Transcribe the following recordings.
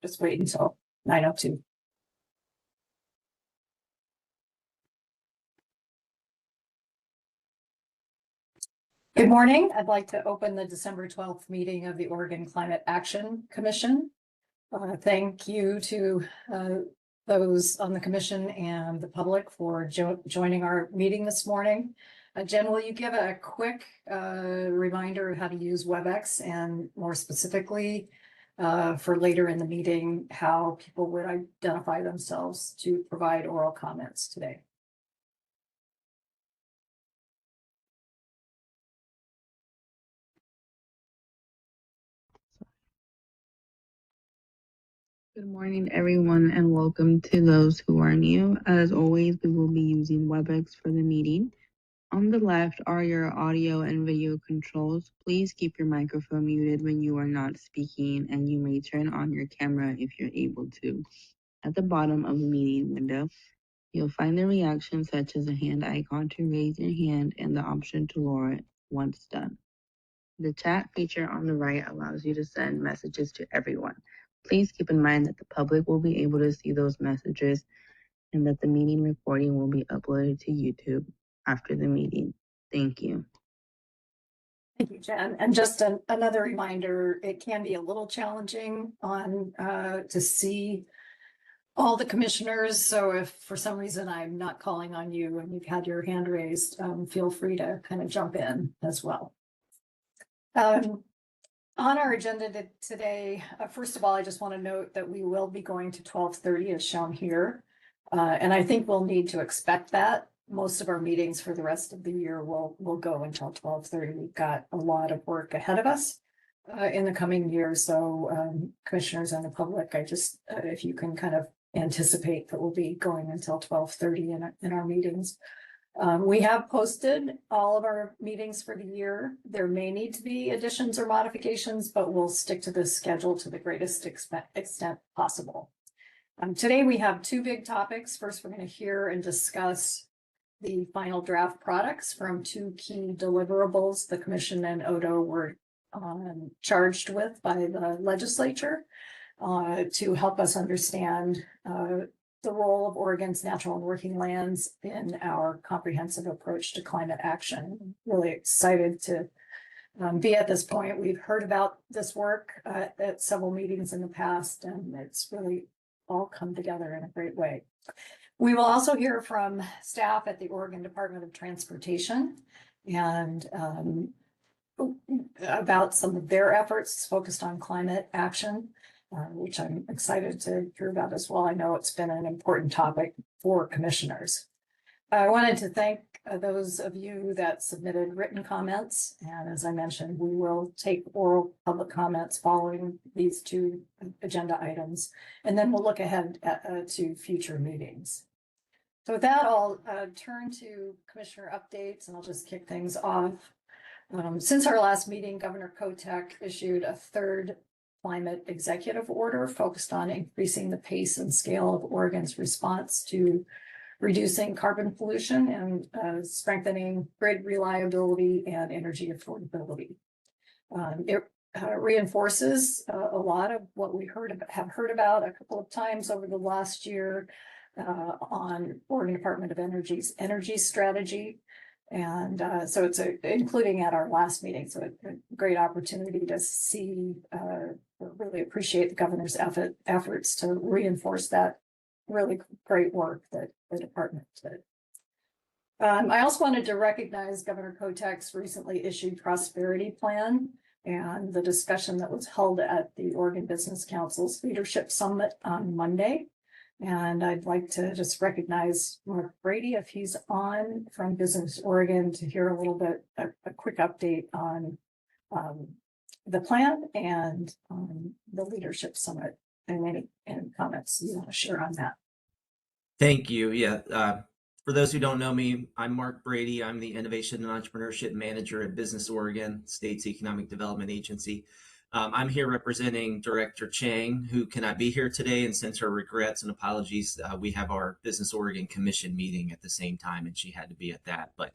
Just wait until 9:02. Good morning. I'd like to open the December 12th meeting of the Oregon Climate Action Commission. Thank you to those on the commission and the public for joining our meeting this morning. Jen, will you give a quick reminder of how to use WebEx, and more specifically for later in the meeting, how people would identify themselves to provide oral comments today? Good morning, everyone, and welcome to those who are new. As always, we will be using WebEx for the meeting. On the left are your audio and video controls. Please keep your microphone muted when you are not speaking, and you may turn on your camera if you're able to. At the bottom of the meeting window, you'll find the reaction such as a hand icon to raise your hand and the option to lower it once done. The chat feature on the right allows you to send messages to everyone. Please keep in mind that the public will be able to see those messages and that the meeting recording will be uploaded to YouTube after the meeting. Thank you. Thank you, Jen. And just another reminder, it can be a little challenging to see all the commissioners. So if for some reason I'm not calling on you and you've had your hand raised, feel free to kind of jump in as well. On our agenda today, first of all, I just want to note that we will be going to 12:30 as shown here. And I think we'll need to expect that. Most of our meetings for the rest of the year will go until 12:30. We've got a lot of work ahead of us in the coming year. So commissioners and the public, if you can kind of anticipate that we'll be going until 12:30 in our meetings. We have posted all of our meetings for the year. There may need to be additions or modifications, but we'll stick to this schedule to the greatest extent possible. Today we have two big topics. First, we're going to hear and discuss the final draft products from two key deliverables the Commission and ODO were charged with by the legislature to help us understand the role of Oregon's natural and working lands in our comprehensive approach to climate action. Really excited to be at this point. We've heard about this work at several meetings in the past, and it's really all come together in a great way. We will also hear from staff at the Oregon Department of Transportation and about some of their efforts focused on climate action, which I'm excited to hear about as well. I know it's been an important topic for commissioners. I wanted to thank those of you that submitted written comments. And as I mentioned, we will take oral public comments following these two agenda items. And then we'll look ahead to future meetings. So with that, I'll turn to commissioner updates, and I'll just kick things off. Since our last meeting, Governor Kotek issued a third climate executive order focused on increasing the pace and scale of Oregon's response to reducing carbon pollution and strengthening grid reliability and energy affordability. It reinforces a lot of what we have heard about a couple of times over the last year on Oregon Department of Energy's energy strategy. And so it's including at our last meeting. So a great opportunity to see, really appreciate the governor's efforts to reinforce that really great work that the department did. I also wanted to recognize Governor Kotek's recently issued prosperity plan and the discussion that was held at the Oregon Business Council's Leadership Summit on Monday. And I'd like to just recognize Mark Brady, if he's on from Business Oregon, to hear a little bit, a quick update on the plan and the Leadership Summit, and any comments you want to share on that. Thank you. Yeah. For those who don't know me, I'm Mark Brady. I'm the Innovation and Entrepreneurship Manager at Business Oregon, state's economic development agency. I'm here representing Director Chang, who cannot be here today and sends her regrets and apologies. We have our Business Oregon Commission meeting at the same time, and she had to be at that. But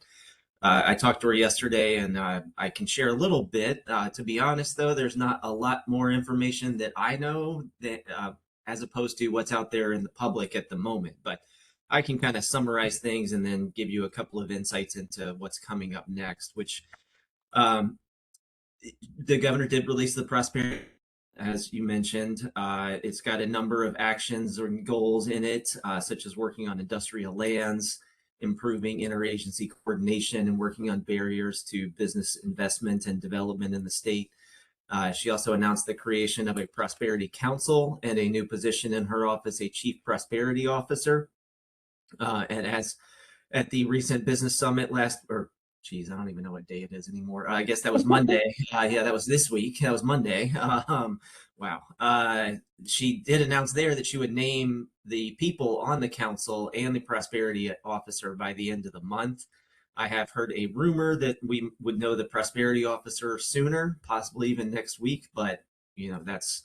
I talked to her yesterday, and I can share a little bit. To be honest, though, there's not a lot more information that I know that as opposed to what's out there in the public at the moment. But I can kind of summarize things and then give you a couple of insights into what's coming up next, which um, the governor did release the prosperity, as you mentioned. It's got a number of actions or goals in it, such as working on industrial lands, improving interagency coordination, and working on barriers to business investment and development in the state. She also announced the creation of a prosperity council and a new position in her office, a chief prosperity officer. And as at the recent business summit I don't even know what day it is anymore. I guess that was Monday. Yeah, that was this week. That was Monday. Wow. She did announce there that she would name the people on the council and the prosperity officer by the end of the month. I have heard a rumor that we would know the prosperity officer sooner, possibly even next week, but that's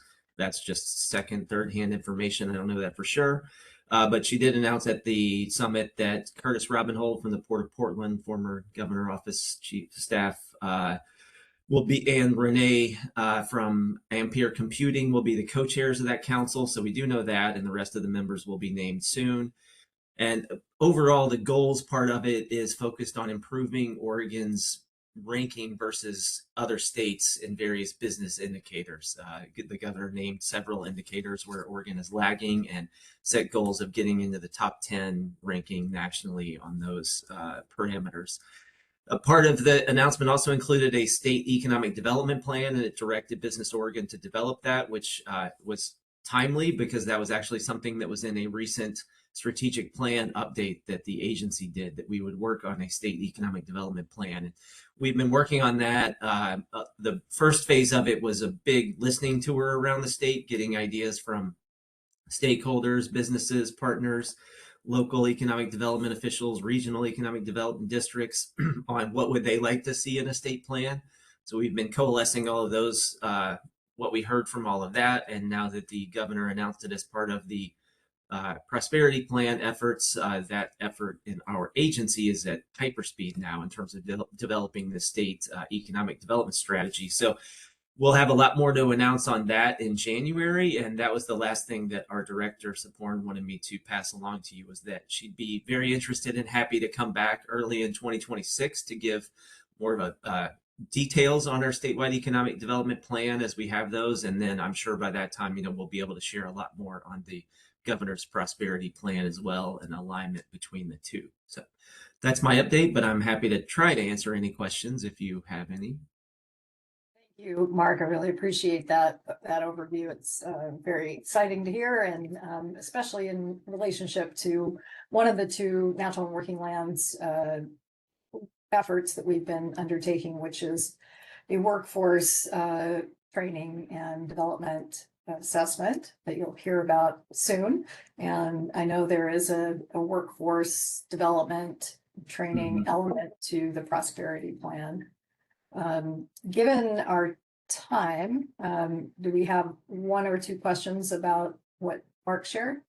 just second, third hand information. I don't know that for sure. But she did announce at the summit that Curtis Robinhold from the Port of Portland, former governor office chief of staff, will be, and Renee from Ampere Computing will be the co-chairs of that council. So we do know that, and the rest of the members will be named soon. And overall, the goals part of it is focused on improving Oregon's ranking versus other states in various business indicators. The governor named several indicators where Oregon is lagging and set goals of getting into the top 10 ranking nationally on those parameters. A part of the announcement also included a state economic development plan, and it directed Business Oregon to develop that, which was timely because that was actually something that was in a recent strategic plan update that the agency did, that we would work on a state economic development plan. And we've been working on that. The first phase of it was a big listening tour around the state, getting ideas from stakeholders, businesses, partners, local economic development officials, regional economic development districts on what would they like to see in a state plan. So we've been coalescing all of those, what we heard from all of that. And now that the governor announced it as part of the prosperity plan efforts, that effort in our agency is at hyperspeed now in terms of developing the state economic development strategy. So we'll have a lot more to announce on that in January. And that was the last thing that our director, Saporn, wanted me to pass along to you, was that she'd be very interested and happy to come back early in 2026 to give more of a details on our statewide economic development plan as we have those. And then I'm sure by that time, we'll be able to share a lot more on the governor's prosperity plan as well, and alignment between the two. So that's my update, but I'm happy to try to answer any questions if you have any. Thank you, Mark. I really appreciate that overview. It's very exciting to hear, and especially in relationship to one of the two natural and working lands efforts that we've been undertaking, which is a workforce training and development assessment that you'll hear about soon. And I know there is a workforce development training element to the prosperity plan. Given our time, do we have one or two questions about what Mark shared?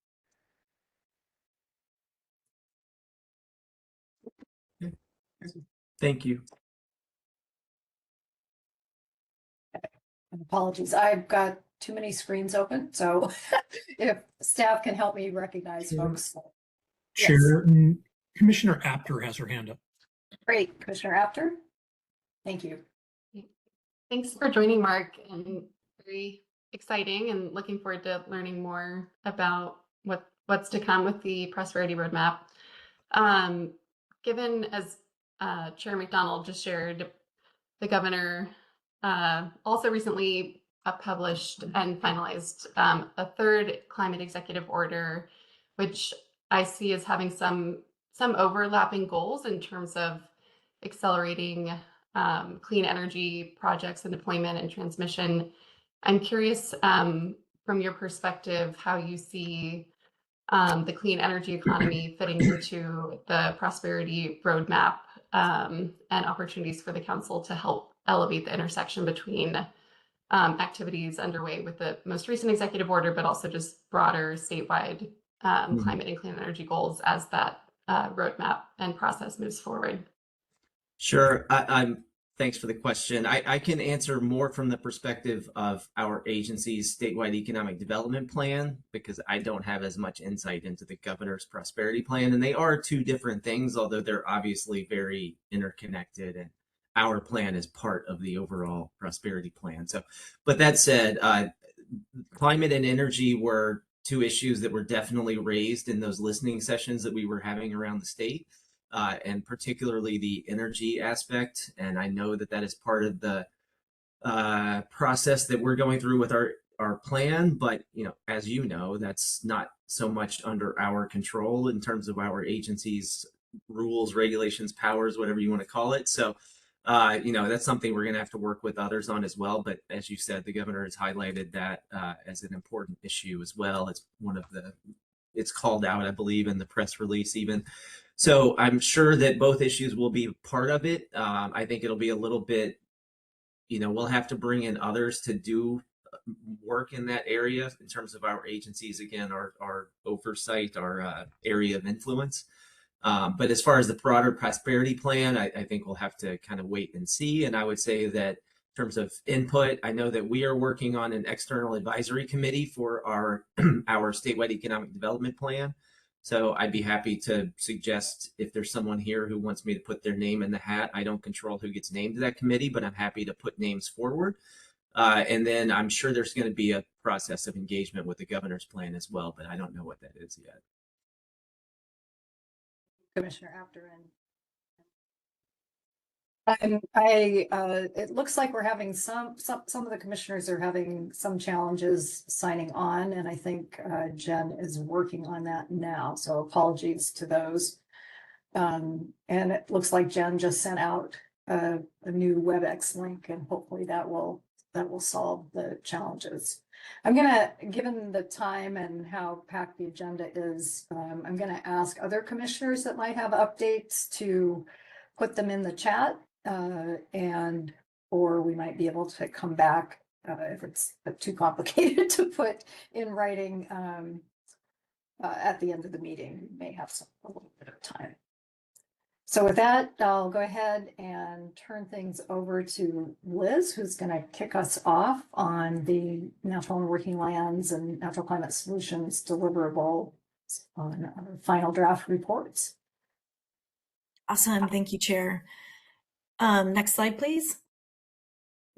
Thank you. Apologies, I've got too many screens open, so if staff can help me recognize folks. Chair, Commissioner Apter has her hand up. Great, Commissioner Apter. Thank you. Thanks for joining, Mark, and very exciting, and looking forward to learning more about what's to come with the Prosperity Roadmap. Given, as Chair McDonald just shared, the governor also recently published and finalized a third climate executive order, which I see as having some overlapping goals in terms of accelerating clean energy projects and deployment and transmission. I'm curious, from your perspective, how you see the clean energy economy fitting into the Prosperity Roadmap, and opportunities for the council to help elevate the intersection between activities underway with the most recent executive order, but also just broader statewide climate and clean energy goals as that roadmap and process moves forward. Sure. Thanks for the question. I can answer more from the perspective of our agency's statewide economic development plan because I don't have as much insight into the governor's prosperity plan. And they are two different things, although they're obviously very interconnected. And our plan is part of the overall prosperity plan. So, but that said, climate and energy were two issues that were definitely raised in those listening sessions that we were having around the state. And particularly the energy aspect. And I know that that is part of the process that we're going through with our plan. But as you know, that's not so much under our control in terms of our agency's rules, regulations, powers, whatever you want to call it. So, that's something we're going to have to work with others on as well. But as you said, the governor has highlighted that as an important issue as well. It's called out, I believe, in the press release even. So I'm sure that both issues will be part of it. I think it'll be a little bit, we'll have to bring in others to do work in that area in terms of our agencies, again, our oversight, our area of influence. But as far as the broader prosperity plan, I think we'll have to kind of wait and see. And I would say that in terms of input, I know that we are working on an external advisory committee for our statewide economic development plan. So I'd be happy to suggest if there's someone here who wants me to put their name in the hat. I don't control who gets named to that committee, but I'm happy to put names forward. And then I'm sure there's going to be a process of engagement with the governor's plan as well, but I don't know what that is yet. Commissioner Apter. It looks like we're having some of the commissioners are having some challenges signing on, and I think Jen is working on that now. So apologies to those. And it looks like Jen just sent out a new WebEx link, and hopefully that will solve the challenges. Given the time and how packed the agenda is, I'm gonna ask other commissioners that might have updates to put them in the chat. Or we might be able to come back if it's too complicated to put in writing at the end of the meeting. We may have a little bit of time. So with that, I'll go ahead and turn things over to Liz, who's going to kick us off on the Natural and Working Lands and Natural Climate Solutions deliverable on final draft reports. Awesome. Thank you, Chair. Next slide, please.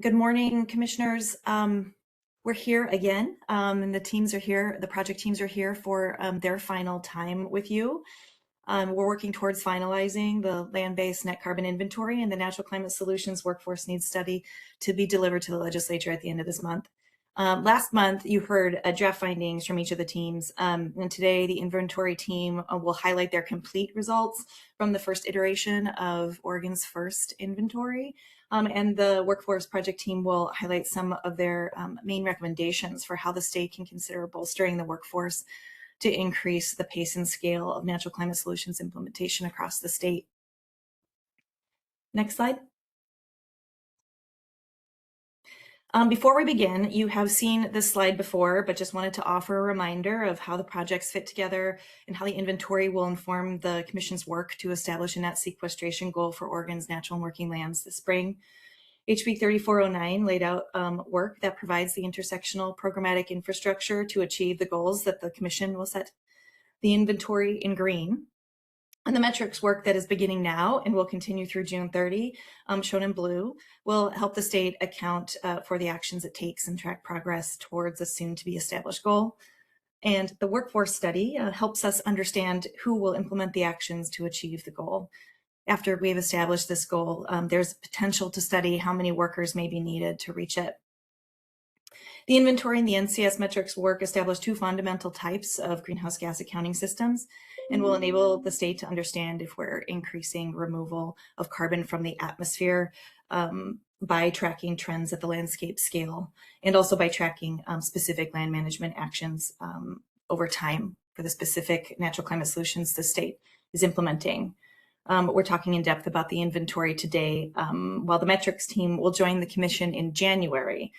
Good morning, commissioners. We're here again, and the teams are here. The project teams are here for their final time with you. We're working towards finalizing the land-based net carbon inventory and the Natural Climate Solutions Workforce Needs Study to be delivered to the legislature at the end of this month. Last month, you heard draft findings from each of the teams, and today the inventory team will highlight their complete results from the first iteration of Oregon's first inventory, and the workforce project team will highlight some of their main recommendations for how the state can consider bolstering the workforce to increase the pace and scale of natural climate solutions implementation across the state. Next slide. Before we begin, you have seen this slide before, but just wanted to offer a reminder of how the projects fit together and how the inventory will inform the Commission's work to establish a net sequestration goal for Oregon's natural and working lands this spring. HB 3409 laid out work that provides the intersectional programmatic infrastructure to achieve the goals that the Commission will set. The inventory in green, and the metrics work that is beginning now and will continue through June 30, shown in blue, will help the state account for the actions it takes and track progress towards a soon-to-be established goal. And the workforce study helps us understand who will implement the actions to achieve the goal. After we've established this goal, there's potential to study how many workers may be needed to reach it. The inventory and the NCS metrics work establish two fundamental types of greenhouse gas accounting systems and will enable the state to understand if we're increasing removal of carbon from the atmosphere by tracking trends at the landscape scale, and also by tracking specific land management actions over time for the specific natural climate solutions the state is implementing. We're talking in depth about the inventory today, while the metrics team will join the Commission in January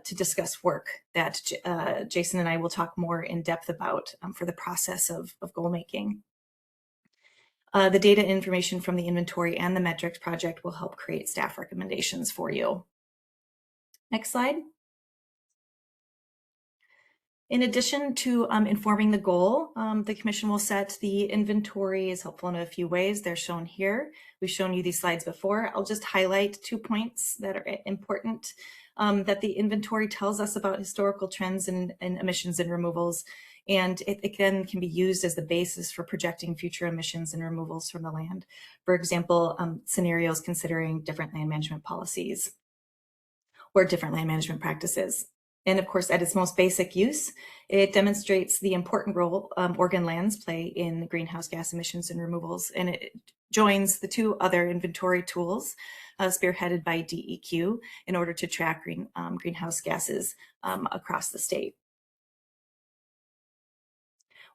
to discuss work that Jason and I will talk more in depth about for the process of goal making. The data information from the inventory and the metrics project will help create staff recommendations for you. Next slide. In addition to informing the goal, the commission will set the inventory is helpful in a few ways. They're shown here. We've shown you these slides before. I'll just highlight 2 points that are important, that the inventory tells us about historical trends in emissions and removals. And it again can be used as the basis for projecting future emissions and removals from the land. For example, scenarios considering different land management policies or different land management practices. And of course, at its most basic use, it demonstrates the important role Oregon lands play in greenhouse gas emissions and removals. And it joins the 2 other inventory tools spearheaded by DEQ in order to track greenhouse gases across the state.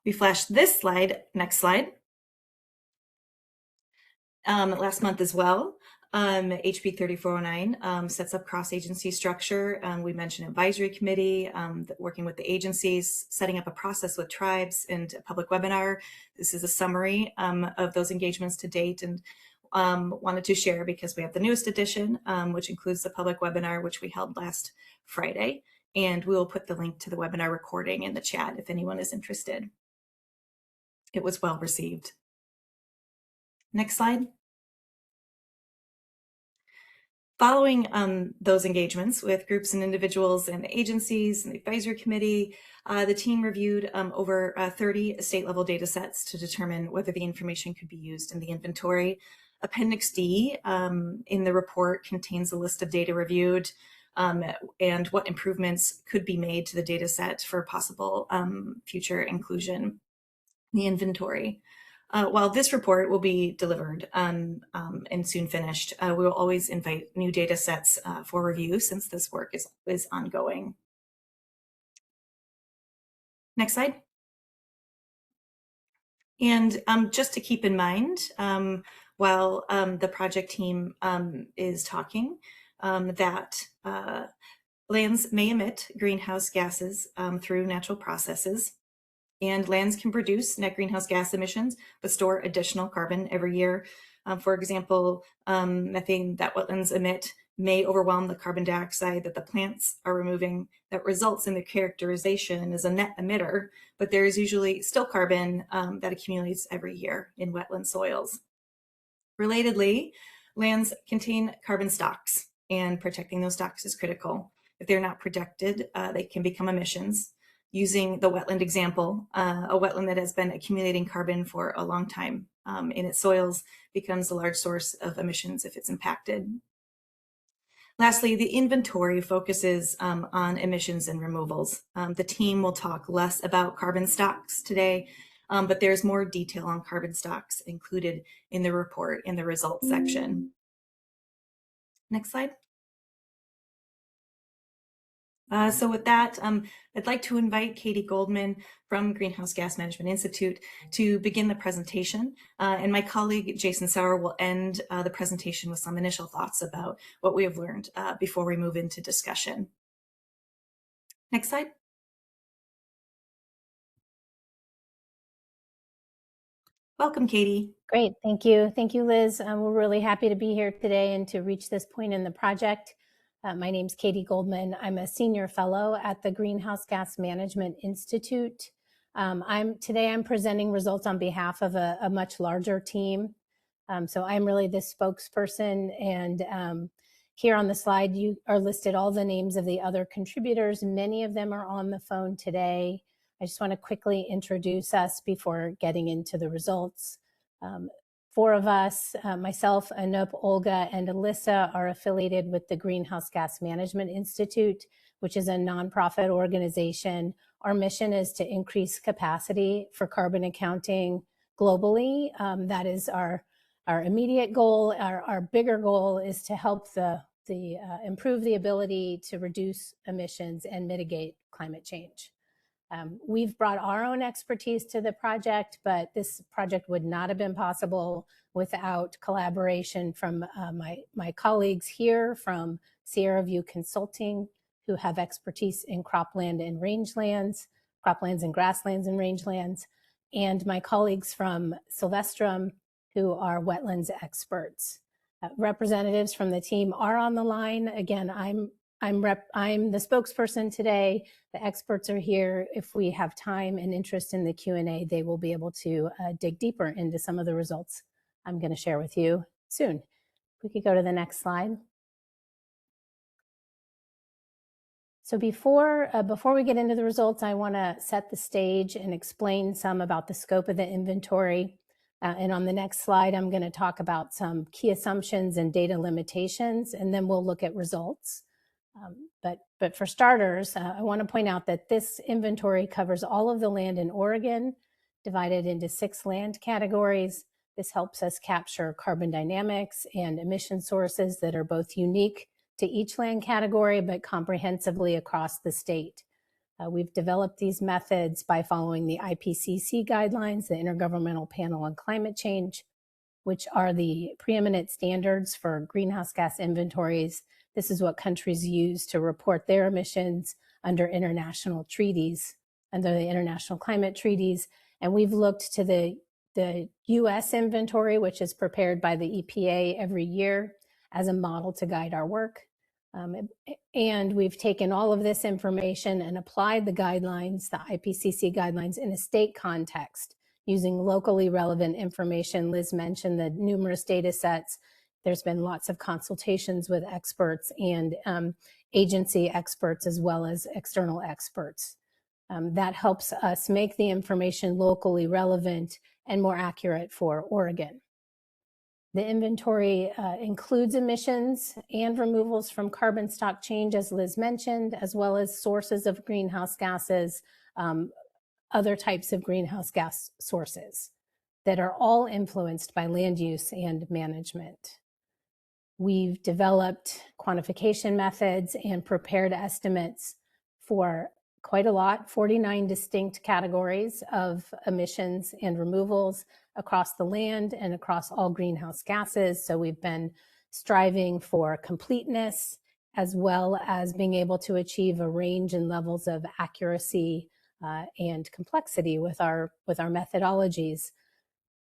We flashed this slide, next slide, last month as well. HB 3409 sets up cross-agency structure. We mentioned advisory committee, working with the agencies, setting up a process with tribes, and a public webinar. This is a summary of those engagements to date, and wanted to share because we have the newest edition, which includes the public webinar, which we held last Friday. And we will put the link to the webinar recording in the chat if anyone is interested. It was well received. Next slide. Following those engagements with groups and individuals and the agencies and the advisory committee, the team reviewed over 30 state-level data sets to determine whether the information could be used in the inventory. Appendix D in the report contains a list of data reviewed and what improvements could be made to the data set for possible future inclusion in the inventory. While this report will be delivered and soon finished, we will always invite new data sets for review since this work is ongoing. Next slide. And just to keep in mind, while the project team is talking, that lands may emit greenhouse gases through natural processes. And lands can produce net greenhouse gas emissions, but store additional carbon every year. For example, methane that wetlands emit may overwhelm the carbon dioxide that the plants are removing. That results in the characterization as a net emitter, but there is usually still carbon that accumulates every year in wetland soils. Relatedly, lands contain carbon stocks, and protecting those stocks is critical. If they're not protected, they can become emissions. Using the wetland example, a wetland that has been accumulating carbon for a long time in its soils becomes a large source of emissions if it's impacted. Lastly, the inventory focuses on emissions and removals. The team will talk less about carbon stocks today, but there's more detail on carbon stocks included in the report in the results section. Next slide. So with that, I'd like to invite Katie Goldman from Greenhouse Gas Management Institute to begin the presentation. And my colleague, Jason Sauer, will end the presentation with some initial thoughts about what we have learned before we move into discussion. Next slide. Welcome, Katie. Great, thank you. Thank you, Liz. We're really happy to be here today and to reach this point in the project. My name's Katie Goldman. I'm a senior fellow at the Greenhouse Gas Management Institute. Today I'm presenting results on behalf of a much larger team. So I'm really the spokesperson, and here on the slide you are listed all the names of the other contributors. Many of them are on the phone today. I just want to quickly introduce us before getting into the results. 4 of us, myself, Anup, Olga, and Alyssa, are affiliated with the Greenhouse Gas Management Institute, which is a nonprofit organization. Our mission is to increase capacity for carbon accounting globally. That is our immediate goal. Our bigger goal is to help improve the ability to reduce emissions and mitigate climate change. We've brought our own expertise to the project, but this project would not have been possible without collaboration from my colleagues here from Sierra View Consulting, who have expertise in cropland and rangelands, croplands and grasslands and rangelands, and my colleagues from Sylvestrum, who are wetlands experts. Representatives from the team are on the line. Again, I'm the spokesperson today. The experts are here. If we have time and interest in the Q&A, they will be able to dig deeper into some of the results I'm going to share with you soon. If we could go to the next slide. So before we get into the results, I want to set the stage and explain some about the scope of the inventory. And on the next slide, I'm going to talk about some key assumptions and data limitations, and then we'll look at results. But for starters, I want to point out that this inventory covers all of the land in Oregon, divided into 6 land categories. This helps us capture carbon dynamics and emission sources that are both unique to each land category, but comprehensively across the state. We've developed these methods by following the IPCC guidelines, the Intergovernmental Panel on Climate Change, which are the preeminent standards for greenhouse gas inventories. This is what countries use to report their emissions under international treaties, under the international climate treaties. And we've looked to the US inventory, which is prepared by the EPA every year, as a model to guide our work. And we've taken all of this information and applied the guidelines, the IPCC guidelines, in a state context using locally relevant information. Liz mentioned the numerous data sets. There's been lots of consultations with experts and agency experts as well as external experts. That helps us make the information locally relevant and more accurate for Oregon. The inventory includes emissions and removals from carbon stock change, as Liz mentioned, as well as sources of greenhouse gases, other types of greenhouse gas sources that are all influenced by land use and management. We've developed quantification methods and prepared estimates for quite a lot, 49 distinct categories of emissions and removals across the land and across all greenhouse gases. So we've been striving for completeness as well as being able to achieve a range and levels of accuracy and complexity with our methodologies.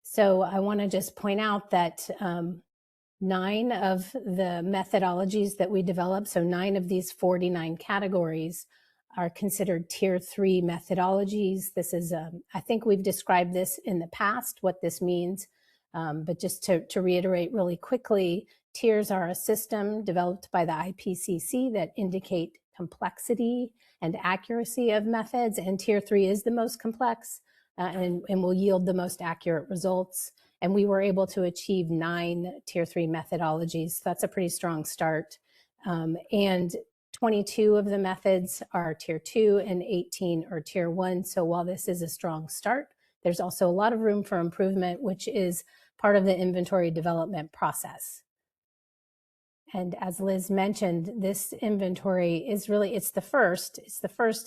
So I want to just point out that 9 of the methodologies that we developed, so 9 of these 49 categories, are considered tier 3 methodologies. This is, I think we've described this in the past, what this means, but just to reiterate really quickly, tiers are a system developed by the IPCC that indicate complexity and accuracy of methods, and tier 3 is the most complex and will yield the most accurate results. And we were able to achieve 9 tier 3 methodologies. So that's a pretty strong start. And 22 of the methods are tier 2 and 18 are tier 1. So while this is a strong start, there's also a lot of room for improvement, which is part of the inventory development process. And as Liz mentioned, this inventory is really, it's the first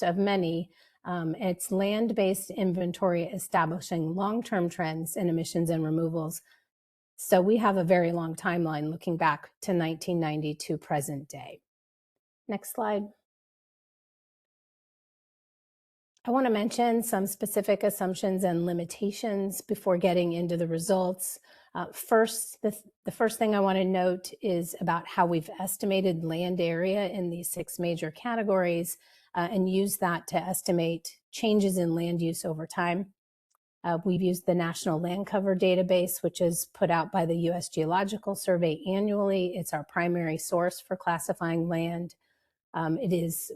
of many. It's land-based inventory establishing long-term trends in emissions and removals. So we have a very long timeline looking back to 1990 to present day. Next slide. I want to mention some specific assumptions and limitations before getting into the results. First, the first thing I want to note is about how we've estimated land area in these 6 major categories and use that to estimate changes in land use over time. We've used the National Land Cover Database, which is put out by the U.S. Geological Survey annually. It's our primary source for classifying land.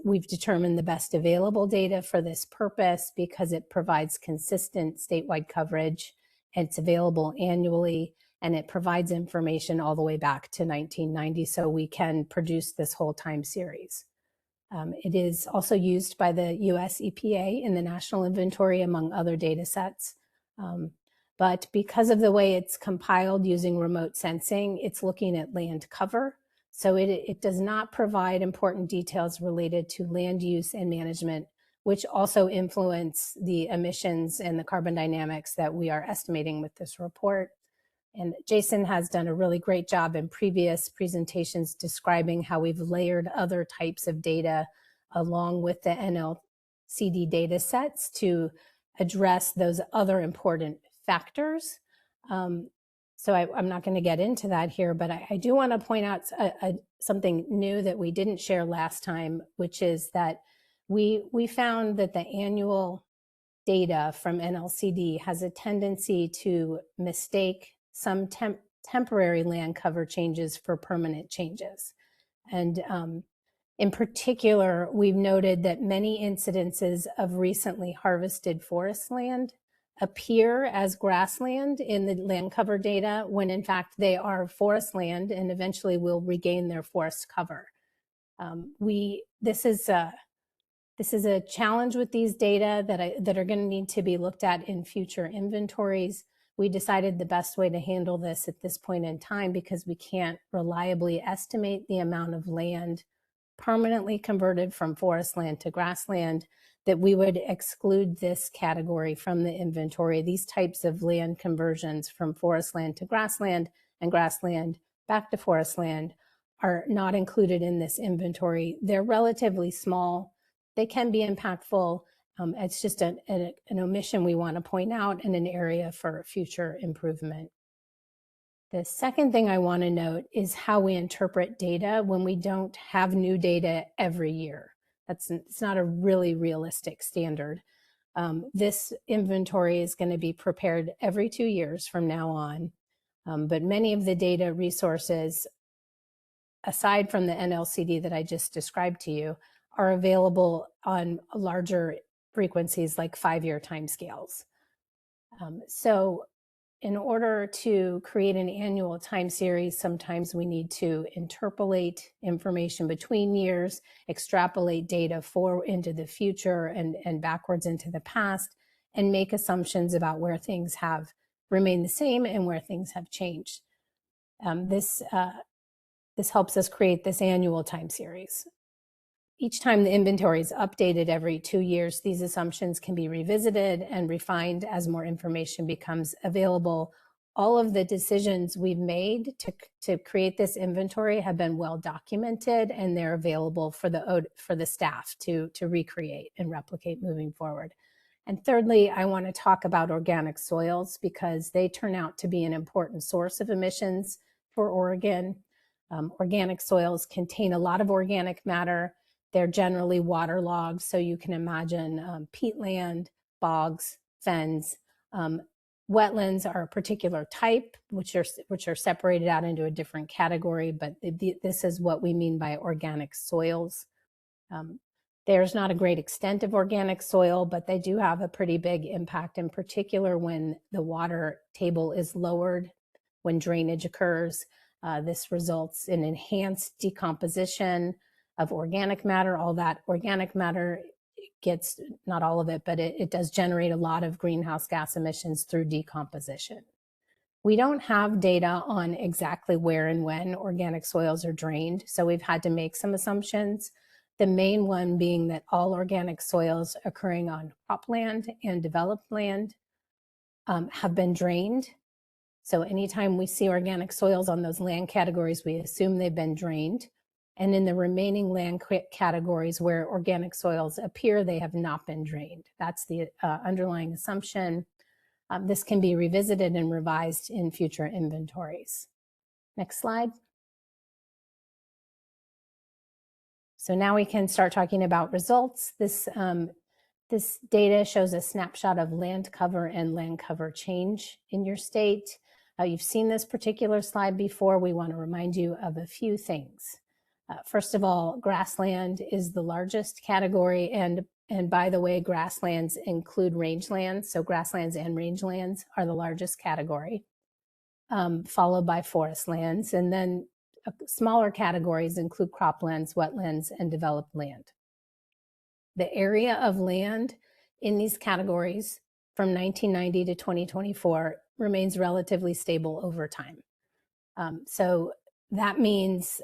We've determined the best available data for this purpose because it provides consistent statewide coverage. It's available annually, and it provides information all the way back to 1990, so we can produce this whole time series. It is also used by the US EPA in the National Inventory, among other data sets. But because of the way it's compiled using remote sensing, it's looking at land cover. So it does not provide important details related to land use and management, which also influence the emissions and the carbon dynamics that we are estimating with this report. And Jason has done a really great job in previous presentations describing how we've layered other types of data along with the NLCD data sets to address those other important factors. So I'm not going to get into that here, but I do want to point out something new that we didn't share last time, which is that we found that the annual data from NLCD has a tendency to mistake some temporary land cover changes for permanent changes. And in particular, we've noted that many incidences of recently harvested forest land appear as grassland in the land cover data when in fact they are forest land and eventually will regain their forest cover. This is a challenge with these data that are going to need to be looked at in future inventories. We decided the best way to handle this at this point in time, because we can't reliably estimate the amount of land permanently converted from forest land to grassland, that we would exclude this category from the inventory. These types of land conversions from forest land to grassland and grassland back to forest land are not included in this inventory. They're relatively small. They can be impactful. It's just an omission we want to point out and an area for future improvement. The second thing I want to note is how we interpret data when we don't have new data every year. It's not a really realistic standard. This inventory is going to be prepared every 2 years from now on, but many of the data resources, aside from the NLCD that I just described to you, are available on larger frequencies like 5-year timescales. So in order to create an annual time series, sometimes we need to interpolate information between years, extrapolate data forward into the future and backwards into the past, and make assumptions about where things have remained the same and where things have changed. This helps us create this annual time series. Each time the inventory is updated every 2 years, these assumptions can be revisited and refined as more information becomes available. All of the decisions we've made to create this inventory have been well documented, and they're available for the staff to recreate and replicate moving forward. And thirdly, I want to talk about organic soils, because they turn out to be an important source of emissions for Oregon. Organic soils contain a lot of organic matter. They're generally waterlogged, so you can imagine peatland, bogs, fens. Wetlands are a particular type, which are separated out into a different category, but this is what we mean by organic soils. There's not a great extent of organic soil, but they do have a pretty big impact, in particular when the water table is lowered, when drainage occurs. This results in enhanced decomposition of organic matter. All that organic matter gets, not all of it, but it does generate a lot of greenhouse gas emissions through decomposition. We don't have data on exactly where and when organic soils are drained, so we've had to make some assumptions. The main one being that all organic soils occurring on cropland and developed land have been drained. So anytime we see organic soils on those land categories, we assume they've been drained. And in the remaining land categories where organic soils appear, they have not been drained. That's the underlying assumption. This can be revisited and revised in future inventories. Next slide. So now we can start talking about results. This data shows a snapshot of land cover and land cover change in your state. You've seen this particular slide before. We want to remind you of a few things. First of all, grassland is the largest category, and by the way, grasslands include rangelands, so grasslands and rangelands are the largest category, followed by forest lands, and then smaller categories include croplands, wetlands, and developed land. The area of land in these categories from 1990 to 2024 remains relatively stable over time. So that means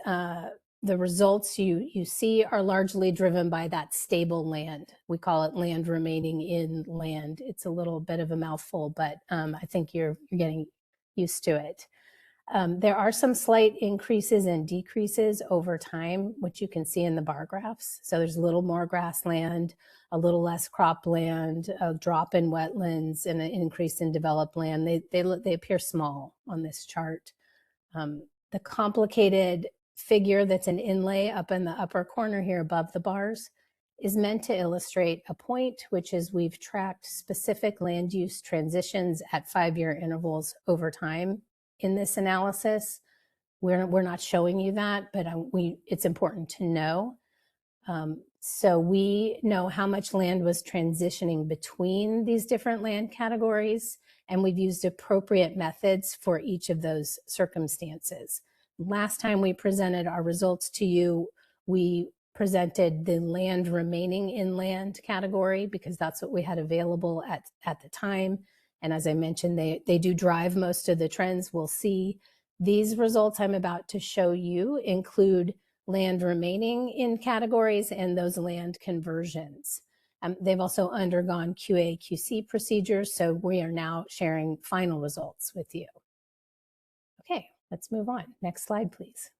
the results you see are largely driven by that stable land. We call it land remaining in land. It's a little bit of a mouthful, but I think you're getting used to it. There are some slight increases and decreases over time, which you can see in the bar graphs. So there's a little more grassland, a little less cropland, a drop in wetlands, and an increase in developed land. They appear small on this chart. The complicated figure that's an inlay up in the upper corner here above the bars is meant to illustrate a point, which is we've tracked specific land use transitions at 5-year intervals over time in this analysis. We're not showing you that, but it's important to know. So we know how much land was transitioning between these different land categories, and we've used appropriate methods for each of those circumstances. Last time we presented our results to you, we presented the land remaining inland category because that's what we had available at the time. And as I mentioned, they do drive most of the trends we'll see. These results I'm about to show you include land remaining in categories and those land conversions. They've also undergone QA/QC procedures, so we are now sharing final results with you. Okay, let's move on. Next slide, please.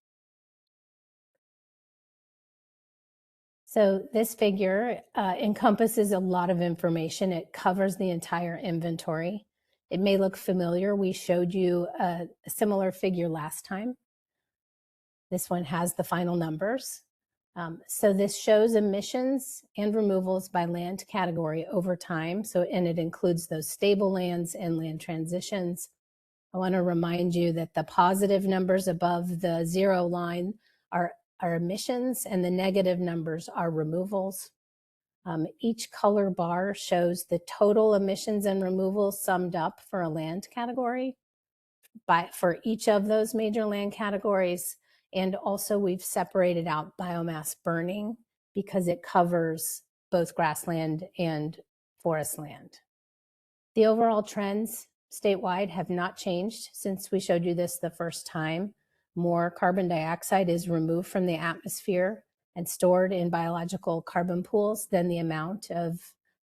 So this figure encompasses a lot of information. It covers the entire inventory. It may look familiar. We showed you a similar figure last time. This one has the final numbers. So this shows emissions and removals by land category over time. And it includes those stable lands and land transitions. I want to remind you that the positive numbers above the 0 line are emissions and the negative numbers are removals. Each color bar shows the total emissions and removals summed up for a land category for each of those major land categories. And also we've separated out biomass burning because it covers both grassland and forest land. The overall trends statewide have not changed since we showed you this the first time. More carbon dioxide is removed from the atmosphere and stored in biological carbon pools than the amount of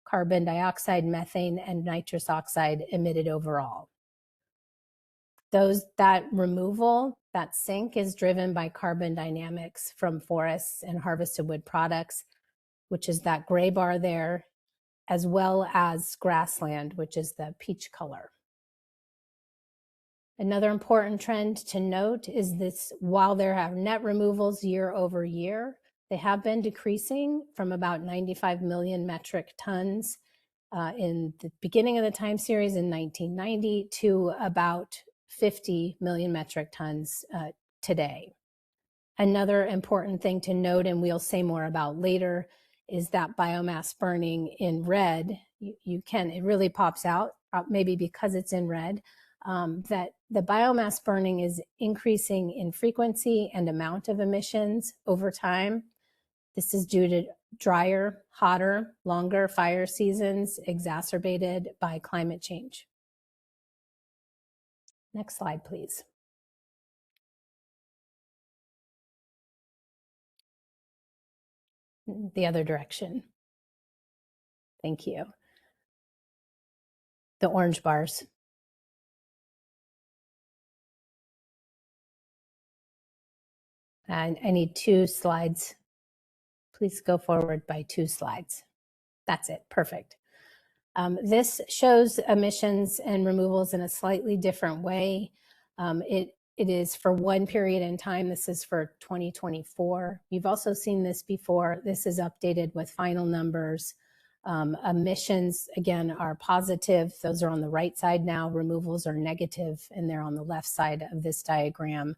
carbon dioxide, methane, and nitrous oxide emitted overall. That removal, that sink, is driven by carbon dynamics from forests and harvested wood products, which is that gray bar there, as well as grassland, which is the peach color. Another important trend to note is this: while there are net removals year over year, they have been decreasing from about 95 million metric tons in the beginning of the time series in 1990 to about 50 million metric tons today. Another important thing to note, and we'll say more about later, is that biomass burning in red. It really pops out, maybe because it's in red, that the biomass burning is increasing in frequency and amount of emissions over time. This is due to drier, hotter, longer fire seasons exacerbated by climate change. Next slide, please. The other direction. Thank you. The orange bars. And I need 2 slides. Please go forward by 2 slides. That's it. Perfect. This shows emissions and removals in a slightly different way. It is for one period in time. This is for 2024. You've also seen this before. This is updated with final numbers. Emissions, again, are positive. Those are on the right side now. Removals are negative, and they're on the left side of this diagram.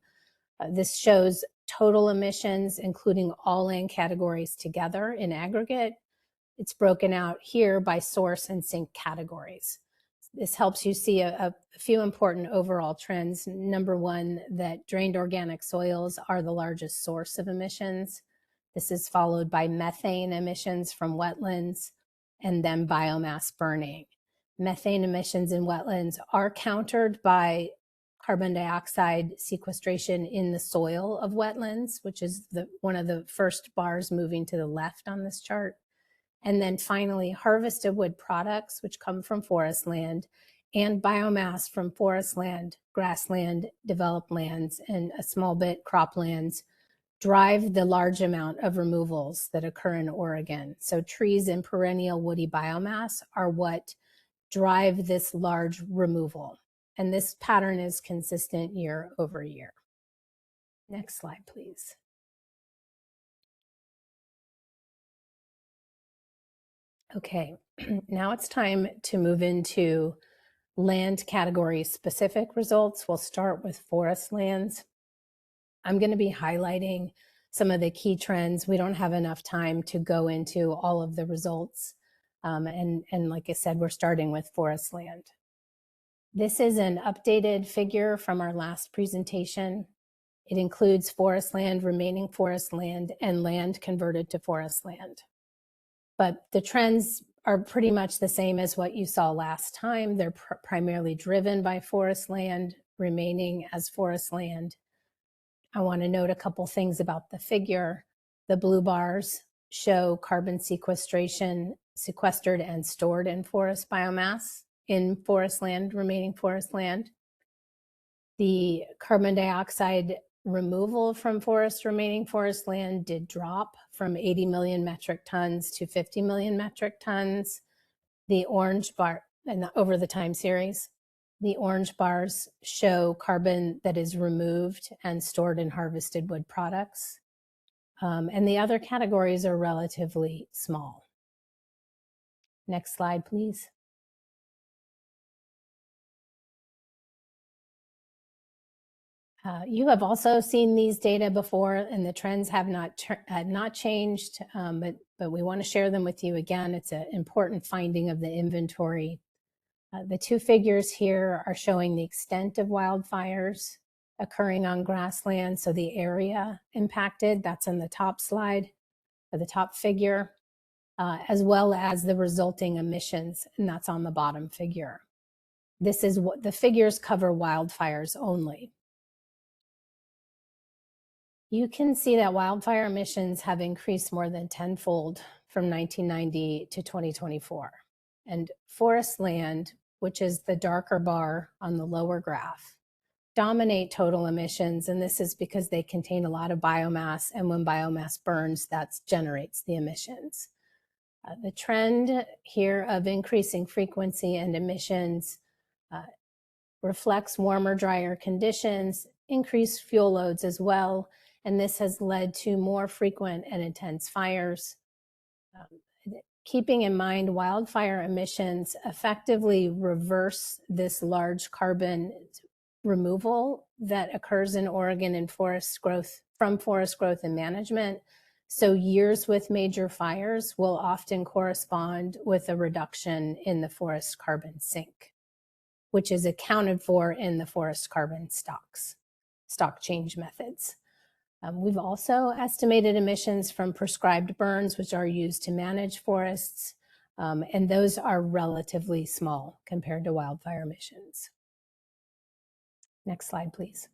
This shows total emissions, including all land categories together in aggregate. It's broken out here by source and sink categories. This helps you see a few important overall trends. Number one, that drained organic soils are the largest source of emissions. This is followed by methane emissions from wetlands and then biomass burning. Methane emissions in wetlands are countered by carbon dioxide sequestration in the soil of wetlands, which is one of the first bars moving to the left on this chart. And then finally, harvested wood products, which come from forest land, and biomass from forest land, grassland, developed lands, and a small bit croplands drive the large amount of removals that occur in Oregon. So trees and perennial woody biomass are what drive this large removal. And this pattern is consistent year over year. Next slide, please. Okay, now it's time to move into land category specific results. We'll start with forest lands. I'm going to be highlighting some of the key trends. We don't have enough time to go into all of the results. And like I said, we're starting with forest land. This is an updated figure from our last presentation. It includes forest land, remaining forest land, and land converted to forest land. But the trends are pretty much the same as what you saw last time. They're primarily driven by forest land, remaining as forest land. I want to note a couple things about the figure. The blue bars show carbon sequestration sequestered and stored in forest biomass in forest land, remaining forest land. The carbon dioxide removal from forest, remaining forest land did drop from 80 million metric tons to 50 million metric tons. The orange bar, and over the time series, the orange bars show carbon that is removed and stored in harvested wood products. And the other categories are relatively small. Next slide, please. You have also seen these data before, and the trends have not changed, but we want to share them with you again. It's an important finding of the inventory. The two figures here are showing the extent of wildfires occurring on grassland, so the area impacted, that's in the top slide, or the top figure, as well as the resulting emissions, and that's on the bottom figure. This is what the figures cover: wildfires only. You can see that wildfire emissions have increased more than tenfold from 1990 to 2024. And forest land, which is the darker bar on the lower graph, dominate total emissions. And this is because they contain a lot of biomass. And when biomass burns, that generates the emissions. The trend here of increasing frequency and emissions reflects warmer, drier conditions, increased fuel loads as well. And this has led to more frequent and intense fires. Keeping in mind, wildfire emissions effectively reverse this large carbon removal that occurs in Oregon in forest growth, from forest growth and management. So years with major fires will often correspond with a reduction in the forest carbon sink, which is accounted for in the forest carbon stock change methods. We've also estimated emissions from prescribed burns, which are used to manage forests, and those are relatively small compared to wildfire emissions. Next slide, please.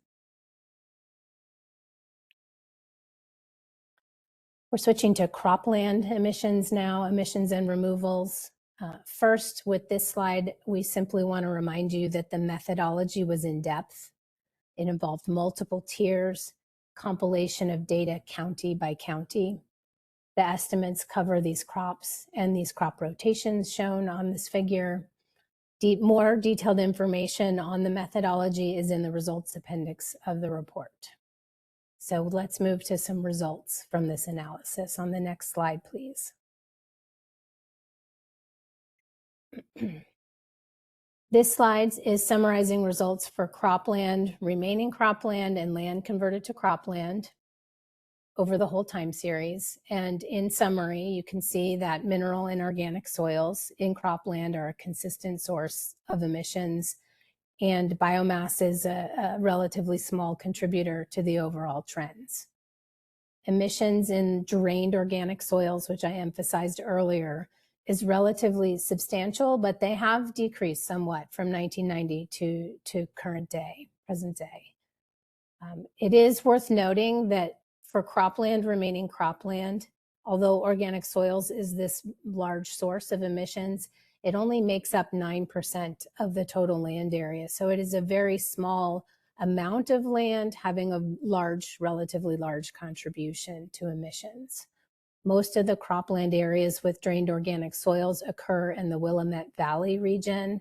We're switching to cropland emissions now, emissions and removals. First, with this slide, we simply want to remind you that the methodology was in depth. It involved multiple tiers, compilation of data county by county. The estimates cover these crops and these crop rotations shown on this figure. More detailed information on the methodology is in the results appendix of the report. So let's move to some results from this analysis. On the next slide, please. This slide is summarizing results for cropland, remaining cropland, and land converted to cropland over the whole time series. And in summary, you can see that mineral and organic soils in cropland are a consistent source of emissions, and biomass is a relatively small contributor to the overall trends. Emissions in drained organic soils, which I emphasized earlier, is relatively substantial, but they have decreased somewhat from 1990 to present day. It is worth noting that for cropland, remaining cropland, although organic soils is this large source of emissions, it only makes up 9% of the total land area. So it is a very small amount of land having a relatively large contribution to emissions. Most of the cropland areas with drained organic soils occur in the Willamette Valley region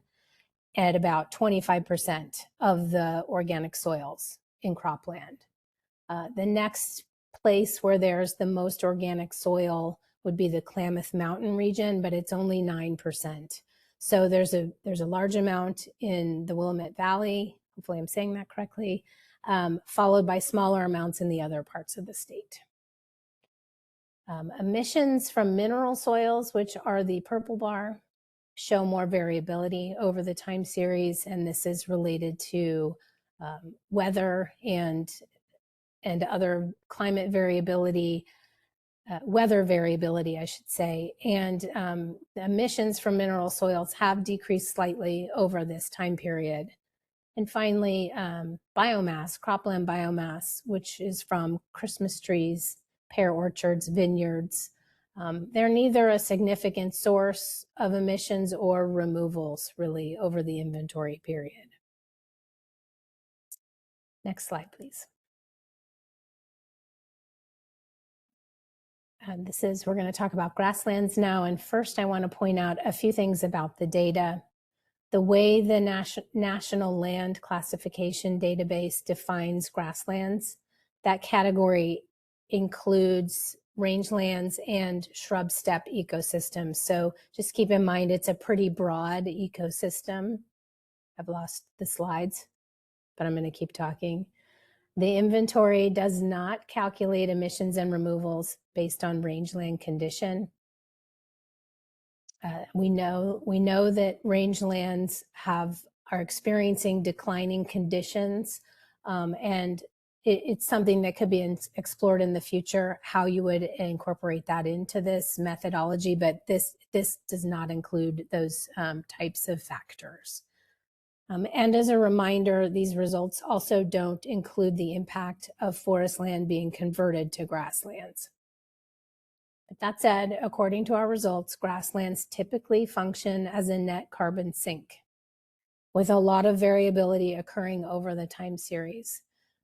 at about 25% of the organic soils in cropland. The next place where there's the most organic soil would be the Klamath Mountain region, but it's only 9%. So there's a large amount in the Willamette Valley, hopefully I'm saying that correctly, followed by smaller amounts in the other parts of the state. Emissions from mineral soils, which are the purple bar, show more variability over the time series, and this is related to weather and other climate variability, weather variability, I should say, and the emissions from mineral soils have decreased slightly over this time period. And finally, biomass, cropland biomass, which is from Christmas trees, pear orchards, vineyards. They're neither a significant source of emissions or removals really over the inventory period. Next slide, please. We're going to talk about grasslands now. And first I want to point out a few things about the data. The way the National Land Classification Database defines grasslands, that category includes rangelands and shrub steppe ecosystems. So just keep in mind, it's a pretty broad ecosystem. I've lost the slides, but I'm going to keep talking. The inventory does not calculate emissions and removals based on rangeland condition. We know that rangelands are experiencing declining conditions, and it's something that could be explored in the future, how you would incorporate that into this methodology, but this does not include those types of factors. And as a reminder, these results also don't include the impact of forest land being converted to grasslands. But that said, according to our results, grasslands typically function as a net carbon sink, with a lot of variability occurring over the time series.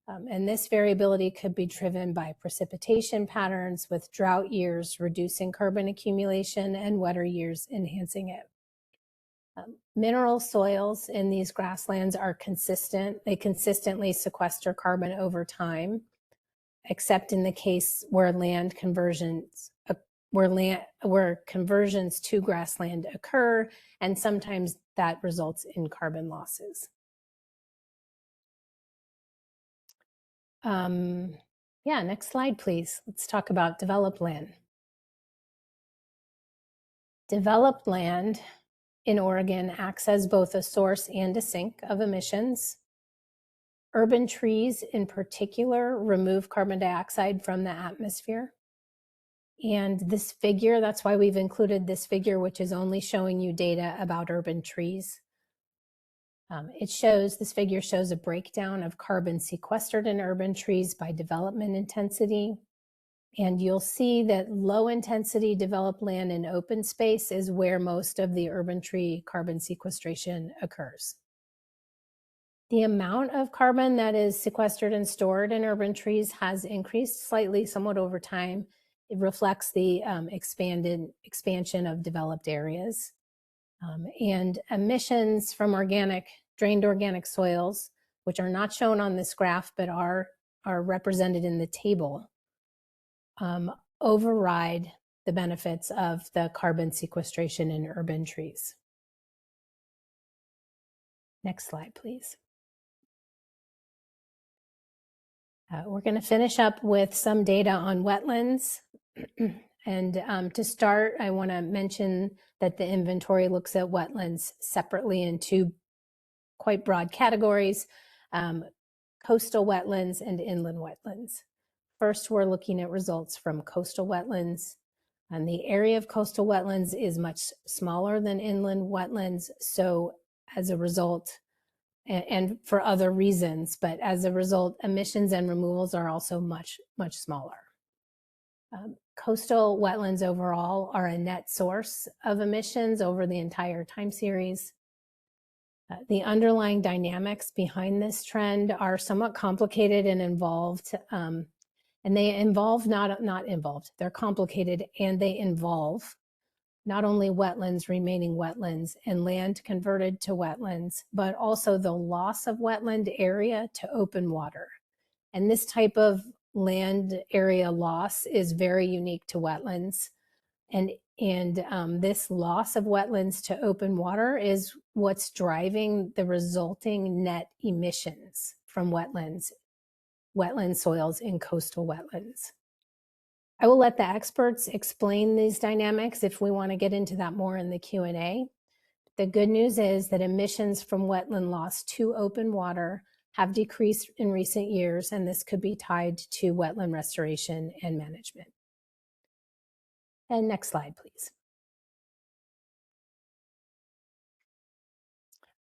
And this variability could be driven by precipitation patterns, with drought years reducing carbon accumulation and wetter years enhancing it. Mineral soils in these grasslands are consistent. They consistently sequester carbon over time, except in the case where where conversions to grassland occur, and sometimes that results in carbon losses. Next slide, please. Let's talk about developed land. Developed land in Oregon acts as both a source and a sink of emissions. Urban trees in particular remove carbon dioxide from the atmosphere. And this figure, that's why we've included this figure, which is only showing you data about urban trees. This figure shows a breakdown of carbon sequestered in urban trees by development intensity. And you'll see that low intensity developed land and open space is where most of the urban tree carbon sequestration occurs. The amount of carbon that is sequestered and stored in urban trees has increased slightly, somewhat over time. It reflects the expansion of developed areas. And emissions from drained organic soils, which are not shown on this graph, but are represented in the table, override the benefits of the carbon sequestration in urban trees. Next slide, please. We're going to finish up with some data on wetlands. And to start, I want to mention that the inventory looks at wetlands separately in two quite broad categories, coastal wetlands and inland wetlands. First, we're looking at results from coastal wetlands. And the area of coastal wetlands is much smaller than inland wetlands. So as a result, and for other reasons, but as a result, emissions and removals are also much, much smaller. Coastal wetlands overall are a net source of emissions over the entire time series. The underlying dynamics behind this trend are somewhat complicated and involved, and they involve they're complicated and they involve not only wetlands remaining wetlands and land converted to wetlands, but also the loss of wetland area to open water. And this type of land area loss is very unique to wetlands. And this loss of wetlands to open water is what's driving the resulting net emissions from wetland soils in coastal wetlands. I will let the experts explain these dynamics if we want to get into that more in the Q&A. The good news is that emissions from wetland loss to open water have decreased in recent years, and this could be tied to wetland restoration and management. And next slide, please.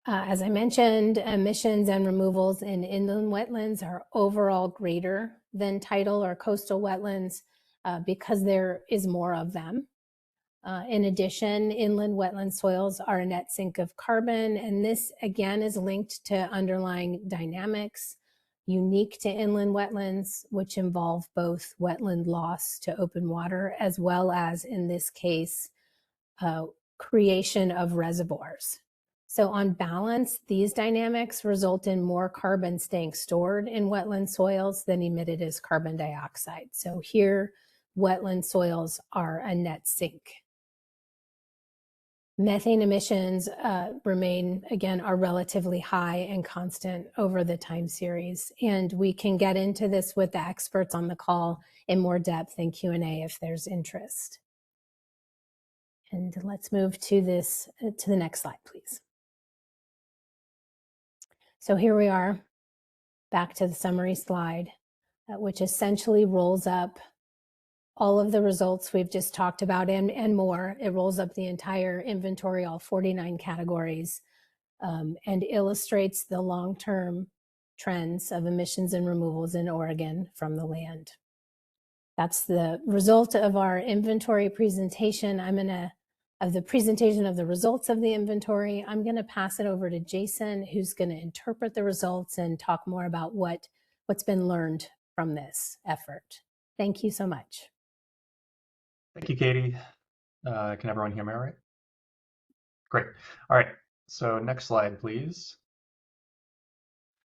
As I mentioned, emissions and removals in inland wetlands are overall greater than tidal or coastal wetlands because there is more of them. In addition, inland wetland soils are a net sink of carbon, and this again is linked to underlying dynamics unique to inland wetlands, which involve both wetland loss to open water, as well as, in this case, creation of reservoirs. So on balance, these dynamics result in more carbon staying stored in wetland soils than emitted as carbon dioxide. So here, wetland soils are a net sink. Methane emissions remain, again, are relatively high and constant over the time series. And we can get into this with the experts on the call in more depth in Q&A if there's interest. And let's move to the next slide, please. So here we are, back to the summary slide, which essentially rolls up all of the results we've just talked about and more. It rolls up the entire inventory, all 49 categories, and illustrates the long-term trends of emissions and removals in Oregon from the land. That's the result of our inventory presentation. Of the presentation of the results of the inventory, I'm gonna pass it over to Jason, who's gonna interpret the results and talk more about what's been learned from this effort. Thank you so much. Thank you, Katie. Can everyone hear me all right? Great. All right, so next slide, please.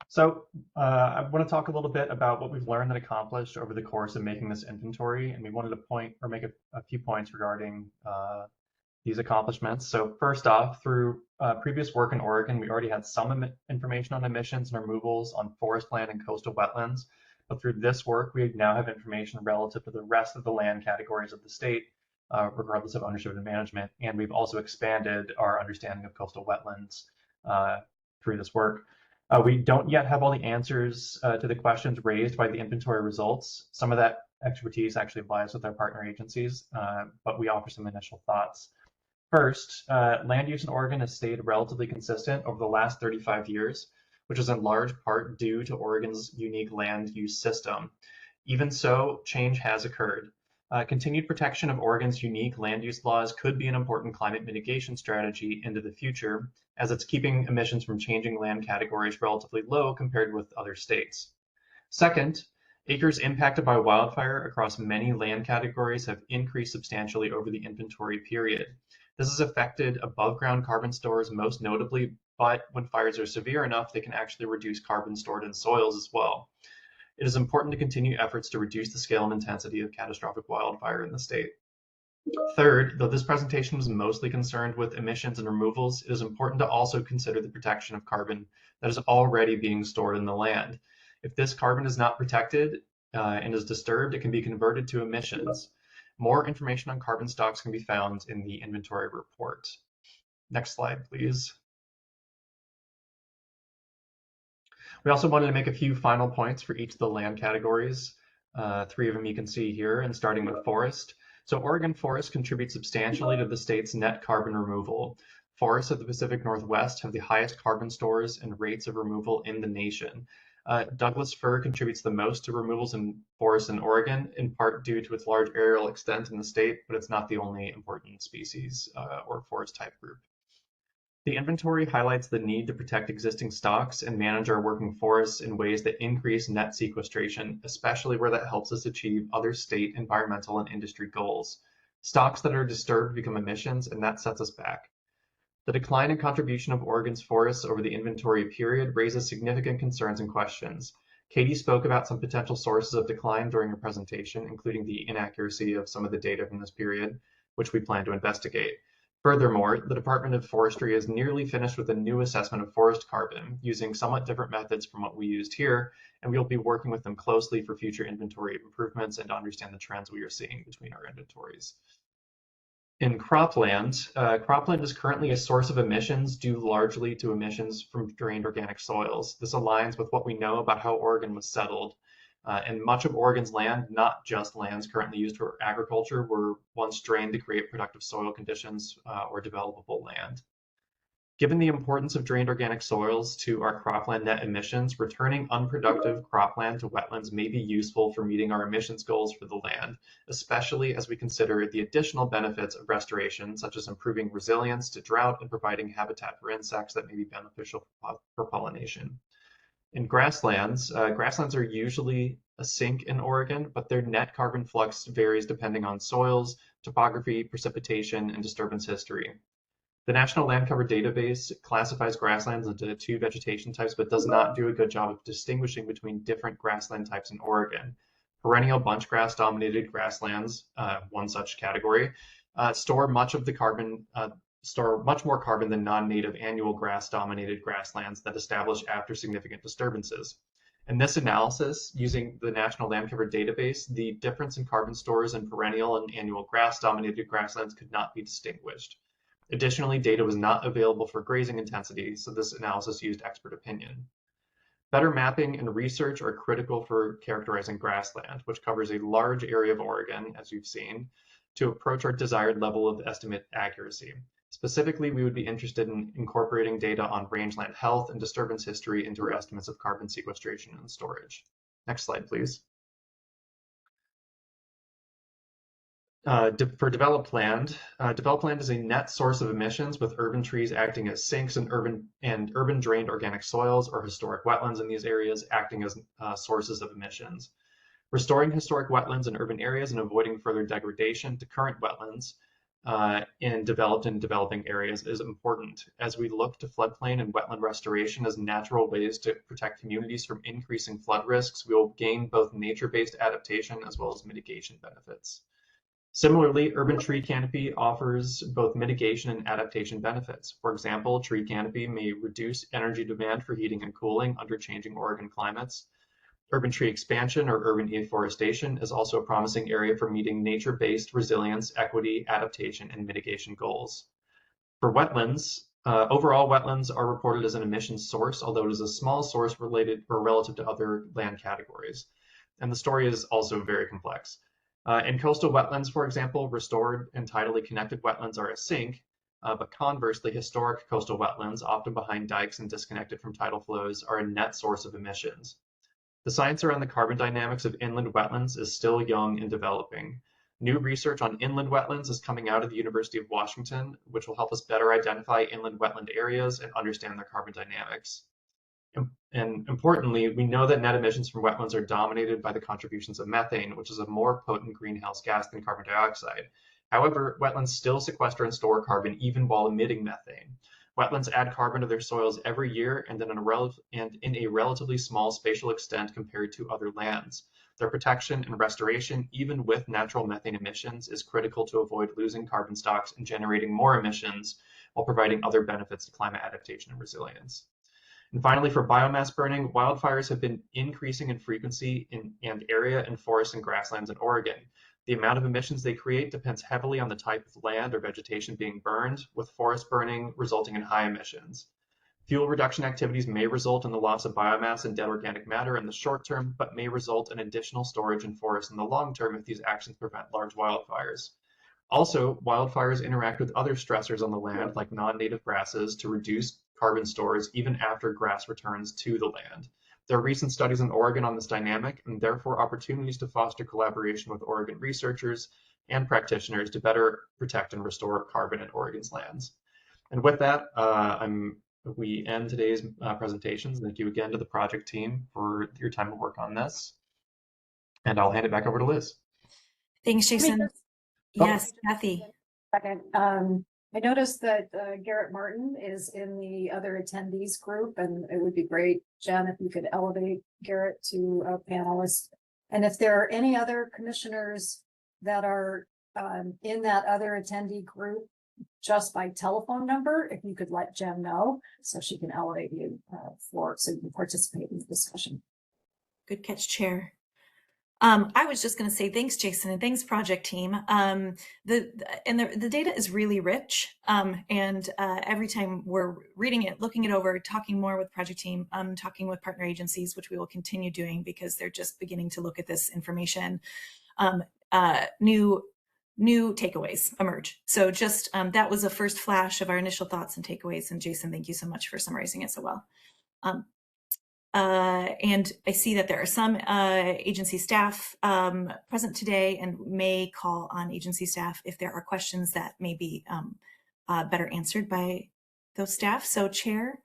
So I want to talk a little bit about what we've learned and accomplished over the course of making this inventory, and we wanted to make a few points regarding these accomplishments. So first off, through previous work in Oregon, we already had some information on emissions and removals on forest land and coastal wetlands. But through this work, we now have information relative to the rest of the land categories of the state, regardless of ownership and management. And we've also expanded our understanding of coastal wetlands through this work. We don't yet have all the answers to the questions raised by the inventory results. Some of that expertise actually lies with our partner agencies, but we offer some initial thoughts. First, land use in Oregon has stayed relatively consistent over the last 35 years, which is in large part due to Oregon's unique land use system. Even so, change has occurred. Continued protection of Oregon's unique land use laws could be an important climate mitigation strategy into the future, as it's keeping emissions from changing land categories relatively low compared with other states. Second, acres impacted by wildfire across many land categories have increased substantially over the inventory period. This has affected above ground carbon stores most notably, but when fires are severe enough, they can actually reduce carbon stored in soils as well. It is important to continue efforts to reduce the scale and intensity of catastrophic wildfire in the state. Third, though this presentation was mostly concerned with emissions and removals, it is important to also consider the protection of carbon that is already being stored in the land. If this carbon is not protected and is disturbed, it can be converted to emissions. More information on carbon stocks can be found in the inventory report. Next slide, please. We also wanted to make a few final points for each of the land categories. 3 of them you can see here, and starting with forest. So Oregon forests contribute substantially to the state's net carbon removal. Forests of the Pacific Northwest have the highest carbon stores and rates of removal in the nation. Douglas fir contributes the most to removals in forests in Oregon, in part due to its large aerial extent in the state, but it's not the only important species or forest type group. The inventory highlights the need to protect existing stocks and manage our working forests in ways that increase net sequestration, especially where that helps us achieve other state, environmental, and industry goals. Stocks that are disturbed become emissions, and that sets us back. The decline in contribution of Oregon's forests over the inventory period raises significant concerns and questions. Katie spoke about some potential sources of decline during her presentation, including the inaccuracy of some of the data from this period, which we plan to investigate. Furthermore, the Department of Forestry is nearly finished with a new assessment of forest carbon using somewhat different methods from what we used here, and we'll be working with them closely for future inventory improvements and to understand the trends we are seeing between our inventories. In cropland, cropland is currently a source of emissions due largely to emissions from drained organic soils. This aligns with what we know about how Oregon was settled. And much of Oregon's land, not just lands currently used for agriculture, were once drained to create productive soil conditions or developable land. Given the importance of drained organic soils to our cropland net emissions, returning unproductive cropland to wetlands may be useful for meeting our emissions goals for the land, especially as we consider the additional benefits of restoration, such as improving resilience to drought and providing habitat for insects that may be beneficial for pollination. In grasslands, grasslands are usually a sink in Oregon, but their net carbon flux varies depending on soils, topography, precipitation, and disturbance history. The National Land Cover Database classifies grasslands into 2 vegetation types, but does not do a good job of distinguishing between different grassland types in Oregon. Perennial bunchgrass dominated grasslands, one such category, store much more carbon than non-native annual grass dominated grasslands that establish after significant disturbances. In this analysis, using the National Land Cover Database, the difference in carbon stores in perennial and annual grass dominated grasslands could not be distinguished. Additionally, data was not available for grazing intensity, so this analysis used expert opinion. Better mapping and research are critical for characterizing grassland, which covers a large area of Oregon, as you've seen, to approach our desired level of estimate accuracy. Specifically, we would be interested in incorporating data on rangeland health and disturbance history into our estimates of carbon sequestration and storage. Next slide, please. For developed land is a net source of emissions, with urban trees acting as sinks and urban drained organic soils or historic wetlands in these areas acting as sources of emissions. Restoring historic wetlands in urban areas and avoiding further degradation to current wetlands in developed and developing areas is important as we look to floodplain and wetland restoration as natural ways to protect communities from increasing flood risks. We will gain both nature-based adaptation as well as mitigation benefits. Similarly, urban tree canopy offers both mitigation and adaptation benefits. For example, tree canopy may reduce energy demand for heating and cooling under changing Oregon climates. Urban tree expansion or urban afforestation is also a promising area for meeting nature-based resilience, equity, adaptation, and mitigation goals. For wetlands, overall wetlands are reported as an emissions source, although it is a small source related or relative to other land categories. And the story is also very complex. In coastal wetlands, for example, restored and tidally connected wetlands are a sink, but conversely, historic coastal wetlands, often behind dikes and disconnected from tidal flows, are a net source of emissions. The science around the carbon dynamics of inland wetlands is still young and developing. New research on inland wetlands is coming out of the University of Washington, which will help us better identify inland wetland areas and understand their carbon dynamics. And importantly, we know that net emissions from wetlands are dominated by the contributions of methane, which is a more potent greenhouse gas than carbon dioxide. However, wetlands still sequester and store carbon even while emitting methane. Wetlands add carbon to their soils every year and in a relatively small spatial extent compared to other lands. Their protection and restoration, even with natural methane emissions, is critical to avoid losing carbon stocks and generating more emissions while providing other benefits to climate adaptation and resilience. And finally, for biomass burning, wildfires have been increasing in frequency and area in forests and grasslands in Oregon. The amount of emissions they create depends heavily on the type of land or vegetation being burned, with forest burning resulting in high emissions. Fuel reduction activities may result in the loss of biomass and dead organic matter in the short term, but may result in additional storage in forests in the long term if these actions prevent large wildfires. Also, wildfires interact with other stressors on the land, like non-native grasses, to reduce carbon stores even after grass returns to the land. There are recent studies in Oregon on this dynamic and therefore opportunities to foster collaboration with Oregon researchers and practitioners to better protect and restore carbon in Oregon's lands. And with that, we end today's presentations. Thank you again to the project team for your time to work on this. And I'll hand it back over to Liz. Thanks, Jason. Oh. Yes, Kathy. Second, I noticed that Garrett Martin is in the other attendees group, and it would be great, Jen, if you could elevate Garrett to a panelist. And if there are any other commissioners that are in that other attendee group, just by telephone number, if you could let Jen know so she can elevate you so you can participate in the discussion. Good catch, Chair. I was just going to say thanks, Jason, and thanks, project team. The data is really rich, and every time we're reading it, looking it over, talking more with project team, talking with partner agencies, which we will continue doing because they're just beginning to look at this information. New takeaways emerge. So just that was a first flash of our initial thoughts and takeaways. And Jason, thank you so much for summarizing it so well. And I see that there are some agency staff present today and may call on agency staff if there are questions that may be better answered by those staff. So Chair,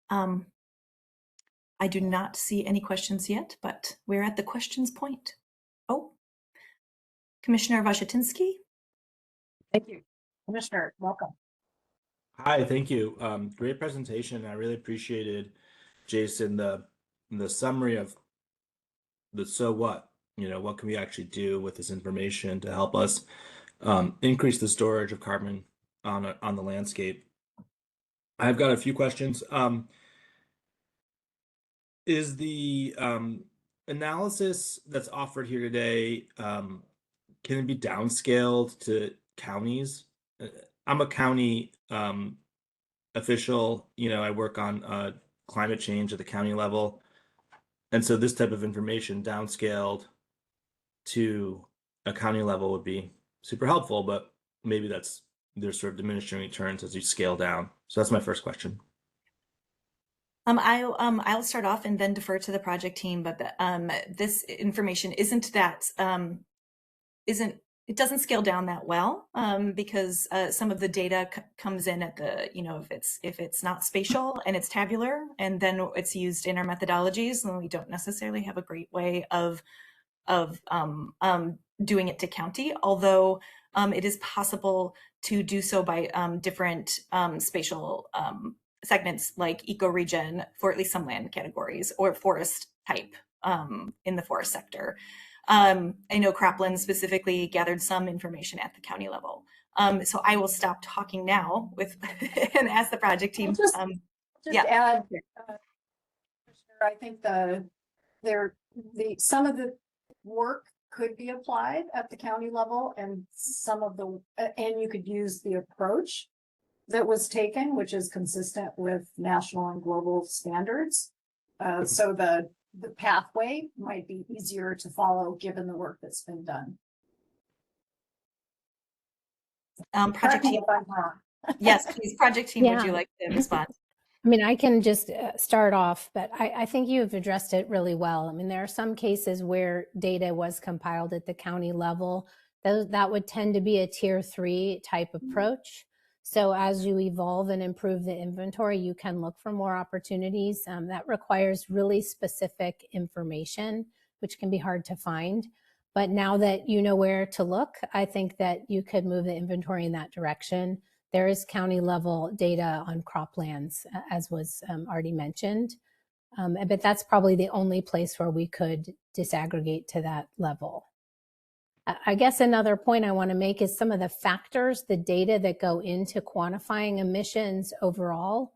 I do not see any questions yet, but we're at the questions point. Oh, Commissioner Wojciechowski. Thank you. Commissioner, welcome. Hi, thank you. Great presentation. I really appreciated, Jason, the summary of the so what, what can we actually do with this information to help us increase the storage of carbon on the landscape. I've got a few questions. Is the analysis that's offered here today, can it be downscaled to counties? I'm a county official, I work on climate change at the county level. And so this type of information downscaled to a county level would be super helpful, but maybe there's sort of diminishing returns as you scale down. So that's my first question. I'll start off and then defer to the project team, but this information it doesn't scale down that well because some of the data comes in at the, if it's not spatial and it's tabular, and then it's used in our methodologies, and we don't necessarily have a great way of doing it to county, although it is possible to do so by different spatial segments like ecoregion for at least some land categories or forest type in the forest sector. I know Cropland specifically gathered some information at the county level. So I will stop talking now and ask the project team. Add, I think some of the work could be applied at the county level, and and you could use the approach that was taken, which is consistent with national and global standards. So the pathway might be easier to follow given the work that's been done. Project team. Yes, please, project team, would you like to respond? I mean, I can just start off, but I think you've addressed it really well. I mean, there are some cases where data was compiled at the county level. That would tend to be a tier 3 type approach. So as you evolve and improve the inventory, you can look for more opportunities. That requires really specific information, which can be hard to find. But now that you know where to look, I think that you could move the inventory in that direction. There is county level data on croplands, as was already mentioned. But that's probably the only place where we could disaggregate to that level. I guess another point I want to make is some of the factors, the data that go into quantifying emissions overall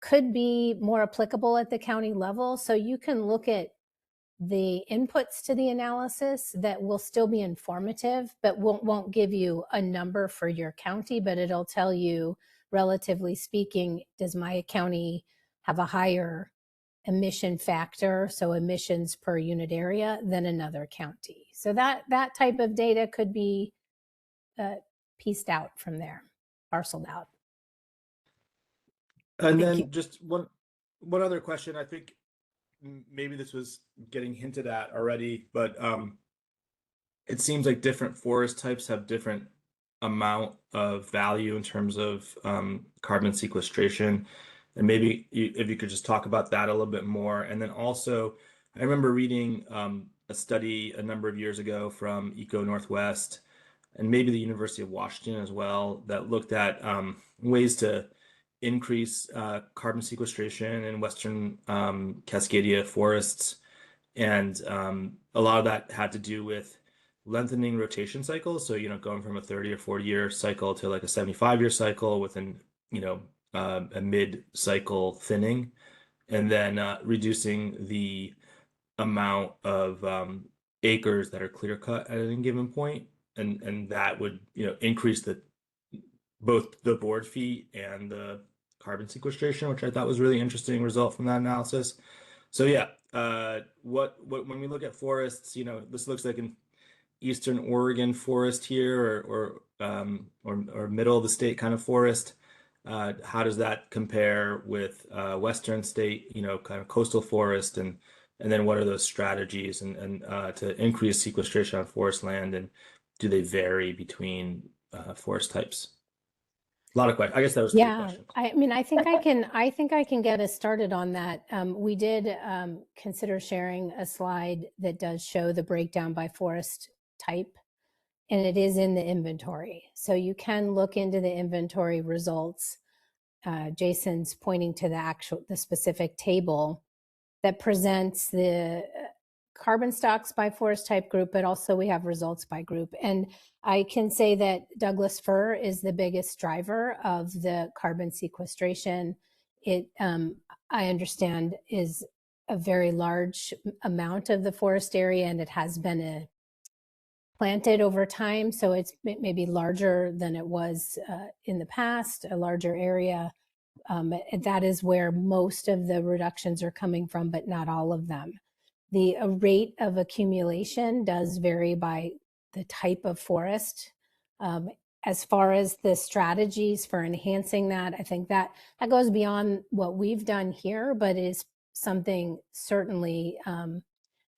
could be more applicable at the county level. So you can look at the inputs to the analysis that will still be informative, but won't give you a number for your county, but it'll tell you, relatively speaking, does my county have a higher emission factor, so emissions per unit area, than another county. So that type of data could be pieced out from there, parceled out. And then just one other question. I think maybe this was getting hinted at already, but it seems like different forest types have different amount of value in terms of carbon sequestration. And maybe if you could just talk about that a little bit more. And then also, I remember reading a study a number of years ago from Eco Northwest and maybe the University of Washington as well that looked at ways to increase carbon sequestration in Western Cascadia forests. And a lot of that had to do with lengthening rotation cycles. So, going from a 30 or 40-year cycle to like a 75-year cycle with an, a mid-cycle thinning, and then reducing the amount of acres that are clear cut at any given point. And that would, increase both the board feet and the carbon sequestration, which I thought was really interesting result from that analysis. So yeah, when we look at forests, this looks like an Eastern Oregon forest here, or middle of the state kind of forest. How does that compare with Western state, kind of coastal forest, and then what are those strategies and to increase sequestration on forest land, and do they vary between forest types? A lot of questions. I guess that was 3 questions. I mean, I think I can get us started on that. We did consider sharing a slide that does show the breakdown by forest type, and it is in the inventory. So you can look into the inventory results. Jason's pointing to the specific table that presents the carbon stocks by forest type group, but also we have results by group. And I can say that Douglas fir is the biggest driver of the carbon sequestration. It, I understand, is a very large amount of the forest area, and it has been planted over time. So it's maybe larger than it was in the past, a larger area. That is where most of the reductions are coming from, but not all of them. The rate of accumulation does vary by the type of forest. As far as the strategies for enhancing that, I think that goes beyond what we've done here, but is something certainly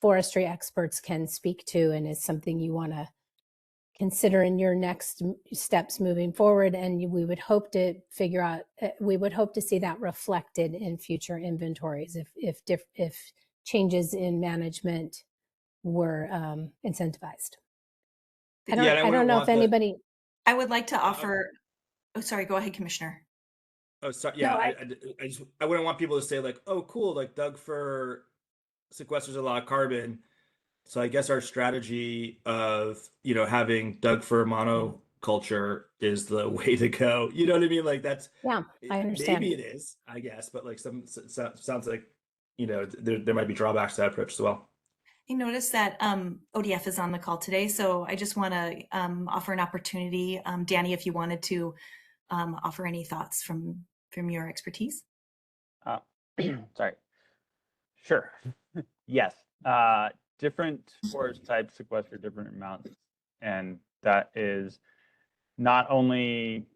forestry experts can speak to, and is something you want to consider in your next steps moving forward. And we would hope to figure out, we would hope to see that reflected in future inventories if changes in management were incentivized. I don't know if anybody. I would like to offer. Oh, sorry. Go ahead, Commissioner. Oh, sorry. Yeah, No, I wouldn't want people to say like, oh, cool, like Doug fir sequesters a lot of carbon. So I guess our strategy of, having Doug fir monoculture is the way to go. You know what I mean? Like that's, Yeah, I understand. Maybe it is, I guess, but like sounds like, there might be drawbacks to that approach as well. I noticed that ODF is on the call today, so I just want to offer an opportunity. Danny, if you wanted to offer any thoughts from your expertise. Sorry. Sure. Yes. Different forest types sequester different amounts, and that is not only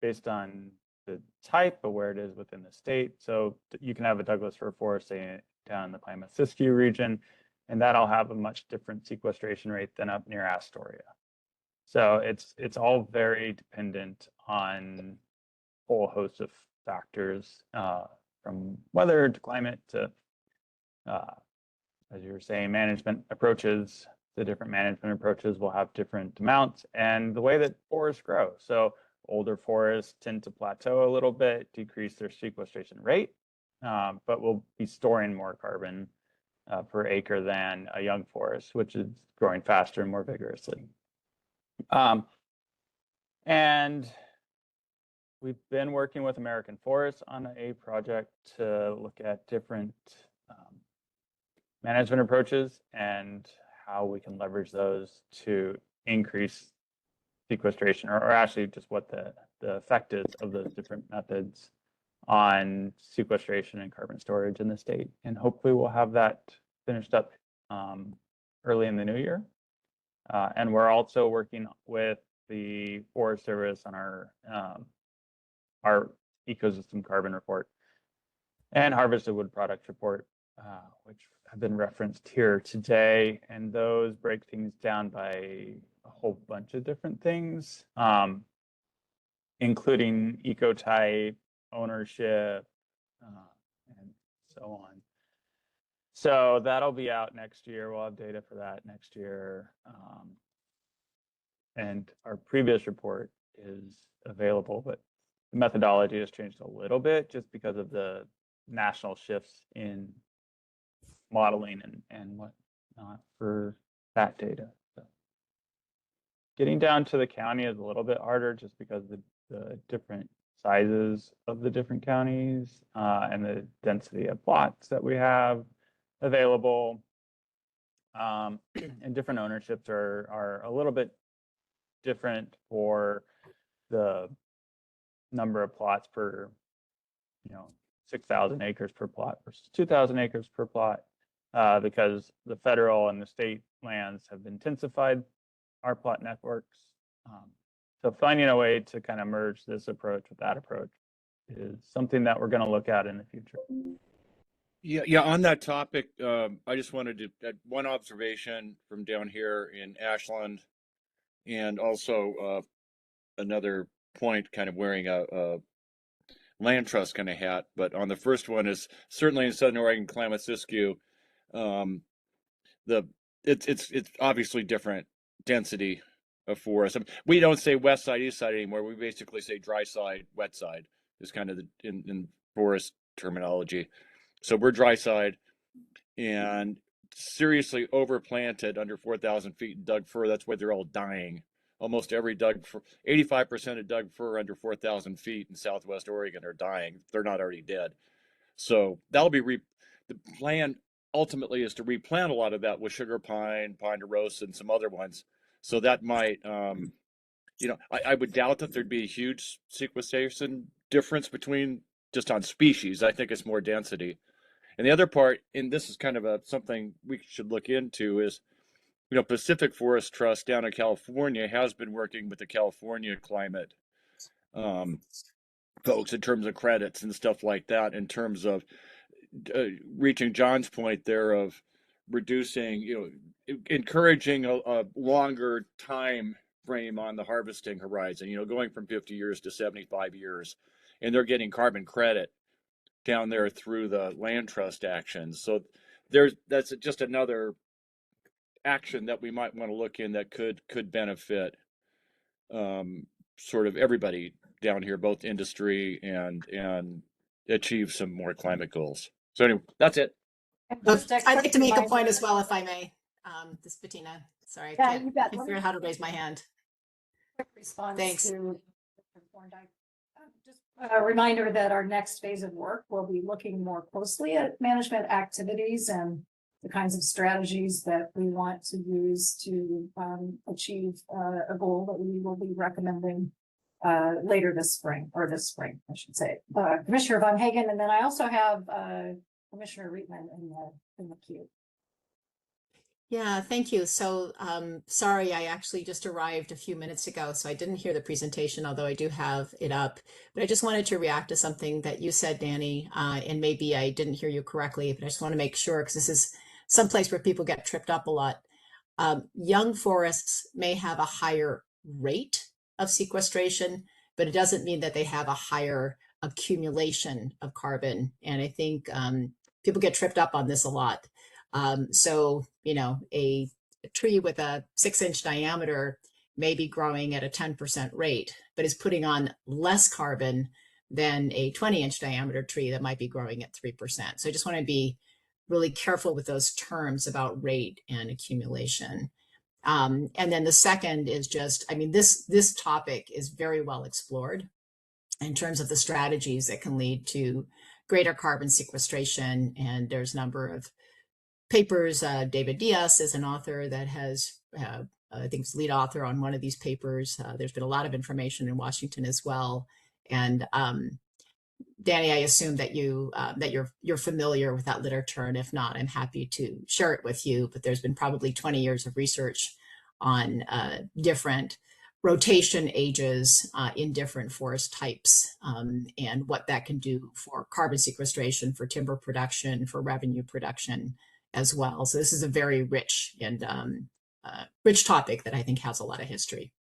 based on the type, but where it is within the state. So you can have a Douglas fir forest, say, down in the Klamath-Siskiyou region, and that'll have a much different sequestration rate than up near Astoria. So it's all very dependent on a whole host of factors, from weather to climate to, as you were saying, management approaches. The different management approaches will have different amounts, and the way that forests grow. So older forests tend to plateau a little bit, decrease their sequestration rate, but will be storing more carbon per acre than a young forest, which is growing faster and more vigorously. And we've been working with American Forests on a project to look at different management approaches and how we can leverage those to increase sequestration, or actually just what the effect is of those different methods on sequestration and carbon storage in the state. And hopefully we'll have that finished up early in the new year. And we're also working with the Forest Service on our ecosystem carbon report and harvested wood products report which have been referenced here today, and those break things down by a whole bunch of different things, including ecotype, ownership, and so on. So that'll be out next year. We'll have data for that next year. And our previous report is available, but the methodology has changed a little bit just because of the national shifts in modeling and whatnot for that data. So getting down to the county is a little bit harder just because the different sizes of the different counties and the density of plots that we have available. And different ownerships are a little bit different for the number of plots per, 6,000 acres per plot versus 2,000 acres per plot, because the federal and the state lands have intensified our plot networks. So finding a way to kind of merge this approach with that approach is something that we're going to look at in the future. Yeah. On that topic, I just wanted to add one observation from down here in Ashland, and also another point, kind of wearing a land trust kind of hat. But on the first one is certainly in Southern Oregon, Klamath-Siskiyou, it's obviously different density of forest. We don't say west side, east side anymore. We basically say dry side, wet side is kind of in forest terminology. So we're dry side and seriously overplanted under 4,000 feet in Doug fir. That's why they're all dying. Almost every Doug fir, 85% of Doug fir under 4,000 feet in Southwest Oregon are dying. They're not already dead. So that'll be the plan ultimately is to replant a lot of that with sugar pine, ponderosa, and some other ones. So that might, I would doubt that there'd be a huge sequestration difference between just on species. I think it's more density. And the other part, and this is kind of something we should look into, is, Pacific Forest Trust down in California has been working with the California climate folks in terms of credits and stuff like that, in terms of reaching John's point there of reducing, encouraging a longer time frame on the harvesting horizon, going from 50 years to 75 years. And they're getting carbon credit down there through the land trust actions. So that's just another action that we might want to look in that could benefit sort of everybody down here, both industry and achieve some more climate goals. So anyway, that's it. I'd like to make a point as well, if I may. This is Bettina. Sorry, Yeah, I you bet. can't figure out how to raise my hand. Quick response Thanks. to just a reminder that our next phase of work will be looking more closely at management activities and the kinds of strategies that we want to use to achieve a goal that we will be recommending later this spring, I should say. Commissioner Von Hagen, and then I also have Commissioner Reitman in the queue. Yeah, thank you. So sorry, I actually just arrived a few minutes ago, so I didn't hear the presentation, although I do have it up. But I just wanted to react to something that you said, Danny, and maybe I didn't hear you correctly, but I just want to make sure, because this is someplace where people get tripped up a lot. Young forests may have a higher rate of sequestration, but it doesn't mean that they have a higher accumulation of carbon. And I think people get tripped up on this a lot. So, a tree with a 6-inch diameter may be growing at a 10% rate, but is putting on less carbon than a 20-inch diameter tree that might be growing at 3%. So I just want to be really careful with those terms about rate and accumulation. And then the second is just, this topic is very well explored in terms of the strategies that can lead to greater carbon sequestration. And there's a number of papers. David Diaz is an author that has, I think, is lead author on one of these papers. There's been a lot of information in Washington as well. And Danny, I assume that you're familiar with that literature, and if not, I'm happy to share it with you. But there's been probably 20 years of research on different rotation ages in different forest types, and what that can do for carbon sequestration, for timber production, for revenue production as well. So this is a very rich and rich topic that I think has a lot of history.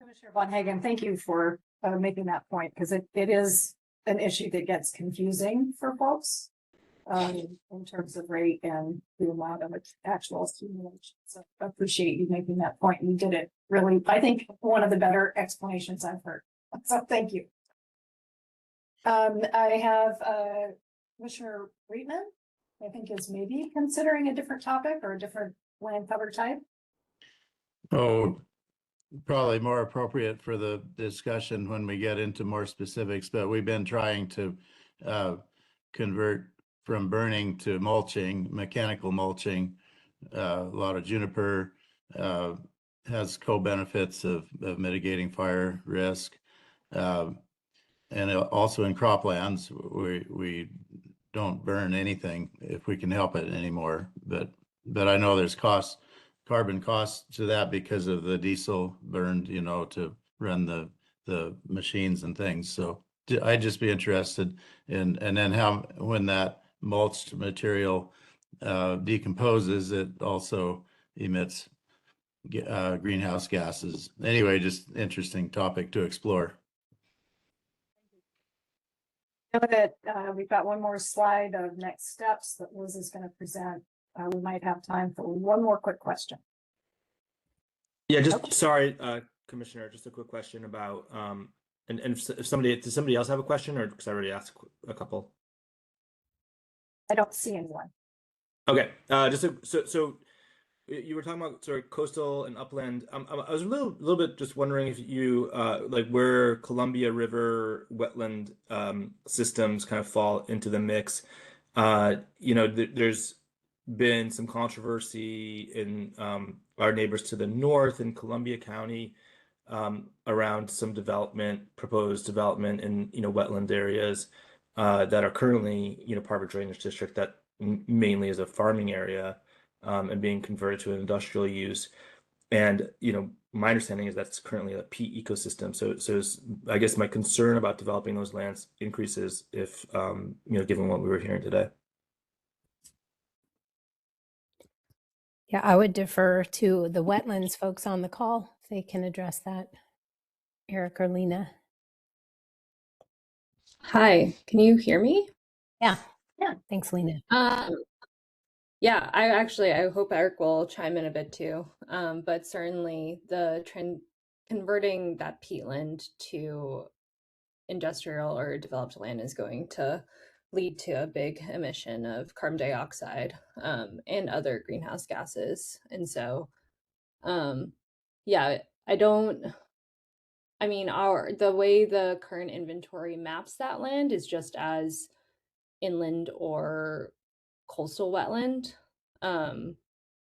Commissioner Von Hagen, thank you for making that point, because it is an issue that gets confusing for folks in terms of rate and the amount of actual accumulation. So I appreciate you making that point. You did it really, I think, one of the better explanations I've heard. So thank you. I have Commissioner Reitman, I think is maybe considering a different topic or a different land cover type. Oh, probably more appropriate for the discussion when we get into more specifics, but we've been trying to convert from burning to mulching, mechanical mulching. A lot of juniper has co-benefits of mitigating fire risk. And also in croplands, we don't burn anything if we can help it anymore. But I know there's carbon costs to that because of the diesel burned, to run the machines and things. So I'd just be interested in, and then how, when that mulched material decomposes, it also emits greenhouse gases. Anyway, just interesting topic to explore. I know that we've got one more slide of next steps that Liz is going to present. We might have time for one more quick question. Yeah, just sorry, Commissioner, just a quick question about and if somebody else have a question, or because I already asked a couple. I don't see anyone. Okay, so you were talking about sort of coastal and upland. I was a little bit just wondering if you like where Columbia River wetland systems kind of fall into the mix. There's been some controversy in our neighbors to the north in Columbia County around some proposed development in wetland areas that are currently part of a drainage district that mainly is a farming area and being converted to an industrial use. And my understanding is that's currently a peat ecosystem. So I guess my concern about developing those lands increases if given what we were hearing today. Yeah, I would defer to the wetlands folks on the call if they can address that. Eric or Lena. Hi, can you hear me? Yeah. Thanks, Lena. Yeah, I hope Eric will chime in a bit too. But certainly the trend converting that peatland to industrial or developed land is going to lead to a big emission of carbon dioxide and other greenhouse gases. And so, yeah, the way the current inventory maps that land is just as inland or coastal wetland,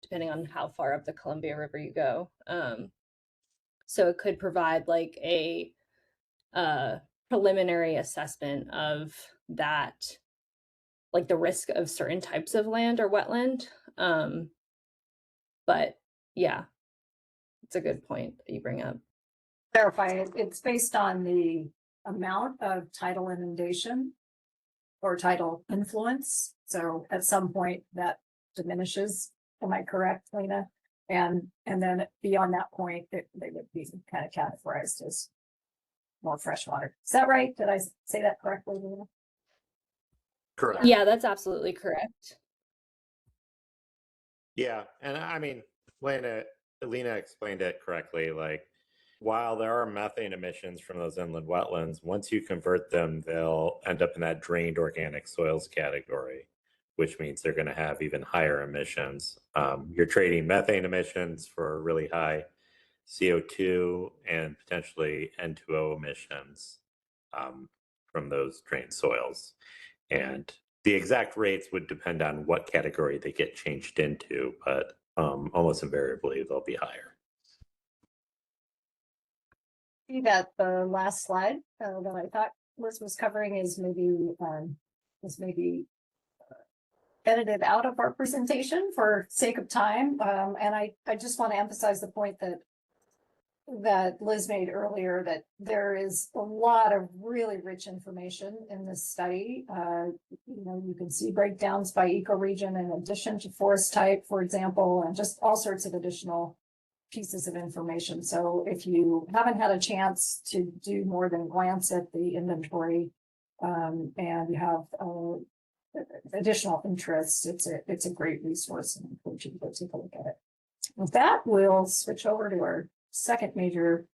depending on how far up the Columbia River you go. So it could provide like a preliminary assessment of that, like the risk of certain types of land or wetland. But yeah, it's a good point that you bring up. Clarify it. It's based on the amount of tidal inundation or tidal influence. So at some point that diminishes. Am I correct, Lena? And then beyond that point, they would be kind of categorized as more freshwater. Is that right? Did I say that correctly, Lena? Correct. Yeah, that's absolutely correct. Yeah, and I mean, Lena explained it correctly. Like, while there are methane emissions from those inland wetlands, once you convert them, they'll end up in that drained organic soils category, which means they're going to have even higher emissions. You're trading methane emissions for really high CO2 and potentially N2O emissions from those drained soils. And the exact rates would depend on what category they get changed into, but almost invariably they'll be higher. See that the last slide that I thought Liz was covering is maybe edited out of our presentation for sake of time. And I just want to emphasize the point that that Liz made earlier, that there is a lot of really rich information in this study. You can see breakdowns by ecoregion in addition to forest type, for example, and just all sorts of additional pieces of information. So if you haven't had a chance to do more than glance at the inventory, and you have additional interests, it's a great resource, and I encourage you to go take a look at it. With that, we'll switch over to our second major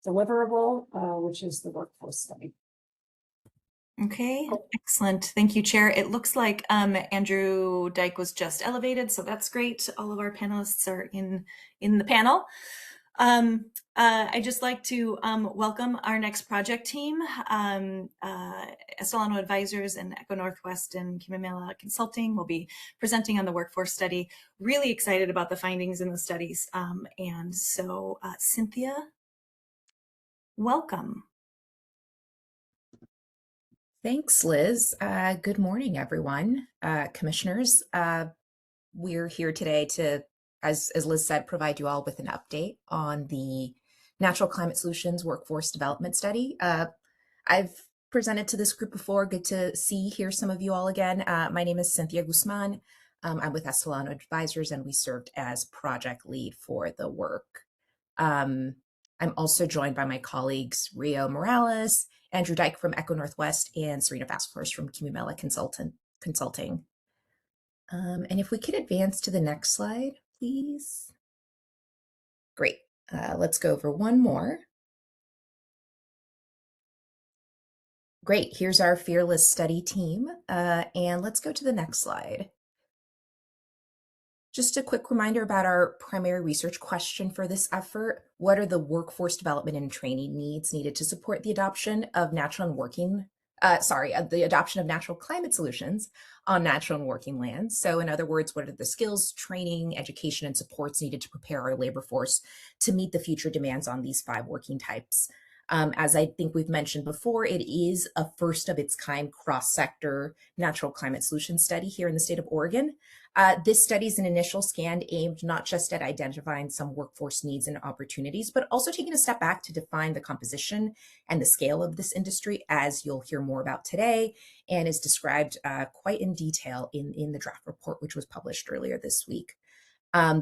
deliverable, which is the workforce study. Okay, excellent. Thank you, Chair. It looks like Andrew Dyke was just elevated, so that's great. All of our panelists are in the panel. I'd just like to welcome our next project team, Estolano Advisors and Echo Northwest and Kimimela Consulting will be presenting on the workforce study. Really excited about the findings in the studies. And so Cynthia, welcome. Thanks, Liz. Good morning, everyone. Commissioners, we're here today to, as Liz said, provide you all with an update on the Natural Climate Solutions Workforce Development Study. I've presented to this group before. Good to hear some of you all again. My name is Cynthia Guzman. I'm with Estolano Advisors, and we served as project lead for the work. I'm also joined by my colleagues, Rio Morales, Andrew Dyke from Echo Northwest, and Serena Vasquez from Kimimela Consulting. And if we could advance to the next slide, please. Great. Let's go over one more. Great. Here's our fearless study team. And let's go to the next slide. Just a quick reminder about our primary research question for this effort. What are the workforce development and training needs needed to support the adoption of natural climate solutions on natural and working lands? So in other words, what are the skills, training, education, and supports needed to prepare our labor force to meet the future demands on these 5 working types? As I think we've mentioned before, it is a first of its kind cross-sector natural climate solution study here in the state of Oregon. This study is an initial scan aimed not just at identifying some workforce needs and opportunities, but also taking a step back to define the composition and the scale of this industry, as you'll hear more about today, and is described quite in detail in the draft report, which was published earlier this week.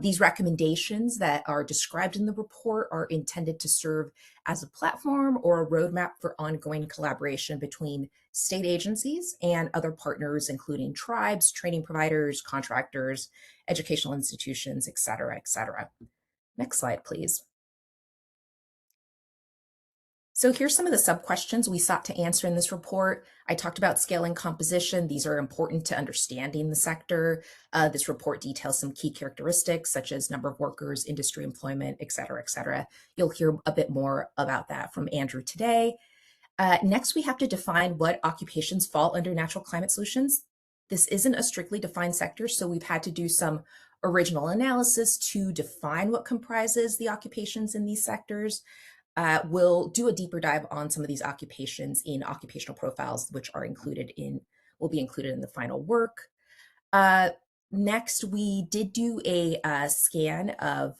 These recommendations that are described in the report are intended to serve as a platform or a roadmap for ongoing collaboration between state agencies and other partners, including tribes, training providers, contractors, educational institutions, et cetera, et cetera. Next slide, please. So here's some of the sub-questions we sought to answer in this report. I talked about scale and composition. These are important to understanding the sector. This report details some key characteristics such as number of workers, industry employment, et cetera, et cetera. You'll hear a bit more about that from Andrew today. Next, we have to define what occupations fall under natural climate solutions. This isn't a strictly defined sector, so we've had to do some original analysis to define what comprises the occupations in these sectors. We'll do a deeper dive on some of these occupations in occupational profiles, which are will be included in the final work. Next, we did do a scan of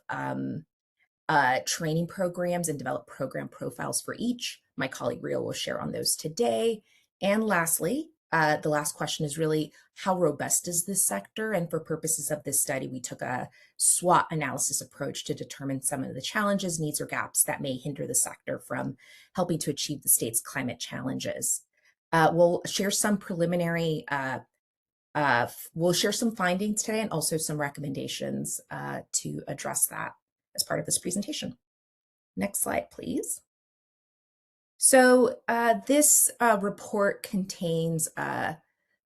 training programs and develop program profiles for each. My colleague Rio will share on those today. And lastly, the last question is really, how robust is this sector? And for purposes of this study, we took a SWOT analysis approach to determine some of the challenges, needs, or gaps that may hinder the sector from helping to achieve the state's climate challenges. We'll share some preliminary, we'll share some findings today and also some recommendations to address that as part of this presentation. Next slide, please. So this report contains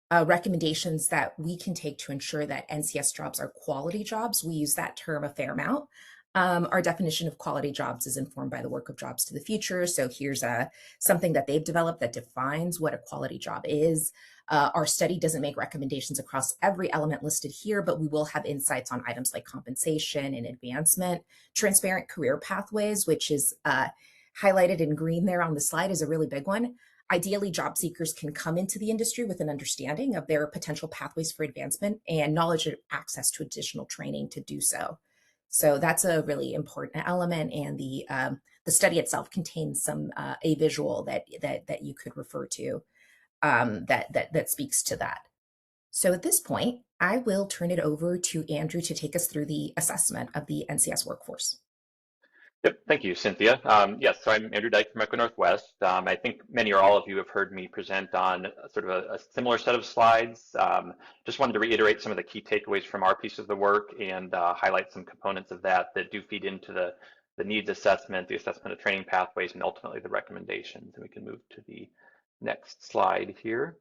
recommendations that we can take to ensure that NCS jobs are quality jobs. We use that term a fair amount. Our definition of quality jobs is informed by the work of Jobs to the Future. So here's something that they've developed that defines what a quality job is. Our study doesn't make recommendations across every element listed here, but we will have insights on items like compensation and advancement, transparent career pathways, which is highlighted in green there on the slide, is a really big one. Ideally, job seekers can come into the industry with an understanding of their potential pathways for advancement and knowledge and access to additional training to do so. So that's a really important element, and the study itself contains some a visual that you could refer to that speaks to that. So at this point, I will turn it over to Andrew to take us through the assessment of the NCS workforce. Yep, thank you, Cynthia. Yes, so I'm Andrew Dyke from Echo Northwest. I think many or all of you have heard me present on sort of a similar set of slides. Just wanted to reiterate some of the key takeaways from our piece of the work and highlight some components of that do feed into the needs assessment, the assessment of training pathways, and ultimately the recommendations. And we can move to the next slide here.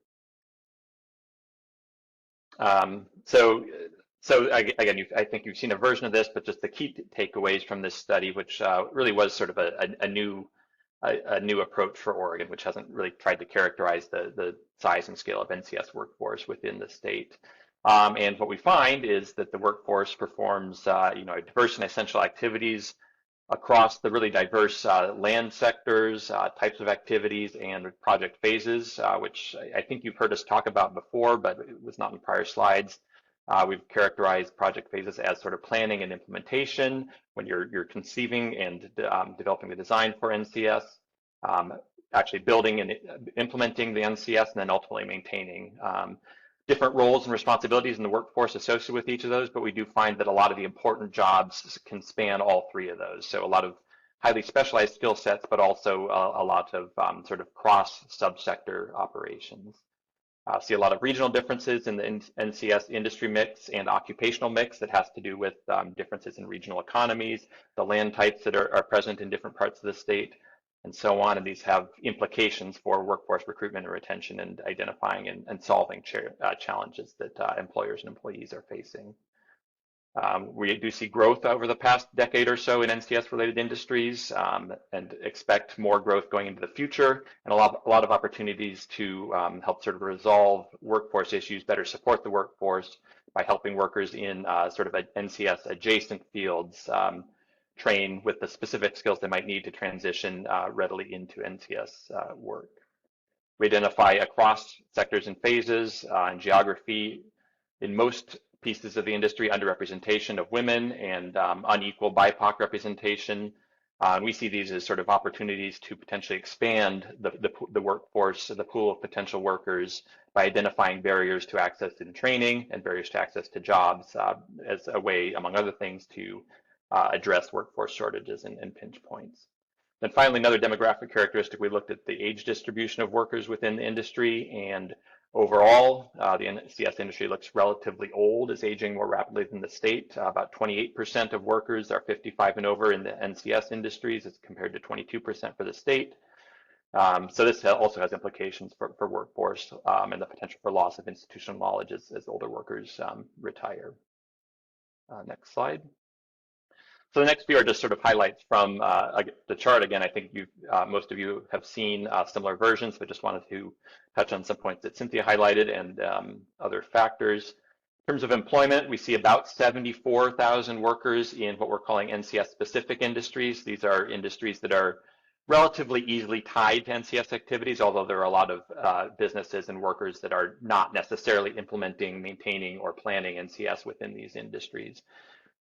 So again, I think you've seen a version of this, but just the key takeaways from this study, which really was sort of a new approach for Oregon, which hasn't really tried to characterize the size and scale of NCS workforce within the state. And what we find is that the workforce performs diverse and essential activities across the really diverse land sectors, types of activities, and project phases, which I think you've heard us talk about before, but it was not in prior slides. We've characterized project phases as sort of planning and implementation when you're conceiving and developing the design for NCS, actually building and implementing the NCS, and then ultimately maintaining. Different roles and responsibilities in the workforce associated with each of those, but we do find that a lot of the important jobs can span all three of those. So a lot of highly specialized skill sets, but also a lot of sort of cross subsector operations. See a lot of regional differences in the NCS industry mix and occupational mix that has to do with differences in regional economies, the land types that are present in different parts of the state, and so on. And these have implications for workforce recruitment and retention and identifying and solving challenges that employers and employees are facing. We do see growth over the past decade or so in NCS-related industries and expect more growth going into the future, and a lot of opportunities to help sort of resolve workforce issues, better support the workforce by helping workers in sort of NCS-adjacent fields train with the specific skills they might need to transition readily into NCS work. We identify across sectors and phases and geography in most pieces of the industry underrepresentation of women and unequal BIPOC representation. We see these as sort of opportunities to potentially expand the workforce, the pool of potential workers, by identifying barriers to access and training and barriers to access to jobs as a way, among other things, to address workforce shortages and pinch points. Then finally, another demographic characteristic, we looked at the age distribution of workers within the industry, and overall, the NCS industry looks relatively old, is aging more rapidly than the state. About 28% of workers are 55 and over in the NCS industries as compared to 22% for the state. So this also has implications for workforce and the potential for loss of institutional knowledge as older workers retire. Next slide. So the next few are just sort of highlights from the chart. Again, I think most of you have seen similar versions, but just wanted to touch on some points that Cynthia highlighted and other factors. In terms of employment, we see about 74,000 workers in what we're calling NCS-specific industries. These are industries that are relatively easily tied to NCS activities, although there are a lot of businesses and workers that are not necessarily implementing, maintaining, or planning NCS within these industries.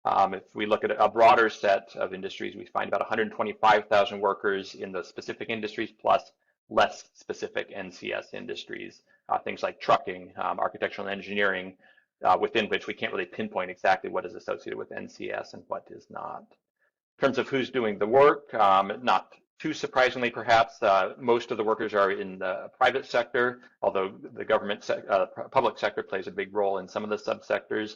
If we look at a broader set of industries, we find about 125,000 workers in the specific industries plus less specific NCS industries, things like trucking, architectural and engineering, within which we can't really pinpoint exactly what is associated with NCS and what is not. In terms of who's doing the work, not too surprisingly, perhaps, most of the workers are in the private sector, although the public sector plays a big role in some of the subsectors.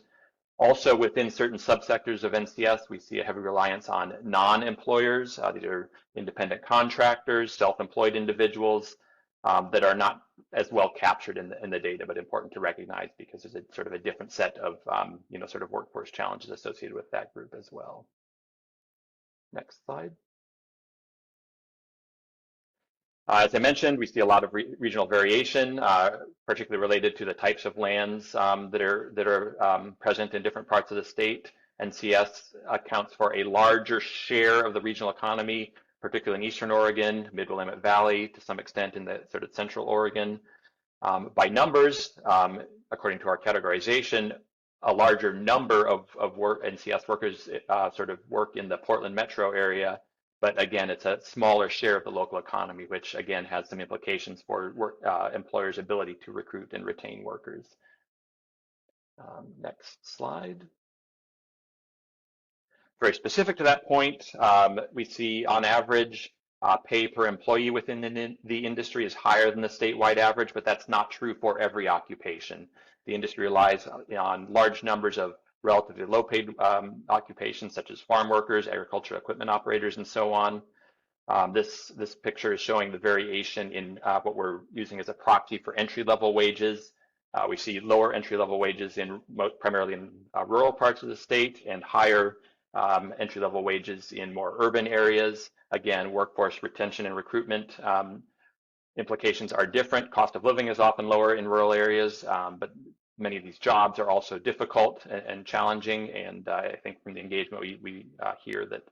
Also, within certain subsectors of NCS, we see a heavy reliance on non-employers. These are independent contractors, self-employed individuals that are not as well captured in the data, but important to recognize because there's a sort of a different set of sort of workforce challenges associated with that group as well. Next slide. As I mentioned, we see a lot of regional variation, particularly related to the types of lands that are present in different parts of the state. NCS accounts for a larger share of the regional economy, particularly in Eastern Oregon, Mid-Willamette Valley, to some extent in the sort of Central Oregon. By numbers, according to our categorization, a larger number of NCS workers sort of work in the Portland metro area, but again, it's a smaller share of the local economy, which again has some implications for employers' ability to recruit and retain workers. Next slide. Very specific to that point, we see on average pay per employee within the industry is higher than the statewide average, but that's not true for every occupation. The industry relies on large numbers of relatively low paid occupations such as farm workers, agricultural equipment operators, and so on. This picture is showing the variation in what we're using as a proxy for entry-level wages. We see lower entry-level wages primarily in rural parts of the state, and higher entry-level wages in more urban areas. Again, workforce retention and recruitment implications are different. Cost of living is often lower in rural areas, but many of these jobs are also difficult and challenging. And I think from the engagement, we hear that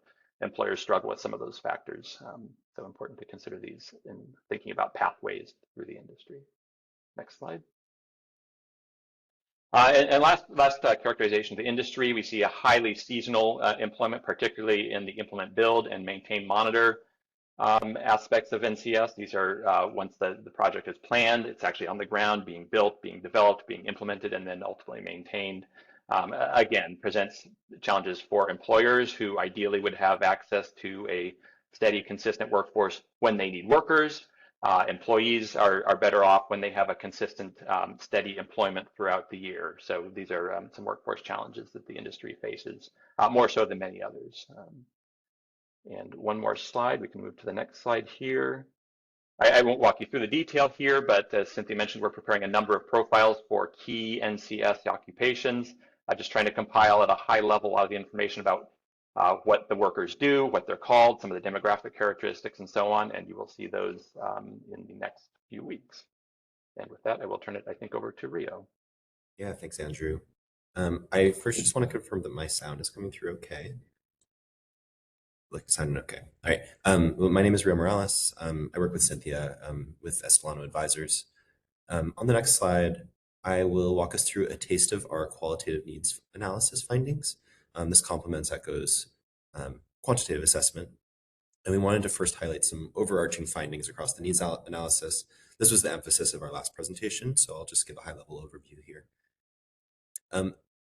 employers struggle with some of those factors. So important to consider these in thinking about pathways through the industry. Next slide. And last characterization of the industry, we see a highly seasonal employment, particularly in the implement, build, and maintain, monitor aspects of NCS. These are once the project is planned, it's actually on the ground, being built, being developed, being implemented, and then ultimately maintained. Again, presents challenges for employers who ideally would have access to a steady, consistent workforce when they need workers. Employees are better off when they have a consistent, steady employment throughout the year. So these are some workforce challenges that the industry faces, more so than many others. And one more slide, we can move to the next slide here. I won't walk you through the detail here, but as Cynthia mentioned, we're preparing a number of profiles for key NCS occupations. I'm just trying to compile at a high level a lot of the information about what the workers do, what they're called, some of the demographic characteristics, and so on. And you will see those in the next few weeks. And with that, I will turn it, I think, over to Rio. Yeah, thanks, Andrew. I first just want to confirm that my sound is coming through okay. Like it sounded okay. All right. Well, my name is Rio Morales. I work with Cynthia with Espolano Advisors. On the next slide, I will walk us through a taste of our qualitative needs analysis findings. This complements ECHO's quantitative assessment. And we wanted to first highlight some overarching findings across the needs analysis. This was the emphasis of our last presentation, so I'll just give a high-level overview here.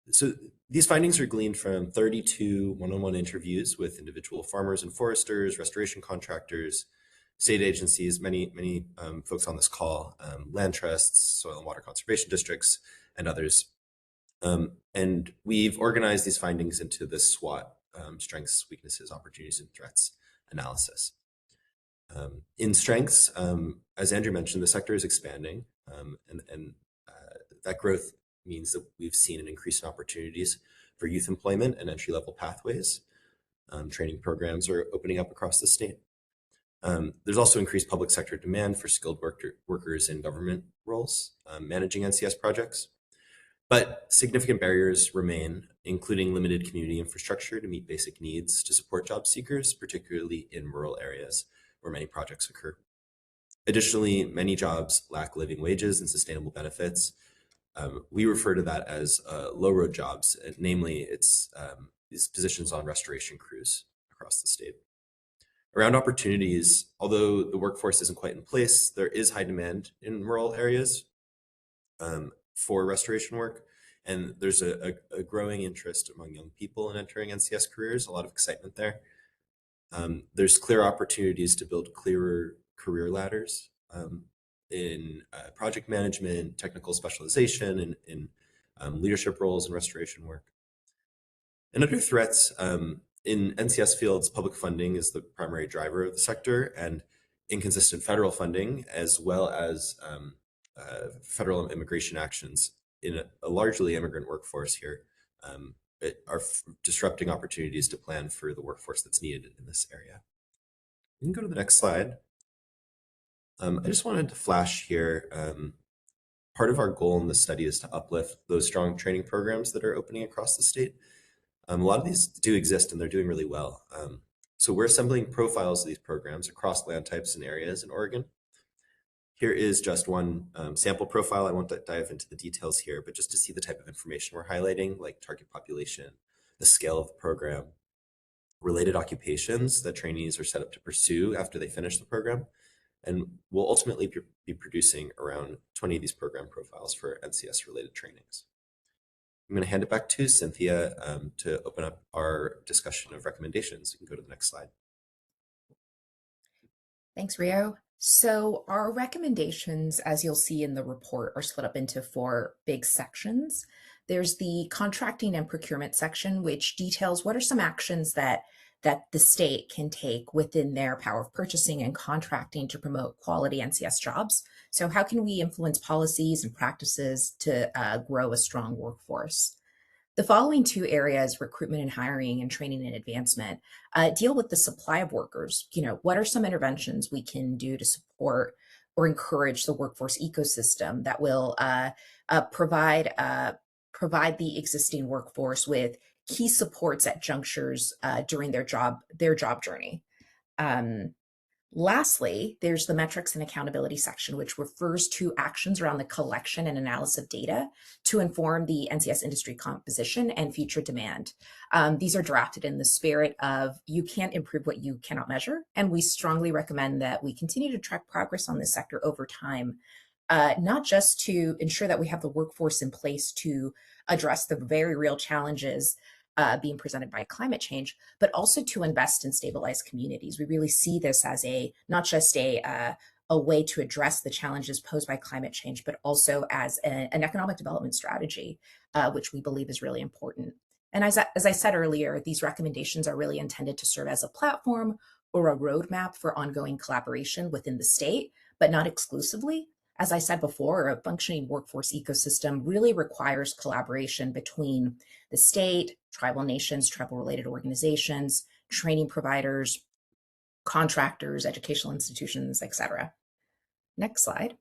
So these findings are gleaned from 32 one-on-one interviews with individual farmers and foresters, restoration contractors, state agencies, many folks on this call, land trusts, soil and water conservation districts, and others. And we've organized these findings into this SWOT, strengths, weaknesses, opportunities, and threats analysis. In strengths, as Andrew mentioned, the sector is expanding, and that growth means that we've seen an increase in opportunities for youth employment and entry-level pathways. Training programs are opening up across the state. There's also increased public sector demand for skilled workers in government roles, managing NCS projects. But significant barriers remain, including limited community infrastructure to meet basic needs to support job seekers, particularly in rural areas where many projects occur. Additionally, many jobs lack living wages and sustainable benefits. We refer to that as low-road jobs, namely it's these positions on restoration crews across the state. Around opportunities, although the workforce isn't quite in place, there is high demand in rural areas for restoration work, and there's a growing interest among young people in entering NCS careers, a lot of excitement there. There's clear opportunities to build clearer career ladders in project management, technical specialization, and in leadership roles in restoration work. And under threats, in NCS fields, public funding is the primary driver of the sector, and inconsistent federal funding, as well as federal immigration actions in a largely immigrant workforce here, are disrupting opportunities to plan for the workforce that's needed in this area. You can go to the next slide. I just wanted to flash here, part of our goal in the study is to uplift those strong training programs that are opening across the state. A lot of these do exist and they're doing really well. So we're assembling profiles of these programs across land types and areas in Oregon. Here is just one sample profile. I won't dive into the details here, but just to see the type of information we're highlighting, like target population, the scale of the program, related occupations that trainees are set up to pursue after they finish the program. And we'll ultimately be producing around 20 of these program profiles for NCS related trainings. I'm going to hand it back to Cynthia to open up our discussion of recommendations. You can go to the next slide. Thanks, Rio. So our recommendations, as you'll see in the report, are split up into 4 big sections. There's the contracting and procurement section, which details what are some actions that the state can take within their power of purchasing and contracting to promote quality NCS jobs. So how can we influence policies and practices to grow a strong workforce? The following 2 areas, recruitment and hiring and training and advancement, deal with the supply of workers. What are some interventions we can do to support or encourage the workforce ecosystem that will provide the existing workforce with key supports at junctures during their job journey. Lastly, there's the metrics and accountability section, which refers to actions around the collection and analysis of data to inform the NCS industry composition and future demand. These are drafted in the spirit of you can't improve what you cannot measure, and we strongly recommend that we continue to track progress on this sector over time, not just to ensure that we have the workforce in place to address the very real challenges being presented by climate change, but also to invest in stabilized communities. We really see this as not just a way to address the challenges posed by climate change, but also as an economic development strategy, which we believe is really important. And as I said earlier, these recommendations are really intended to serve as a platform or a roadmap for ongoing collaboration within the state, but not exclusively. As I said before, a functioning workforce ecosystem really requires collaboration between the state, tribal nations, tribal-related organizations, training providers, contractors, educational institutions, etc. Next slide.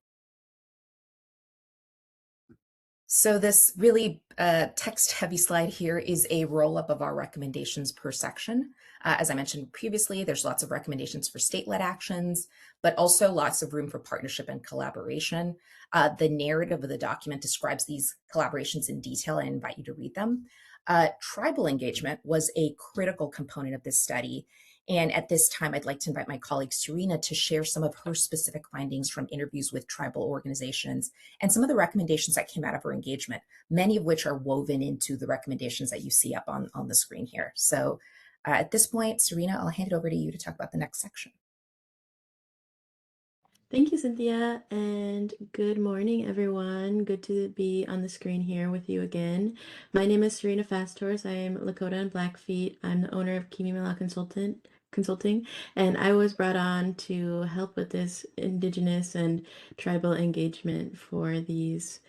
So this really text-heavy slide here is a roll-up of our recommendations per section. As I mentioned previously, there's lots of recommendations for state-led actions, but also lots of room for partnership and collaboration. The narrative of the document describes these collaborations in detail. I invite you to read them. Tribal engagement was a critical component of this study. And at this time, I'd like to invite my colleague Serena to share some of her specific findings from interviews with tribal organizations and some of the recommendations that came out of her engagement, many of which are woven into the recommendations that you see up on the screen here. So at this point, Serena, I'll hand it over to you to talk about the next section. Thank you, Cynthia, and good morning, everyone. Good to be on the screen here with you again. My name is Serena Fasthorse. I am Lakota and Blackfeet. I'm the owner of Kimi-Mila Consulting, and I was brought on to help with this Indigenous and tribal engagement for these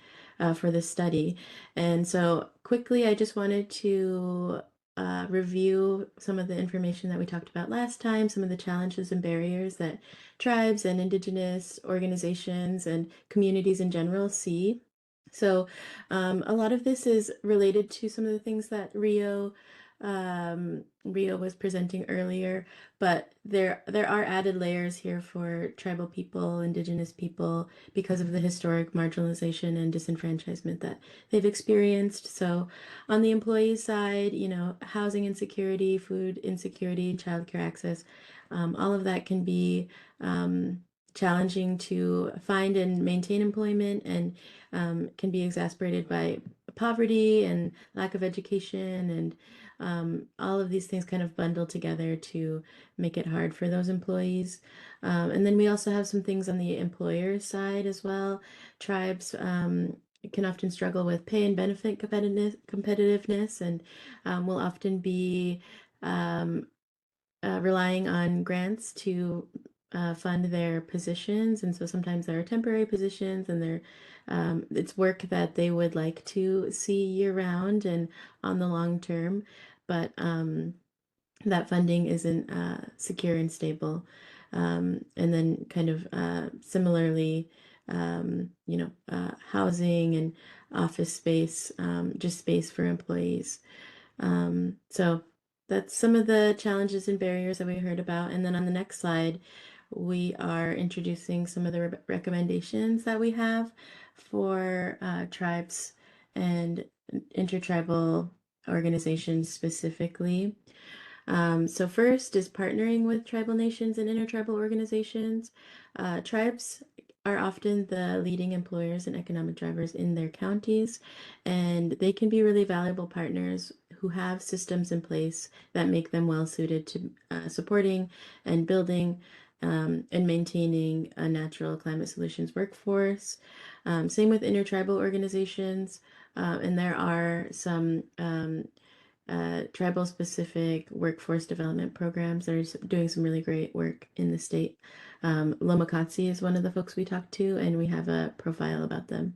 for this study. And so quickly, I just wanted to review some of the information that we talked about last time, some of the challenges and barriers that tribes and Indigenous organizations and communities in general see. So a lot of this is related to some of the things that Rio was presenting earlier, but there are added layers here for tribal people, Indigenous people, because of the historic marginalization and disenfranchisement that they've experienced. So on the employee side, housing insecurity, food insecurity, childcare access, all of that can be challenging to find and maintain employment, and can be exacerbated by poverty and lack of education, and all of these things kind of bundle together to make it hard for those employees. And then we also have some things on the employer side as well. Tribes can often struggle with pay and benefit competitiveness, and will often be relying on grants to fund their positions. And so sometimes there are temporary positions, and it's work that they would like to see year round and on the long term, but that funding isn't secure and stable. And then kind of similarly, housing and office space, just space for employees. So that's some of the challenges and barriers that we heard about. And then on the next slide, we are introducing some of the recommendations that we have for tribes and intertribal organizations specifically. So first is partnering with tribal nations and intertribal organizations. Tribes are often the leading employers and economic drivers in their counties, and they can be really valuable partners who have systems in place that make them well suited to supporting and building and maintaining a natural climate solutions workforce. Same with intertribal organizations, and there are some tribal specific workforce development programs that are doing some really great work in the state. Lomakatsi is one of the folks we talked to, and we have a profile about them.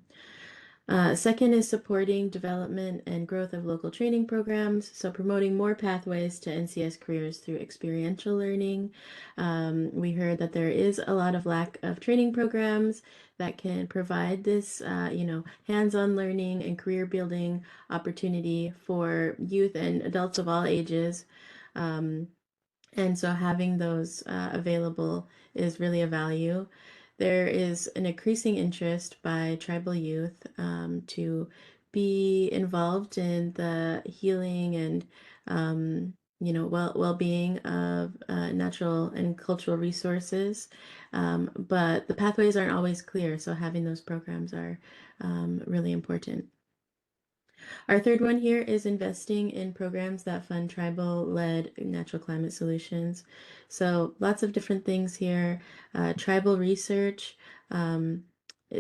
Second is supporting development and growth of local training programs. So promoting more pathways to NCS careers through experiential learning. We heard that there is a lot of lack of training programs that can provide this, hands-on learning and career building opportunity for youth and adults of all ages. And so having those available is really a value. There is an increasing interest by tribal youth to be involved in the healing and well-being of natural and cultural resources, but the pathways aren't always clear. So having those programs are really important. Our third one here is investing in programs that fund tribal-led natural climate solutions. So lots of different things here. Tribal research,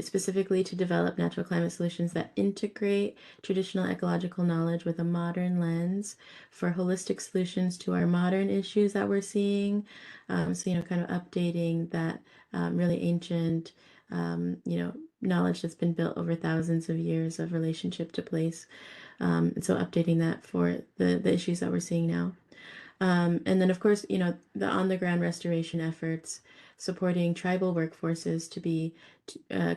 specifically to develop natural climate solutions that integrate traditional ecological knowledge with a modern lens for holistic solutions to our modern issues that we're seeing. Kind of updating that really ancient, knowledge that's been built over thousands of years of relationship to place. And so updating that for the issues that we're seeing now. And then, of course, the on-the-ground restoration efforts, supporting tribal workforces to be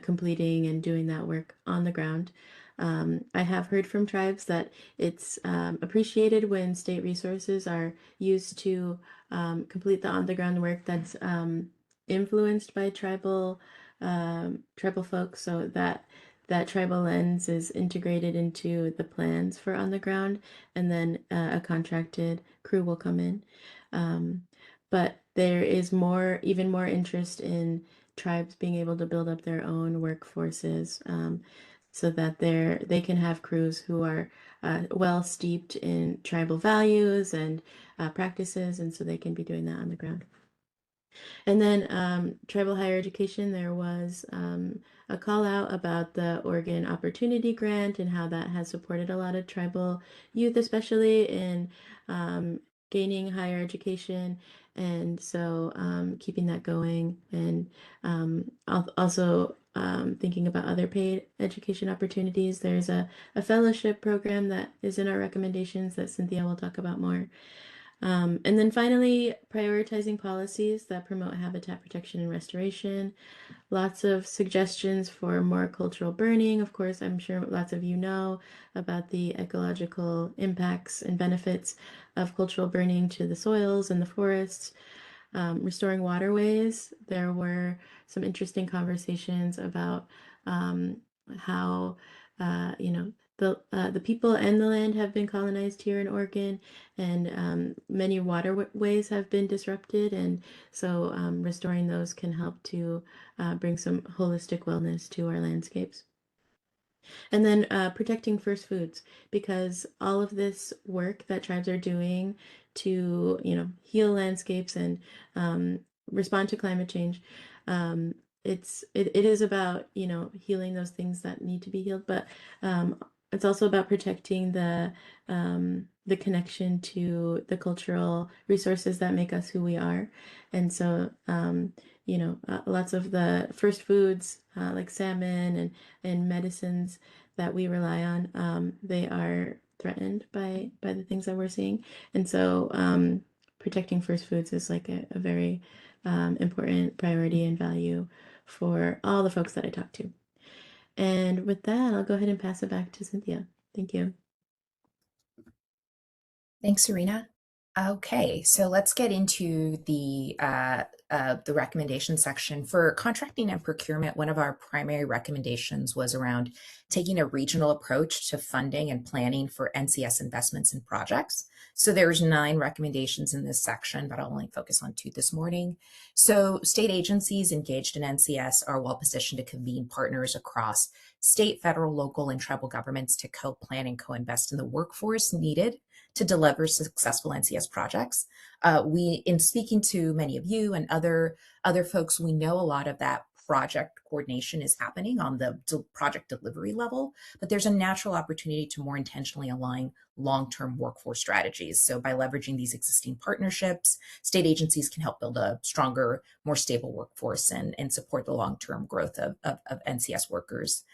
completing and doing that work on the ground. I have heard from tribes that it's appreciated when state resources are used to complete the on-the-ground work that's influenced by tribal folks, so that tribal lens is integrated into the plans for on the ground, and then a contracted crew will come in. But there is even more interest in tribes being able to build up their own workforces, so that they can have crews who are well steeped in tribal values and practices, and so they can be doing that on the ground. And then tribal higher education, there was a call out about the Oregon Opportunity Grant and how that has supported a lot of tribal youth, especially in gaining higher education. And so keeping that going, and also thinking about other paid education opportunities. There's a fellowship program that is in our recommendations that Cynthia will talk about more. And then finally, prioritizing policies that promote habitat protection and restoration. Lots of suggestions for more cultural burning. Of course, I'm sure lots of you know about the ecological impacts and benefits of cultural burning to the soils and the forests. Restoring waterways. There were some interesting conversations about how, the people and the land have been colonized here in Oregon, and many waterways have been disrupted, and so restoring those can help to bring some holistic wellness to our landscapes. And then protecting first foods, because all of this work that tribes are doing to heal landscapes and respond to climate change, it is about healing those things that need to be healed, but it's also about protecting the connection to the cultural resources that make us who we are. And so lots of the first foods like salmon and medicines that we rely on, they are threatened by the things that we're seeing. And so protecting first foods is like a very important priority and value for all the folks that I talked to. And with that, I'll go ahead and pass it back to Cynthia. Thank you. Thanks, Serena. Okay, so let's get into the the recommendation section. For contracting and procurement, one of our primary recommendations was around taking a regional approach to funding and planning for NCS investments and projects. So there's 9 recommendations in this section, but I'll only focus on 2 this morning. So state agencies engaged in NCS are well positioned to convene partners across state, federal, local, and tribal governments to co-plan and co-invest in the workforce needed to deliver successful NCS projects. In speaking to many of you and other folks, we know a lot of that project coordination is happening on the project delivery level, but there's a natural opportunity to more intentionally align long-term workforce strategies. So by leveraging these existing partnerships, state agencies can help build a stronger, more stable workforce and support the long-term growth of NCS workers.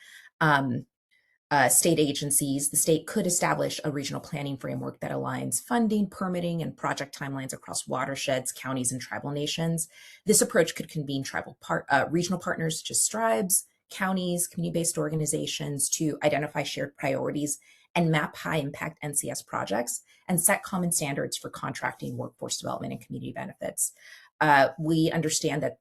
State agencies, the state could establish a regional planning framework that aligns funding, permitting, and project timelines across watersheds, counties, and tribal nations. This approach could convene regional partners such as tribes, counties, community-based organizations to identify shared priorities and map high-impact NCS projects and set common standards for contracting, workforce development, and community benefits. We understand that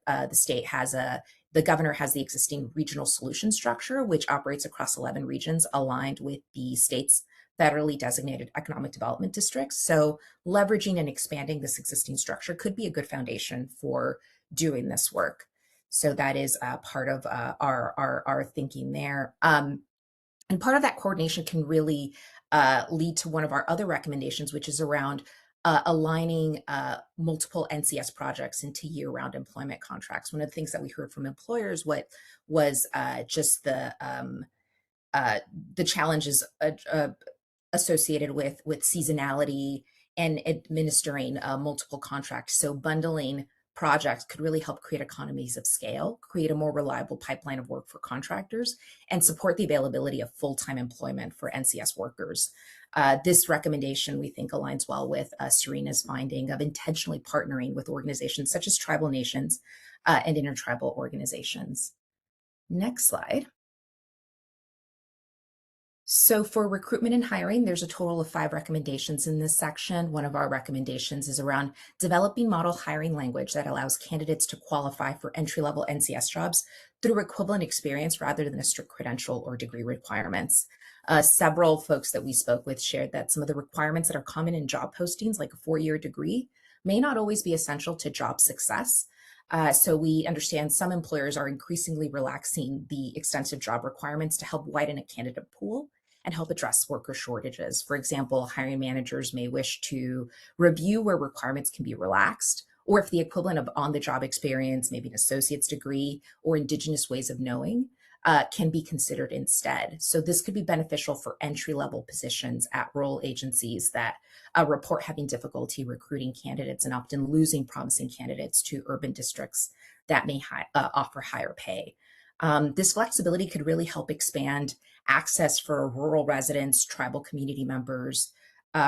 the governor has the existing regional solution structure, which operates across 11 regions aligned with the state's federally designated economic development districts. So leveraging and expanding this existing structure could be a good foundation for doing this work. So that is part of our thinking there. And part of that coordination can really lead to one of our other recommendations, which is around aligning multiple NCS projects into year-round employment contracts. One of the things that we heard from employers was just the challenges associated with seasonality and administering multiple contracts. So bundling projects could really help create economies of scale, create a more reliable pipeline of work for contractors, and support the availability of full-time employment for NCS workers. This recommendation, we think, aligns well with Serena's finding of intentionally partnering with organizations such as tribal nations and intertribal organizations. Next slide. So for recruitment and hiring, there's a total of 5 recommendations in this section. One of our recommendations is around developing model hiring language that allows candidates to qualify for entry-level NCS jobs through equivalent experience rather than a strict credential or degree requirements. Several folks that we spoke with shared that some of the requirements that are common in job postings, like a 4-year degree, may not always be essential to job success. So we understand some employers are increasingly relaxing the extensive job requirements to help widen a candidate pool and help address worker shortages. For example, hiring managers may wish to review where requirements can be relaxed, or if the equivalent of on-the-job experience, maybe an associate's degree or indigenous ways of knowing, can be considered instead. So this could be beneficial for entry-level positions at rural agencies that report having difficulty recruiting candidates and often losing promising candidates to urban districts that may offer higher pay. This flexibility could really help expand access for rural residents, tribal community members,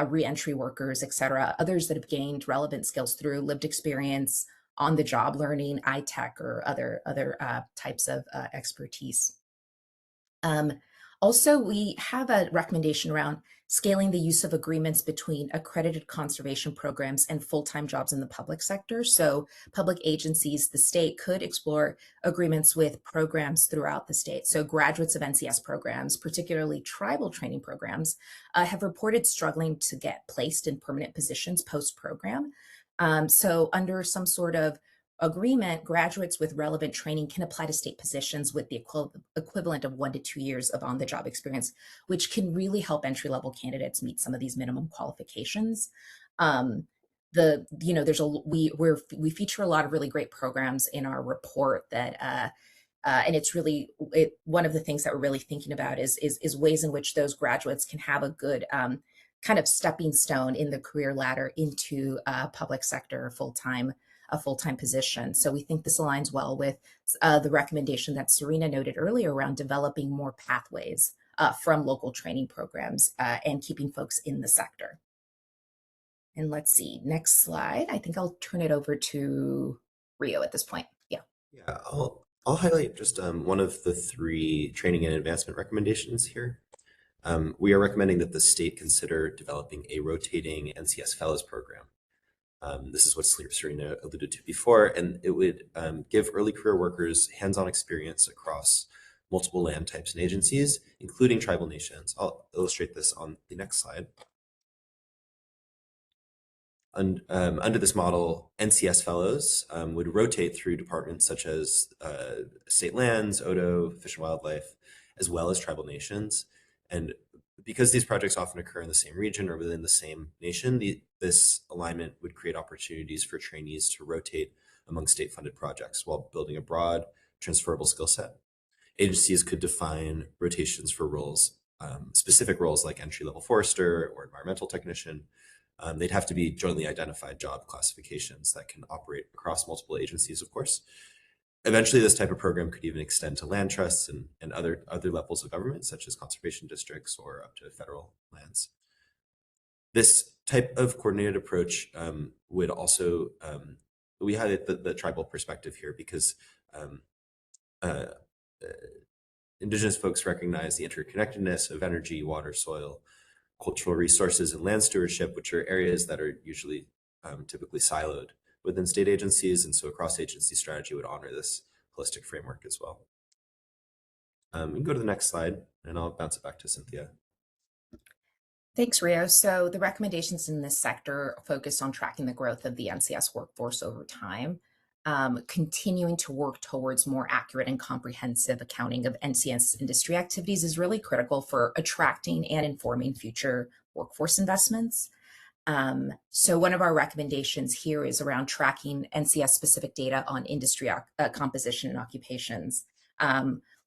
reentry workers, et cetera, others that have gained relevant skills through lived experience, on-the-job learning, iTech, or other types of expertise. Also, we have a recommendation around scaling the use of agreements between accredited conservation programs and full-time jobs in the public sector. So public agencies, the state could explore agreements with programs throughout the state. So graduates of NCS programs, particularly tribal training programs, have reported struggling to get placed in permanent positions post-program. So under some sort of agreement, graduates with relevant training can apply to state positions with the equivalent of 1 to 2 years of on-the-job experience, which can really help entry-level candidates meet some of these minimum qualifications. We feature a lot of really great programs in our report that and it's really one of the things that we're really thinking about is ways in which those graduates can have a good kind of stepping stone in the career ladder into public sector a full-time position. So we think this aligns well with the recommendation that Serena noted earlier around developing more pathways from local training programs and keeping folks in the sector. And let's see, next slide. I think I'll turn it over to Rio at this point. Yeah. Yeah, I'll highlight just one of the 3 training and advancement recommendations here. We are recommending that the state consider developing a rotating NCS Fellows program. This is what Serena alluded to before, and it would give early career workers hands-on experience across multiple land types and agencies, including tribal nations. I'll illustrate this on the next slide. Under this model, NCS fellows would rotate through departments such as state lands, Odo, Fish and Wildlife, as well as tribal nations. And because these projects often occur in the same region or within the same nation, this alignment would create opportunities for trainees to rotate among state-funded projects while building a broad, transferable skill set. Agencies could define rotations for roles, specific roles like entry-level forester or environmental technician. They'd have to be jointly identified job classifications that can operate across multiple agencies, of course. Eventually, this type of program could even extend to land trusts and other levels of government, such as conservation districts or up to federal lands. This type of coordinated approach would also, we highlight the tribal perspective here because Indigenous folks recognize the interconnectedness of energy, water, soil, cultural resources, and land stewardship, which are areas that are usually typically siloed within state agencies. And so a cross-agency strategy would honor this holistic framework as well. We can go to the next slide, and I'll bounce it back to Cynthia. Thanks, Rio. So the recommendations in this sector focus on tracking the growth of the NCS workforce over time, continuing to work towards more accurate and comprehensive accounting of NCS industry activities is really critical for attracting and informing future workforce investments. So one of our recommendations here is around tracking NCS specific data on industry composition and occupations.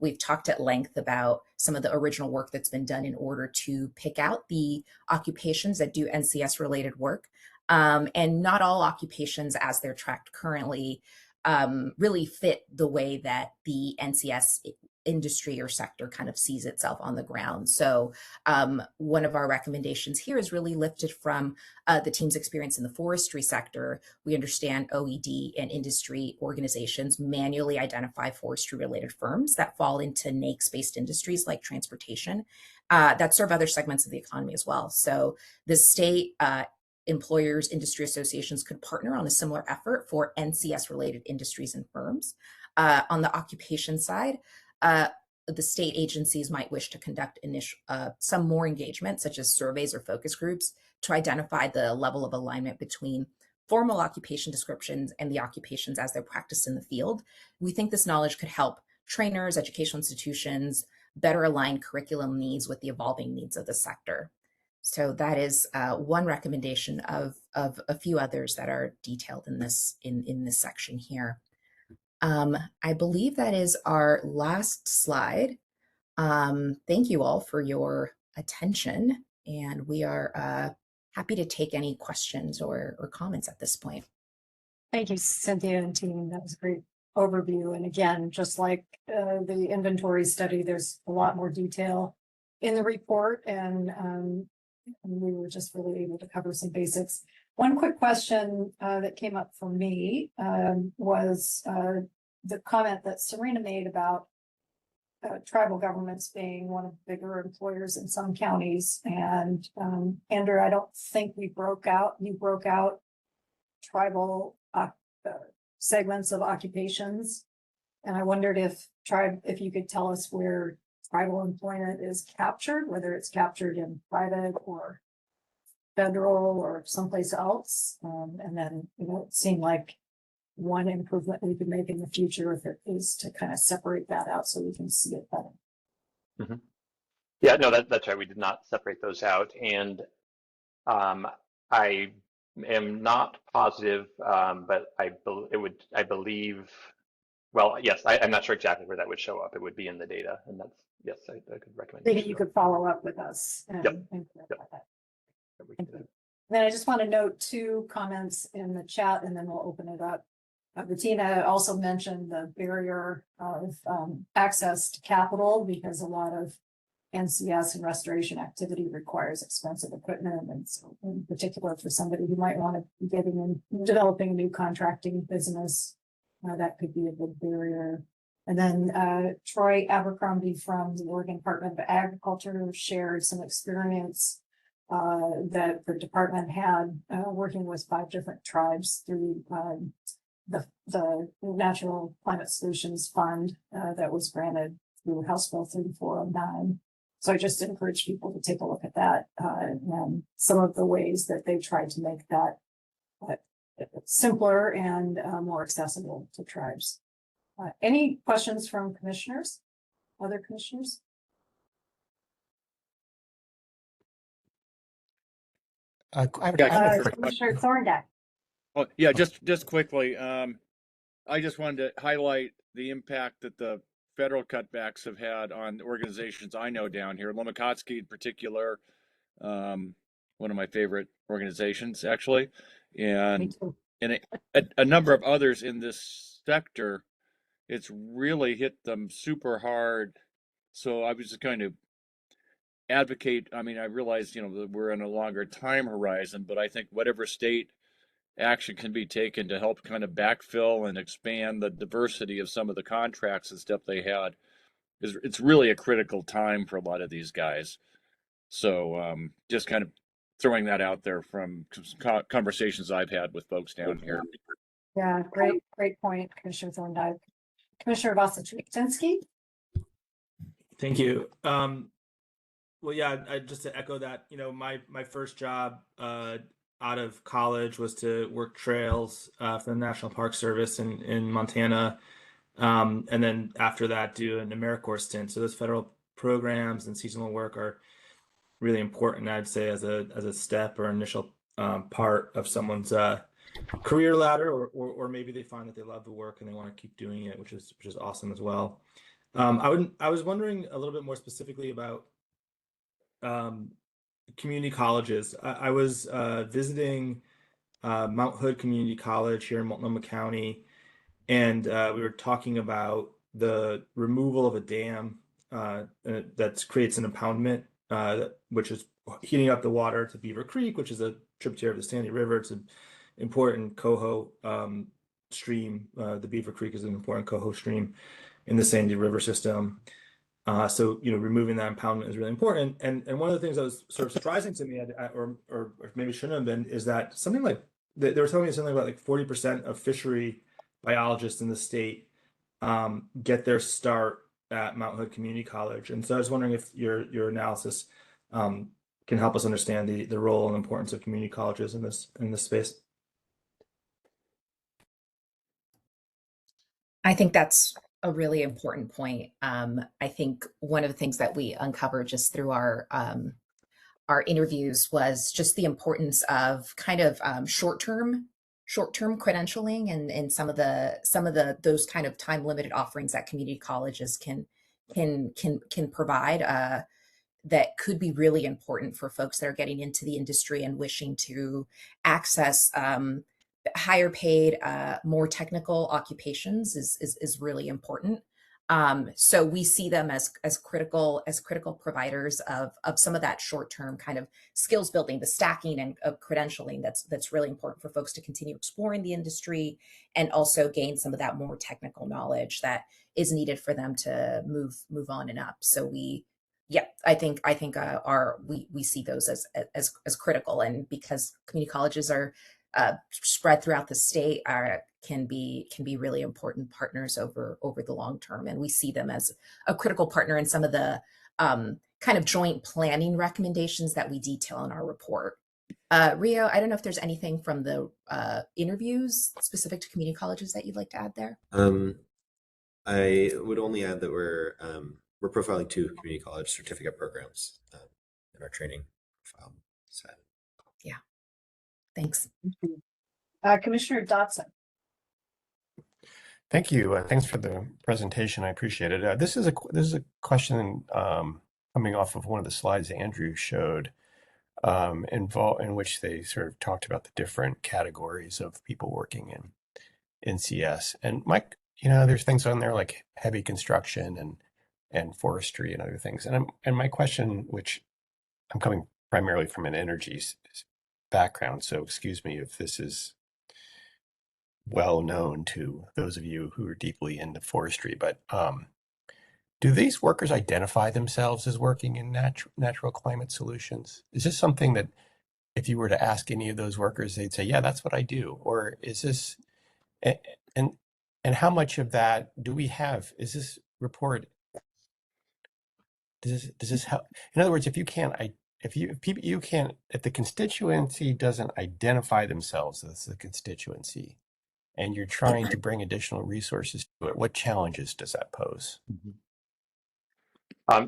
We've talked at length about some of the original work that's been done in order to pick out the occupations that do NCS related work. And not all occupations as they're tracked currently really fit the way that the NCS industry or sector kind of sees itself on the ground. So one of our recommendations here is really lifted from the team's experience in the forestry sector. We understand OED and industry organizations manually identify forestry related firms that fall into NAICS-based industries like transportation that serve other segments of the economy as well. So the state employers, industry associations could partner on a similar effort for NCS related industries and firms. On the occupation side, the state agencies might wish to conduct some more engagement, such as surveys or focus groups, to identify the level of alignment between formal occupation descriptions and the occupations as they're practiced in the field. We think this knowledge could help trainers, educational institutions better align curriculum needs with the evolving needs of the sector. So that is one recommendation of a few others that are detailed in this section here. I believe that is our last slide. Thank you all for your attention, and we are happy to take any questions or comments at this point. Thank you, Cynthia and team. That was a great overview. And again, just like the inventory study, there's a lot more detail in the report, and we were just really able to cover some basics. One quick question that came up for me was the comment that Serena made about tribal governments being one of the bigger employers in some counties. And Andrew, I don't think you broke out tribal segments of occupations. And I wondered if you could tell us where tribal employment is captured, whether it's captured in private or federal or someplace else. And then, it seemed like one improvement we could make in the future if it is to kind of separate that out so we can see it better. Mm-hmm. Yeah, no, that's right. We did not separate those out. And I am not positive, but I believe, well, yes, I'm not sure exactly where that would show up. It would be in the data, and that's, yes, I could recommend. Maybe you could follow up with us and clarify that. Thank you. Then I just want to note 2 comments in the chat, and then we'll open it up. Bettina also mentioned the barrier of access to capital, because a lot of NCS and restoration activity requires expensive equipment. And so in particular for somebody who might want to be getting in, developing a new contracting business, that could be a big barrier. And then Troy Abercrombie from the Oregon Department of Agriculture shared some experience that the department had, working with 5 different tribes through the Natural Climate Solutions Fund that was granted through House Bill 3409. So I just encourage people to take a look at that and some of the ways that they tried to make that simpler and more accessible to tribes. Any questions from commissioners? Other commissioners? I have a quick Commissioner Thorndyke. Oh, yeah, just quickly. I just wanted to highlight the impact that the federal cutbacks have had on organizations I know down here. Lomacotski in particular, one of my favorite organizations actually, and a number of others in this sector. It's really hit them super hard. So I was just going to advocate. I mean, I realize, that we're in a longer time horizon, but I think whatever state action can be taken to help kind of backfill and expand the diversity of some of the contracts and stuff they had it's really a critical time for a lot of these guys. So just kind of throwing that out there from conversations I've had with folks down here. Yeah, great point, Commissioner Thorndyke. Commissioner Wasserczynski? Thank you. Well, yeah, just to echo that, my first job out of college was to work trails for the National Park Service in Montana. And then after that, do an AmeriCorps stint. So those federal programs and seasonal work are really important, I'd say, as a step or initial part of someone's career ladder, or maybe they find that they love the work and they want to keep doing it, which is awesome as well. I was wondering a little bit more specifically about community colleges. I was visiting Mount Hood Community College here in Multnomah County, and we were talking about the removal of a dam that creates an impoundment, which is heating up the water to Beaver Creek, which is a tributary of the Sandy River. It's an important coho stream. The Beaver Creek is an important coho stream in the Sandy River system. So, removing that impoundment is really important. And one of the things that was sort of surprising to me, or maybe shouldn't have been, is that something like, they were telling me something about like 40% of fishery biologists in the state get their start at Mount Hood Community College. And so I was wondering if your analysis can help us understand the role and importance of community colleges in this space. I think that's a really important point. I think one of the things that we uncovered just through our interviews was just the importance of kind of short-term credentialing and some of those kind of time limited offerings that community colleges can provide that could be really important for folks that are getting into the industry and wishing to access higher paid, more technical occupations is really important. So we see them as critical providers of some of that short-term kind of skills building, the stacking and of credentialing that's really important for folks to continue exploring the industry and also gain some of that more technical knowledge that is needed for them to move on and up. So we see those as critical, and because community colleges are spread throughout the state can be really important partners over the long term, and we see them as a critical partner in some of the kind of joint planning recommendations that we detail in our report. Rio, I don't know if there's anything from the interviews specific to community colleges that you'd like to add there. I would only add that we're profiling 2 community college certificate programs in our training profile set. Yeah. Thanks. Commissioner Dotson. Thank you. Thanks for the presentation. I appreciate it. This is a question coming off of one of the slides Andrew showed, in which they sort of talked about the different categories of people working in NCS. And Mike, there's things on there like heavy construction and forestry and other things. And my question, which I'm coming primarily from an energy background, so excuse me if this is well known to those of you who are deeply into forestry, but Do these workers identify themselves as working in natural climate solutions? Is this something that if you were to ask any of those workers, they'd say, yeah, that's what I do? Or is this, and how much of that do we have? Is this report, does this help? In other words, if the constituency doesn't identify themselves as the constituency, and you're trying to bring additional resources to it, what challenges does that pose?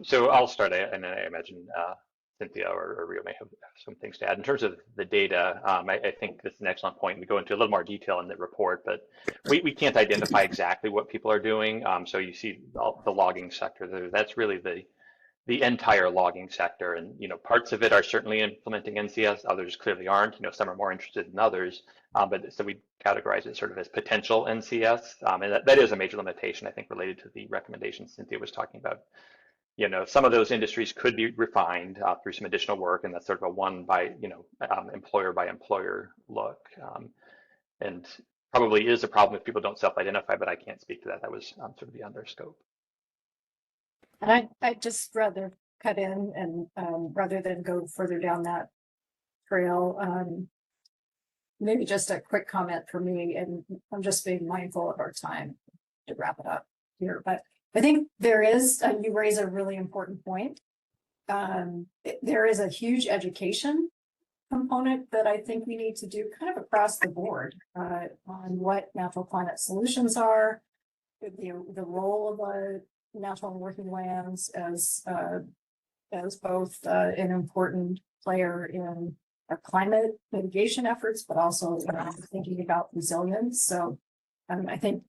So I'll start, and I imagine Cynthia or Rio may have some things to add. In terms of the data, I think this is an excellent point. We go into a little more detail in the report, but we can't identify exactly what people are doing. So you see the logging sector there. That's really the entire logging sector, and parts of it are certainly implementing NCS, others clearly aren't. Some are more interested than others, but so we categorize it sort of as potential NCS, and that is a major limitation, I think, related to the recommendations Cynthia was talking about. Some of those industries could be refined through some additional work, and that's sort of a one by employer by employer look, and probably is a problem if people don't self-identify, but I can't speak to that. That was sort of beyond their scope. And I'd just rather cut in and rather than go further down that trail, maybe just a quick comment for me, and I'm just being mindful of our time to wrap it up here. But I think there is, you raise a really important point. There is a huge education component that I think we need to do kind of across the board on what natural climate solutions are, the role of natural working lands as both an important player in our climate mitigation efforts, but also thinking about resilience. So I think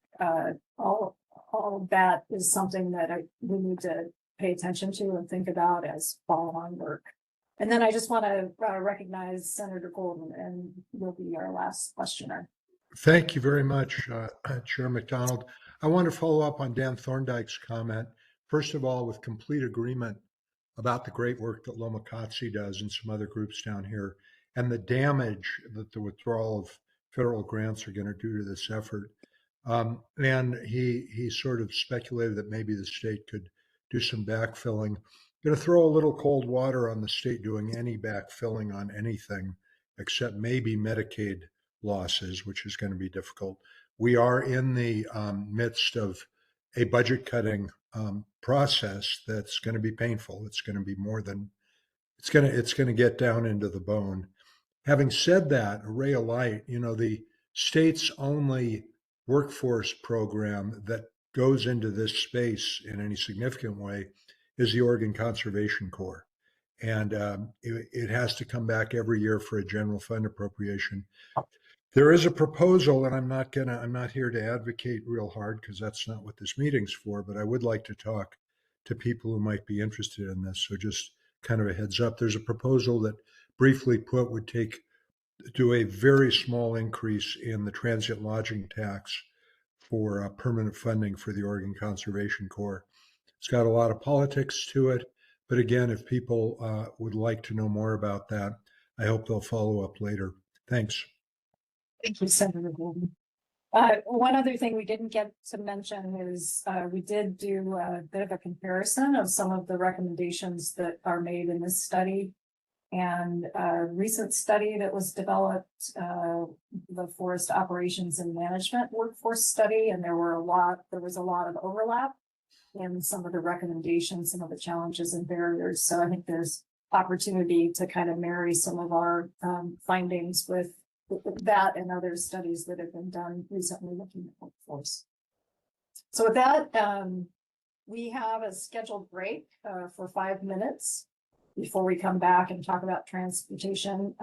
all of that is something that we need to pay attention to and think about as follow-on work. And then I just want to recognize Senator Golden, and will be our last questioner. Thank you very much, Chair McDonald. I want to follow up on Dan Thorndike's comment. First of all, with complete agreement about the great work that Loma Katsi does and some other groups down here, and the damage that the withdrawal of federal grants are going to do to this effort. And he sort of speculated that maybe the state could do some backfilling. I'm going to throw a little cold water on the state doing any backfilling on anything except maybe Medicaid losses, which is going to be difficult. We are in the midst of a budget cutting process that's going to be painful. It's going to be more than it's going to get down into the bone. Having said that, Array of Light, the state's only workforce program that goes into this space in any significant way is the Oregon Conservation Corps. And it has to come back every year for a general fund appropriation. There is a proposal, and I'm not here to advocate real hard because that's not what this meeting's for, but I would like to talk to people who might be interested in this. So just kind of a heads up. There's a proposal that, briefly put, would do a very small increase in the transient lodging tax for permanent funding for the Oregon Conservation Corps. It's got a lot of politics to it, but again, if people would like to know more about that, I hope they'll follow up later. Thanks. Thank you, Senator Golden. One other thing we didn't get to mention is we did do a bit of a comparison of some of the recommendations that are made in this study. And a recent study that was developed, the Forest Operations and Management Workforce Study, and there was a lot of overlap in some of the recommendations, some of the challenges and barriers. So I think there's opportunity to kind of marry some of our findings with that and other studies that have been done recently looking at workforce. So with that, we have a scheduled break for 5 minutes before we come back and talk about transportation.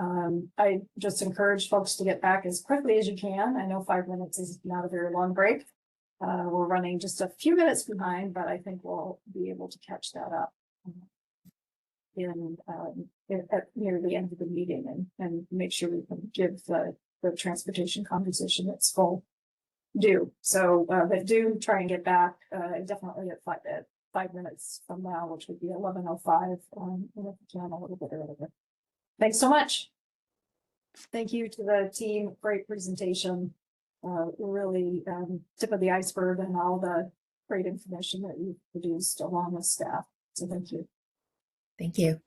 I just encourage folks to get back as quickly as you can. I know 5 minutes is not a very long break. We're running just a few minutes behind, but I think we'll be able to catch that up near the end of the meeting and make sure we can give the transportation conversation its full due. So, but do try and get back definitely at 5 minutes from now, which would be 11:05, and if you can, a little bit earlier. Thanks so much. Thank you to the team. Great presentation. Really tip of the iceberg and all the great information that you produced along with staff. So thank you. Thank you.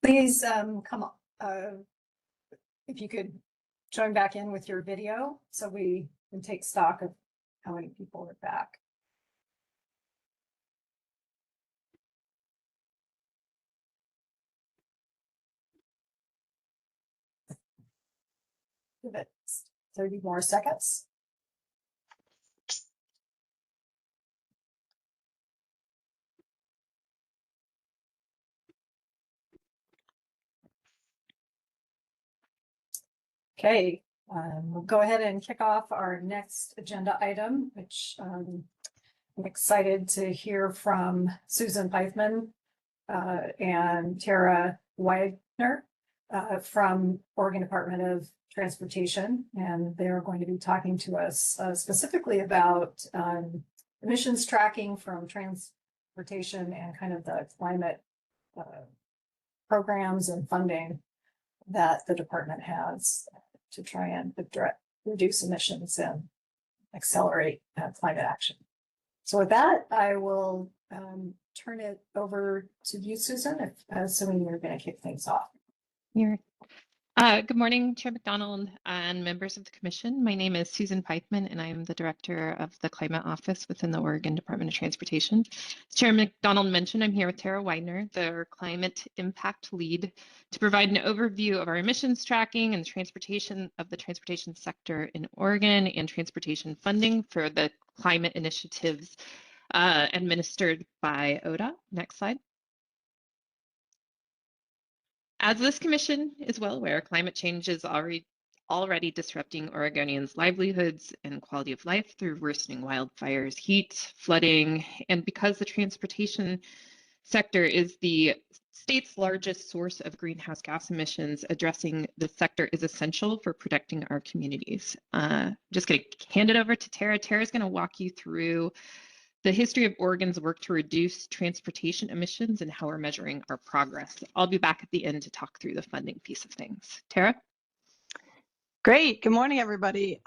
Please come up, if you could join back in with your video so we and take stock of how many people are back. Give it 30 more seconds. Okay, we'll go ahead and kick off our next agenda item, which I'm excited to hear from Susan Pfeifman and Tara Widener from Oregon Department of Transportation. And they're going to be talking to us specifically about emissions tracking from transportation and kind of the climate programs and funding that the department has to try and reduce emissions and accelerate climate action. So with that, I will turn it over to you, Susan, if assuming you're going to kick things off. Good morning, Chair McDonald and members of the Commission. My name is Susan Pfeifman, and I am the Director of the Climate Office within the Oregon Department of Transportation. As Chair McDonald mentioned, I'm here with Tara Widener, the Climate Impact Lead, to provide an overview of our emissions tracking and transportation of the transportation sector in Oregon and transportation funding for the climate initiatives administered by ODOT. Next slide. As this commission is well aware, climate change is already disrupting Oregonians' livelihoods and quality of life through worsening wildfires, heat, flooding, and because the transportation sector is the state's largest source of greenhouse gas emissions, addressing the sector is essential for protecting our communities. Just going to hand it over to Tara. Tara's going to walk you through the history of Oregon's work to reduce transportation emissions and how we're measuring our progress. I'll be back at the end to talk through the funding piece of things. Tara? Great. Good morning, everybody.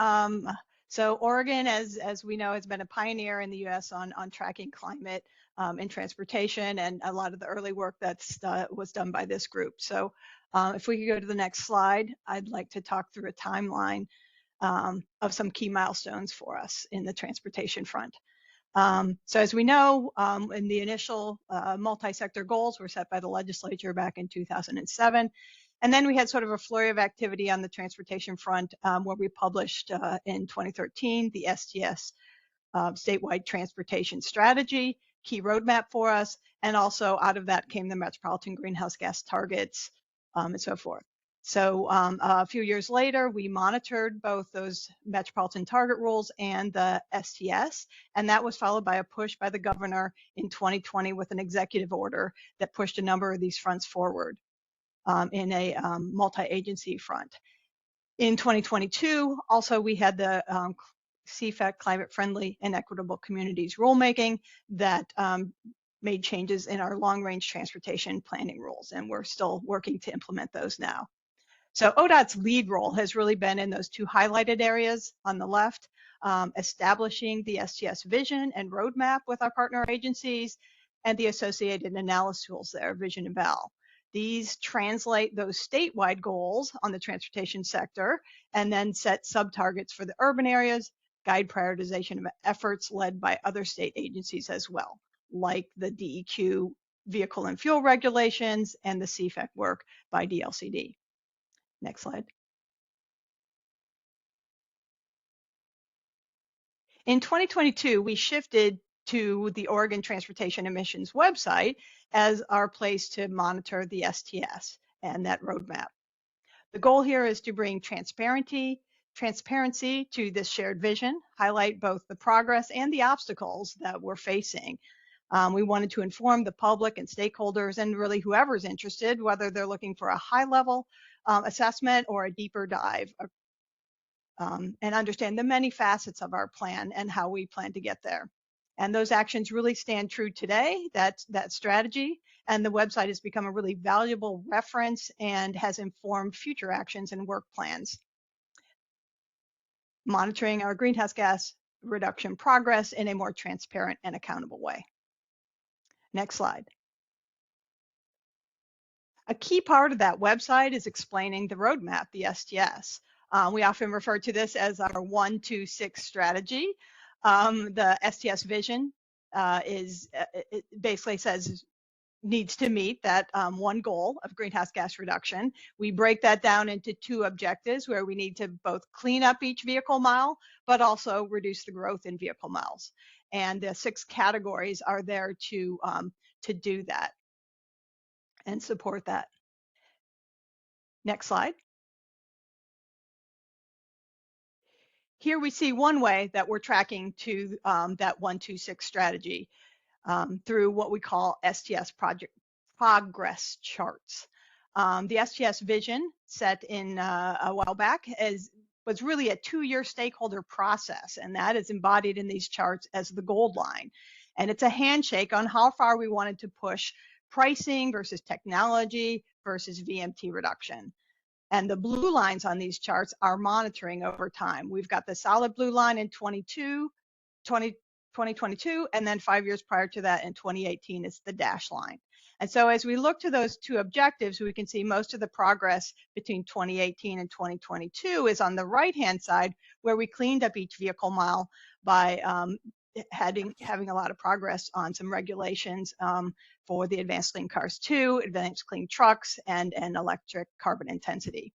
So Oregon, as we know, has been a pioneer in the U.S. on tracking climate and transportation, and a lot of the early work that's was done by this group. So if we could go to the next slide, I'd like to talk through a timeline of some key milestones for us in the transportation front. So as we know, in the initial multi-sector goals were set by the legislature back in 2007. And then we had sort of a flurry of activity on the transportation front where we published in 2013 the STS statewide transportation strategy, key roadmap for us. And also out of that came the metropolitan greenhouse gas targets and so forth. So a few years later, we monitored both those metropolitan target rules and the STS, and that was followed by a push by the governor in 2020 with an executive order that pushed a number of these fronts forward in a multi-agency front. In 2022, also we had the CFAC Climate Friendly and Equitable Communities rulemaking that made changes in our long-range transportation planning rules, and we're still working to implement those now. So ODOT's lead role has really been in those two highlighted areas on the left, establishing the STS vision and roadmap with our partner agencies and the associated analysis tools there, Vision and Val. These translate those statewide goals on the transportation sector and then set sub-targets for the urban areas, guide prioritization of efforts led by other state agencies as well, like the DEQ vehicle and fuel regulations and the CFAC work by DLCD. Next slide. In 2022, we shifted to the Oregon Transportation Emissions website as our place to monitor the STS and that roadmap. The goal here is to bring transparency to this shared vision, highlight both the progress and the obstacles that we're facing. We wanted to inform the public and stakeholders and really whoever's interested, whether they're looking for a high level assessment or a deeper dive, and understand the many facets of our plan and how we plan to get there. And those actions really stand true today, that strategy, and the website has become a really valuable reference and has informed future actions and work plans. Monitoring our greenhouse gas reduction progress in a more transparent and accountable way. Next slide. A key part of that website is explaining the roadmap, the STS. We often refer to this as our 1-2-6 strategy. The STS vision it basically says needs to meet that one goal of greenhouse gas reduction. We break that down into 2 objectives where we need to both clean up each vehicle mile, but also reduce the growth in vehicle miles. And the 6 categories are there to do that and support that. Next slide. Here we see one way that we're tracking to that 1-2-6 strategy through what we call STS project progress charts. The STS vision set in a while back was really a 2-year stakeholder process, and that is embodied in these charts as the gold line. And it's a handshake on how far we wanted to push pricing versus technology versus VMT reduction. And the blue lines on these charts are monitoring over time. We've got the solid blue line in 2022, and then 5 years prior to that in 2018 is the dash line. And so as we look to those 2 objectives, we can see most of the progress between 2018 and 2022 is on the right-hand side, where we cleaned up each vehicle mile by having a lot of progress on some regulations for the Advanced Clean Cars 2, Advanced Clean Trucks, and electric carbon intensity.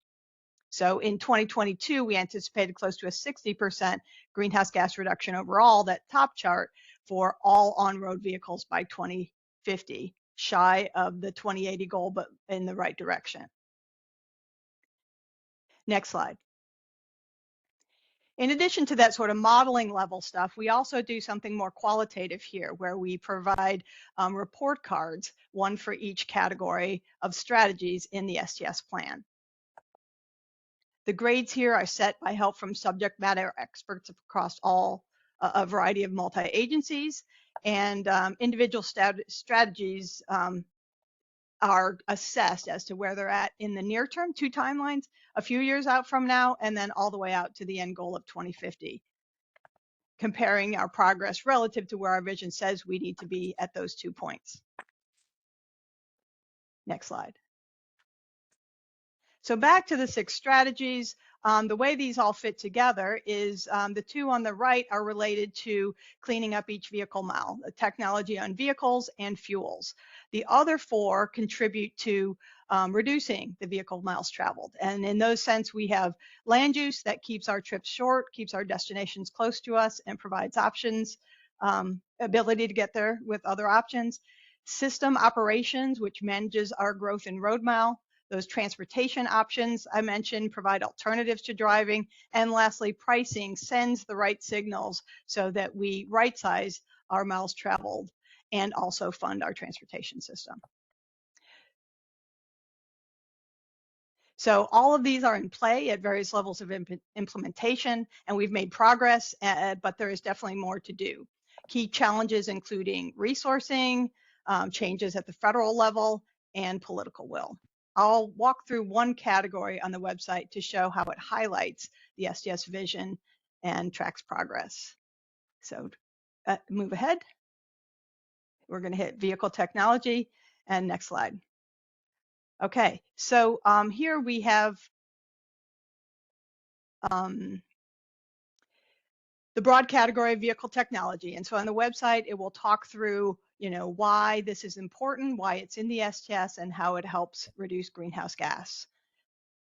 So in 2022, we anticipated close to a 60% greenhouse gas reduction overall, that top chart, for all on-road vehicles by 2050, shy of the 2080 goal, but in the right direction. Next slide. In addition to that sort of modeling level stuff, we also do something more qualitative here, where we provide report cards, one for each category of strategies in the STS plan. The grades here are set by help from subject matter experts across a variety of multi-agencies, and individual strategies are assessed as to where they're at in the near term, 2 timelines, a few years out from now, and then all the way out to the end goal of 2050, comparing our progress relative to where our vision says we need to be at those 2 points. Next slide. So back to the 6 strategies. The way these all fit together is the 2 on the right are related to cleaning up each vehicle mile, the technology on vehicles and fuels. The other 4 contribute to reducing the vehicle miles traveled. And in those sense, we have land use that keeps our trips short, keeps our destinations close to us, and provides options, ability to get there with other options. System operations, which manages our growth in road mile. Those transportation options I mentioned provide alternatives to driving. And lastly, pricing sends the right signals so that we right-size our miles traveled and also fund our transportation system. So all of these are in play at various levels of implementation, and we've made progress, but there is definitely more to do. Key challenges including resourcing, changes at the federal level, and political will. I'll walk through one category on the website to show how it highlights the STS vision and tracks progress. So move ahead. We're going to hit vehicle technology, and next slide. Okay, so here we have the broad category of vehicle technology. And so on the website, it will talk through why this is important, why it's in the STS, and how it helps reduce greenhouse gas.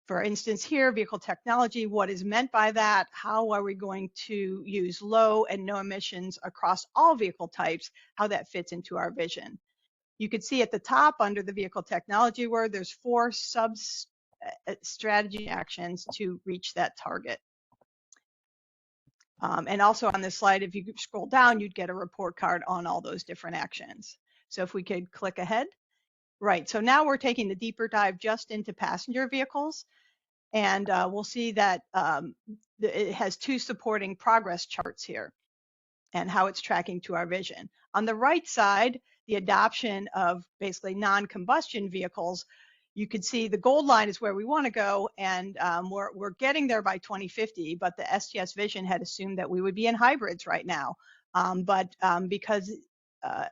For instance, here, vehicle technology, what is meant by that? How are we going to use low and no emissions across all vehicle types? How that fits into our vision. You can see at the top under the vehicle technology word, there's 4 sub-strategy actions to reach that target. And also on this slide, if you scroll down, you'd get a report card on all those different actions. So if we could click ahead. Right, so now we're taking the deeper dive just into passenger vehicles. And we'll see that it has 2 supporting progress charts here and how it's tracking to our vision. On the right side, the adoption of basically non-combustion vehicles, you can see the gold line is where we want to go, and we're getting there by 2050, but the STS vision had assumed that we would be in hybrids right now. Because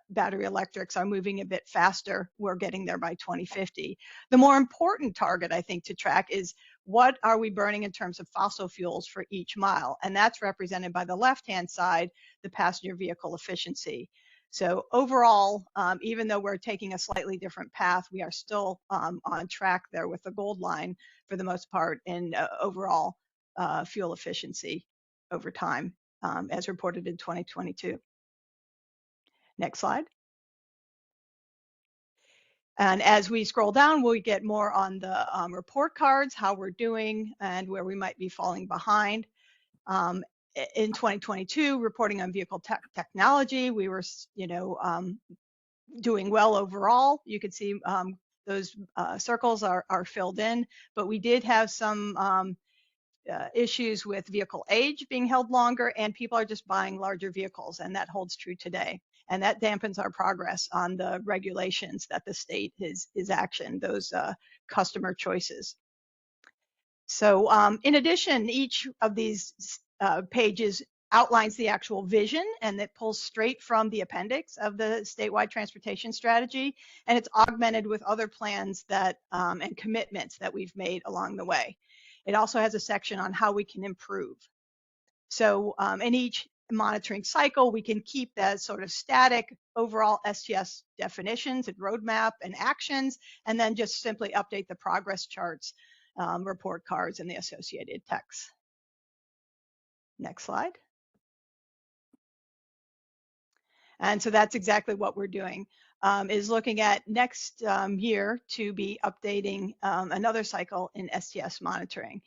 battery electrics are moving a bit faster, we're getting there by 2050. The more important target, I think, to track is what are we burning in terms of fossil fuels for each mile? And that's represented by the left-hand side, the passenger vehicle efficiency. So overall, even though we're taking a slightly different path, we are still on track there with the gold line for the most part in overall fuel efficiency over time, as reported in 2022. Next slide. And as we scroll down, we'll get more on the report cards, how we're doing and where we might be falling behind. In 2022, reporting on vehicle technology, we were, doing well overall. You can see those circles are filled in, but we did have some issues with vehicle age being held longer, and people are just buying larger vehicles, and that holds true today. And that dampens our progress on the regulations that the state is actioned, those customer choices. So in addition, each of these pages outlines the actual vision, and it pulls straight from the appendix of the statewide transportation strategy, and it's augmented with other plans that and commitments that we've made along the way. It also has a section on how we can improve. So in each monitoring cycle, we can keep that sort of static overall STS definitions and roadmap and actions, and then just simply update the progress charts, report cards, and the associated text. Next slide. And so that's exactly what we're doing, is looking at next year to be updating another cycle in STS monitoring.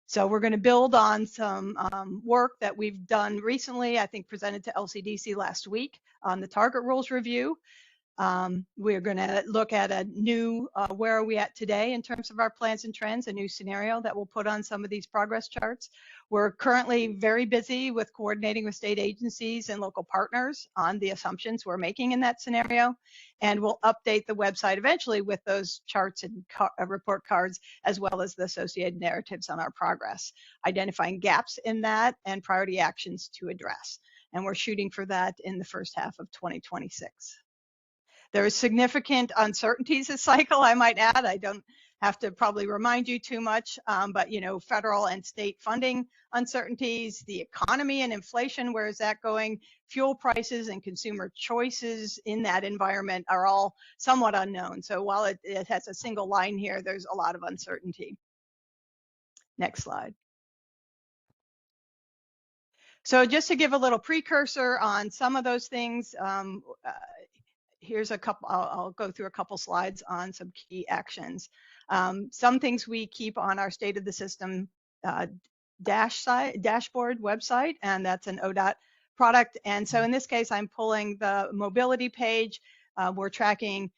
So we're going to build on some work that we've done recently, I think presented to LCDC last week on the target rules review. We're going to look at a new, where are we at today in terms of our plans and trends, a new scenario that we'll put on some of these progress charts. We're currently very busy with coordinating with state agencies and local partners on the assumptions we're making in that scenario. And we'll update the website eventually with those charts and report cards, as well as the associated narratives on our progress, identifying gaps in that and priority actions to address. And we're shooting for that in the first half of 2026. There is significant uncertainties this cycle, I might add. I don't have to probably remind you too much, but federal and state funding uncertainties, the economy and inflation, where is that going? Fuel prices and consumer choices in that environment are all somewhat unknown. So while it has a single line here, there's a lot of uncertainty. Next slide. So just to give a little precursor on some of those things, here's a couple, I'll go through a couple slides on some key actions. Some things we keep on our state of the system dashboard website, and that's an ODOT product. And so in this case, I'm pulling the mobility page. We're tracking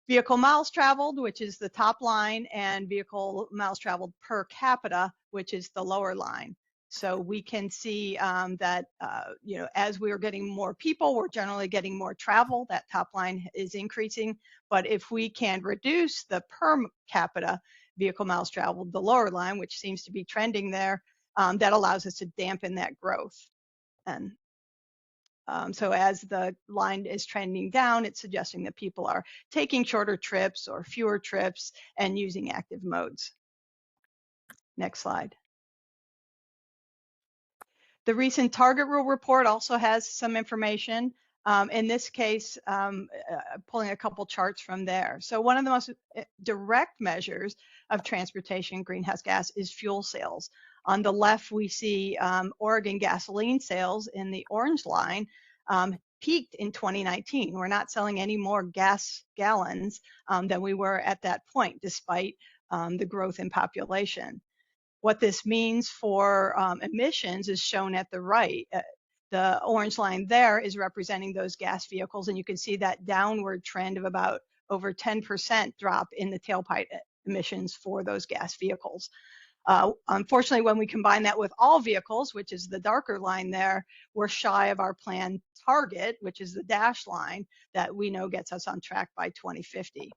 vehicle miles traveled, which is the top line, and vehicle miles traveled per capita, which is the lower line. So we can see that, as we are getting more people, we're generally getting more travel. That top line is increasing. But if we can reduce the per capita vehicle miles traveled, the lower line, which seems to be trending there, that allows us to dampen that growth. And so as the line is trending down, it's suggesting that people are taking shorter trips or fewer trips and using active modes. Next slide. The recent target rule report also has some information. In this case, pulling a couple charts from there. So one of the most direct measures of transportation greenhouse gas is fuel sales. On the left, we see Oregon gasoline sales in the orange line peaked in 2019. We're not selling any more gas gallons than we were at that point, despite the growth in population. What this means for emissions is shown at the right. The orange line there is representing those gas vehicles, and you can see that downward trend of about over 10% drop in the tailpipe emissions for those gas vehicles. Unfortunately, when we combine that with all vehicles, which is the darker line there, we're shy of our planned target, which is the dash line that we know gets us on track by 2050.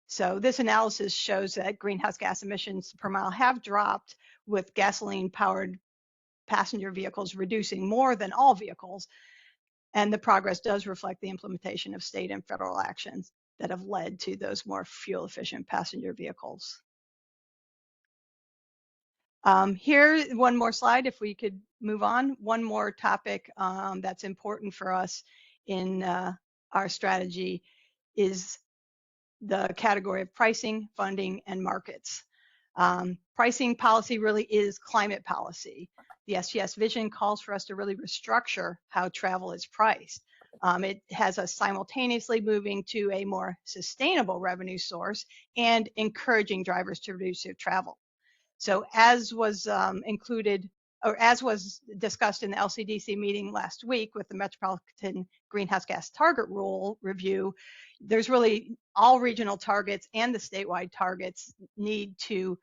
So this analysis shows that greenhouse gas emissions per mile have dropped, with gasoline-powered passenger vehicles reducing more than all vehicles. And the progress does reflect the implementation of state and federal actions. that have led to those more fuel efficient passenger vehicles. Here, one more slide, if we could move on. One more topic that's important for us in our strategy is the category of pricing, funding, and markets. Pricing policy really is climate policy. The STS vision calls for us to really restructure how travel is priced. It has us simultaneously moving to a more sustainable revenue source and encouraging drivers to reduce their travel. So as was included, or as was discussed in the LCDC meeting last week with the Metropolitan Greenhouse Gas Target Rule review, there's really all regional targets and the statewide targets need to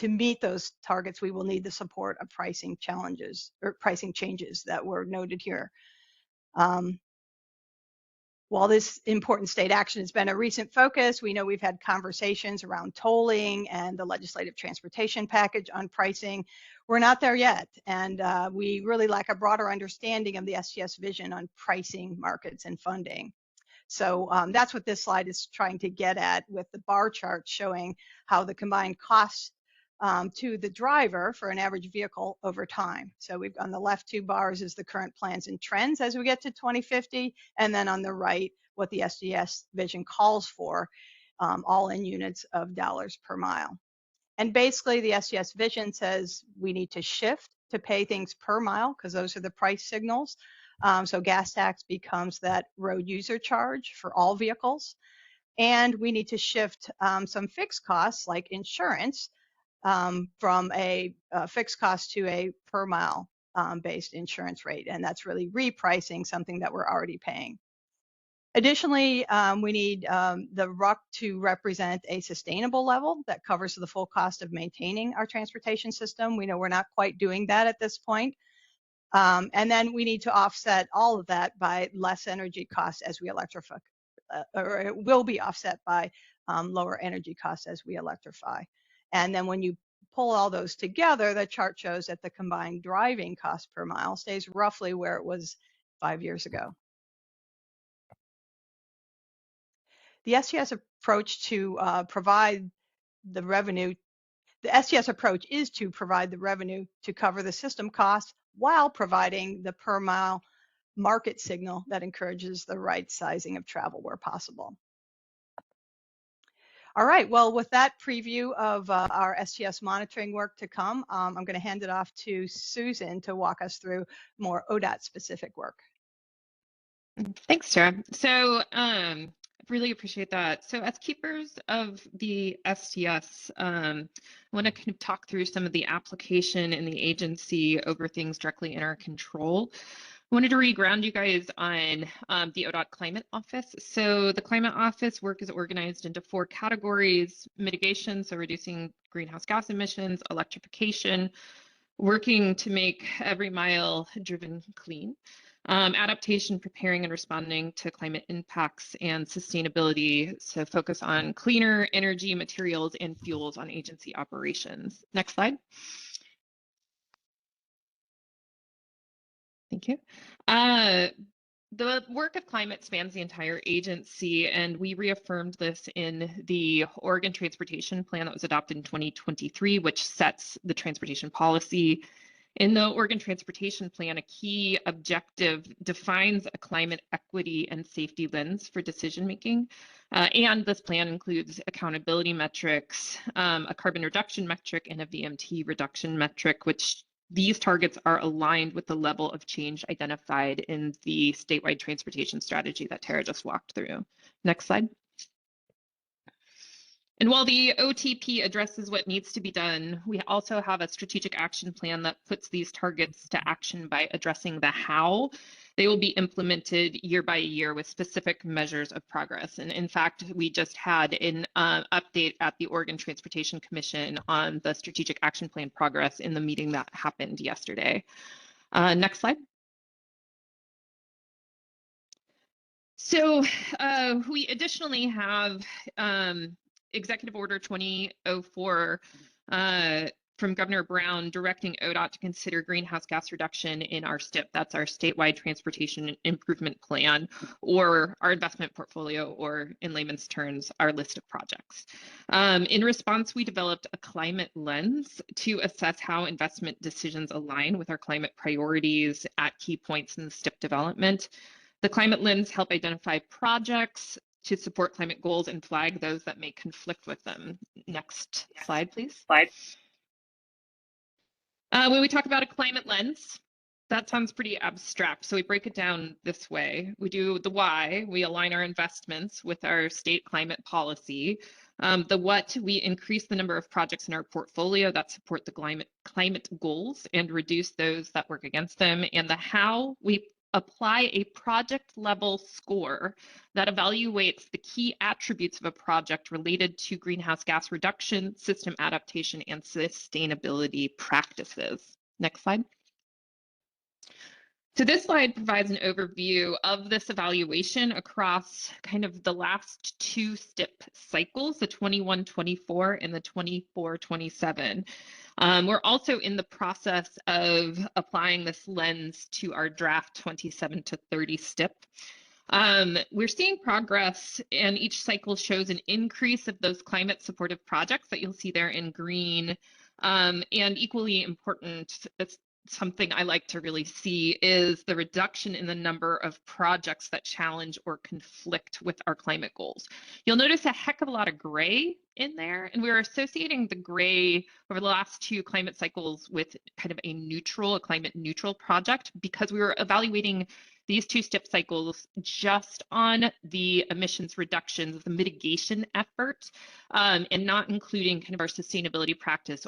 meet those targets. We will need the support of pricing challenges or pricing changes that were noted here. While this important state action has been a recent focus, we know we've had conversations around tolling and the legislative transportation package on pricing. We're not there yet, and we really lack a broader understanding of the STS vision on pricing, markets, and funding. So that's what this slide is trying to get at, with the bar chart showing how the combined costs to the driver for an average vehicle over time. So we've on the left two bars is the current plans and trends as we get to 2050, and then on the right what the STS vision calls for, all in units of dollars per mile. And basically the STS vision says we need to shift to pay things per mile because those are the price signals. So gas tax becomes that road user charge for all vehicles, and we need to shift some fixed costs like insurance from a fixed cost to a per mile based insurance rate. And that's really repricing something that we're already paying. Additionally, we need the RUC to represent a sustainable level that covers the full cost of maintaining our transportation system. We know we're not quite doing that at this point. And then we need to offset all of that by less energy costs as we electrify, or it will be offset by lower energy costs as we electrify. And then when you pull all those together, the chart shows that the combined driving cost per mile stays roughly where it was 5 years ago. The STS approach to provide the revenue, the STS approach is to provide the revenue to cover the system costs while providing the per mile market signal that encourages the right sizing of travel where possible. All right, well, with that preview of our STS monitoring work to come, I'm going to hand it off to Susan to walk us through more ODOT specific work. Thanks, Sarah. So I really appreciate that. So as keepers of the STS, I want to kind of talk through some of the application in the agency over things directly in our control. I wanted to re-ground you guys on the ODOT Climate Office. So the Climate Office work is organized into 4 categories: mitigation, so reducing greenhouse gas emissions; electrification, working to make every mile driven clean; adaptation, preparing and responding to climate impacts; and sustainability, so focus on cleaner energy, materials, and fuels on agency operations. Next slide. Thank you. The work of climate spans the entire agency, and we reaffirmed this in the Oregon Transportation Plan that was adopted in 2023, which sets the transportation policy. In the Oregon Transportation Plan, a key objective defines a climate equity and safety lens for decision making. And this plan includes accountability metrics, a carbon reduction metric, and a VMT reduction metric, which these targets are aligned with the level of change identified in the statewide transportation strategy that Tara just walked through. Next slide. And while the OTP addresses what needs to be done, we also have a strategic action plan that puts these targets to action by addressing the how. They will be implemented year by year with specific measures of progress. And in fact, we just had an update at the Oregon Transportation Commission on the strategic action plan progress in the meeting that happened yesterday. Next slide. So we additionally have Executive Order 2004 from Governor Brown directing ODOT to consider greenhouse gas reduction in our STIP. That's our statewide transportation improvement plan, or our investment portfolio, or in layman's terms, our list of projects. In response, we developed a climate lens to assess how investment decisions align with our climate priorities at key points in the STIP development. The climate lens help identify projects to support climate goals and flag those that may conflict with them. Next slide, please. When we talk about a climate lens, that sounds pretty abstract. So we break it down this way. We do the why, we align our investments with our state climate policy. The what, we increase the number of projects in our portfolio that support the climate goals and reduce those that work against them. And the how, we apply a project level score that evaluates the key attributes of a project related to greenhouse gas reduction, system adaptation, and sustainability practices. Next slide. So this slide provides an overview of this evaluation across kind of the last two STIP cycles, the 21-24 and the 24-27. We're also in the process of applying this lens to our draft 27-30 STIP. We're seeing progress, and each cycle shows an increase of those climate supportive projects that you'll see there in green. And equally important, something I like to really see is the reduction in the number of projects that challenge or conflict with our climate goals. You'll notice a heck of a lot of gray in there, and we're associating the gray over the last two climate cycles with kind of a climate neutral project, because we were evaluating these two STIP cycles just on the emissions reductions, the mitigation effort, and not including kind of our sustainability practices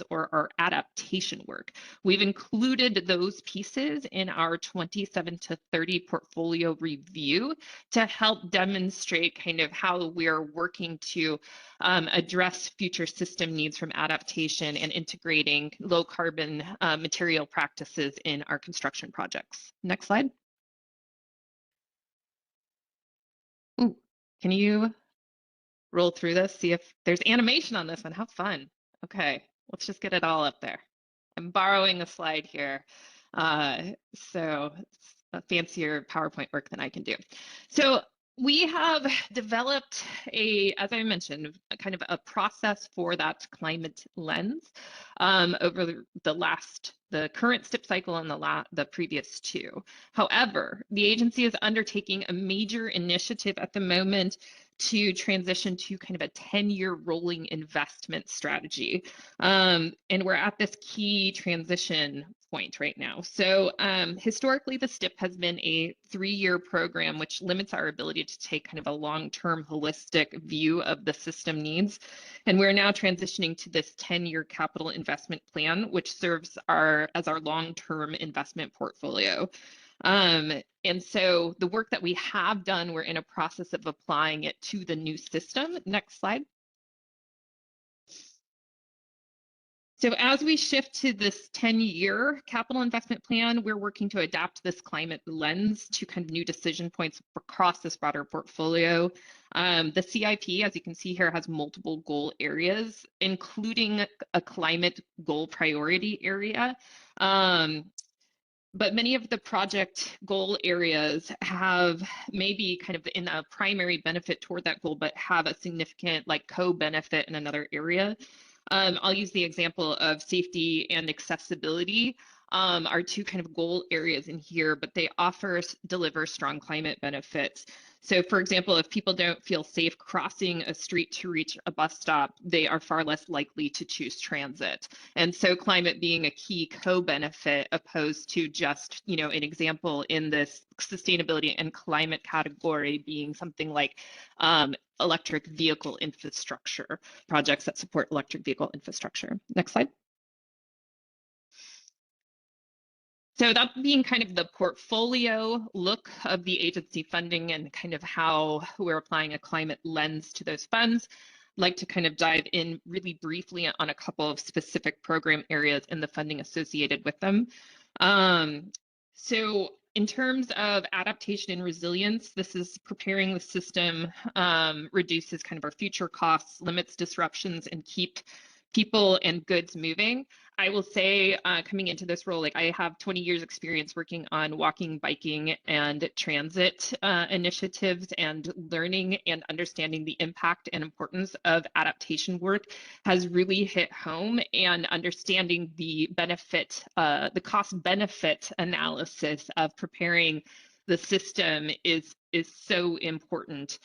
or our adaptation work. We've included those pieces in our 27-30 portfolio review to help demonstrate kind of how we're working to address future system needs from adaptation and integrating low carbon material practices in our construction projects. Next slide. Ooh, can you roll through this? See if there's animation on this one. How fun. Okay, let's just get it all up there. I'm borrowing a slide here. So it's a fancier PowerPoint work than I can do. So we have developed as I mentioned, kind of a process for that climate lens over the current STIP cycle and the previous two. However, the agency is undertaking a major initiative at the moment to transition to kind of a 10-year rolling investment strategy. And we're at this key transition point right now. So historically, the STIP has been a 3-year program, which limits our ability to take kind of a long-term holistic view of the system needs. And we're now transitioning to this 10-year capital investment plan, which serves as our long-term investment portfolio. And so the work that we have done, we're in a process of applying it to the new system. Next slide. So as we shift to this 10-year capital investment plan, we're working to adapt this climate lens to kind of new decision points across this broader portfolio. The CIP, as you can see here, has multiple goal areas, including a climate goal priority area. But many of the project goal areas have maybe kind of in a primary benefit toward that goal, but have a significant like co-benefit in another area. I'll use the example of safety and accessibility are two kind of goal areas in here, but they deliver strong climate benefits. So for example, if people don't feel safe crossing a street to reach a bus stop, they are far less likely to choose transit. And so climate being a key co-benefit opposed to just, an example in this sustainability and climate category being something like electric vehicle infrastructure, projects that support electric vehicle infrastructure. Next slide. So that being kind of the portfolio look of the agency funding and kind of how we're applying a climate lens to those funds, I'd like to kind of dive in really briefly on a couple of specific program areas and the funding associated with them. So in terms of adaptation and resilience, this is preparing the system, reduces kind of our future costs, limits disruptions, and keep people and goods moving. I will say, coming into this role, like I have 20 years experience working on walking, biking, and transit initiatives, and learning and understanding the impact and importance of adaptation work has really hit home, and understanding the benefit, the cost benefit analysis of preparing the system is so important.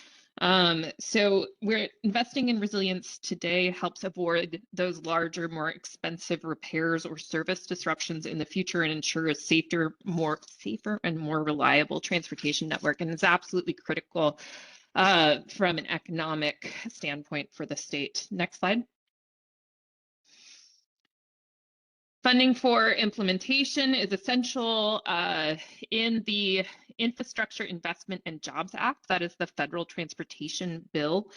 So we're investing in resilience today helps avoid those larger, more expensive repairs or service disruptions in the future, and ensure a safer and more reliable transportation network. And it's absolutely critical from an economic standpoint for the state. Next slide. Funding for implementation is essential in the Infrastructure Investment and Jobs Act. That is the federal transportation bill.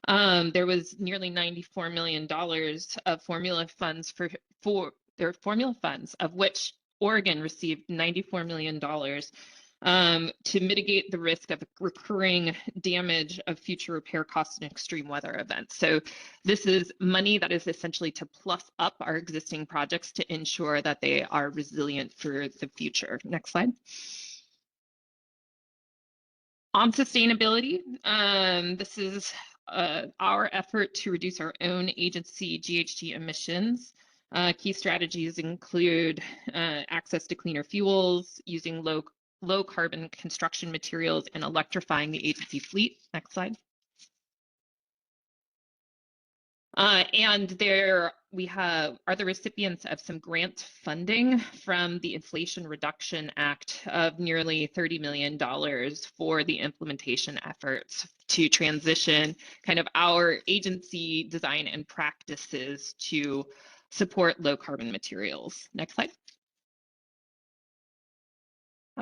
There was nearly $94 million of formula funds for their formula funds, of which Oregon received $94 million to mitigate the risk of recurring damage of future repair costs and extreme weather events. So this is money that is essentially to plus up our existing projects to ensure that they are resilient for the future. Next slide. On sustainability, this is our effort to reduce our own agency GHG emissions. Key strategies include access to cleaner fuels, using low carbon construction materials, and electrifying the agency fleet. Next slide. And there we are the recipients of some grant funding from the Inflation Reduction Act of nearly $30 million for the implementation efforts to transition kind of our agency design and practices to support low carbon materials. Next slide.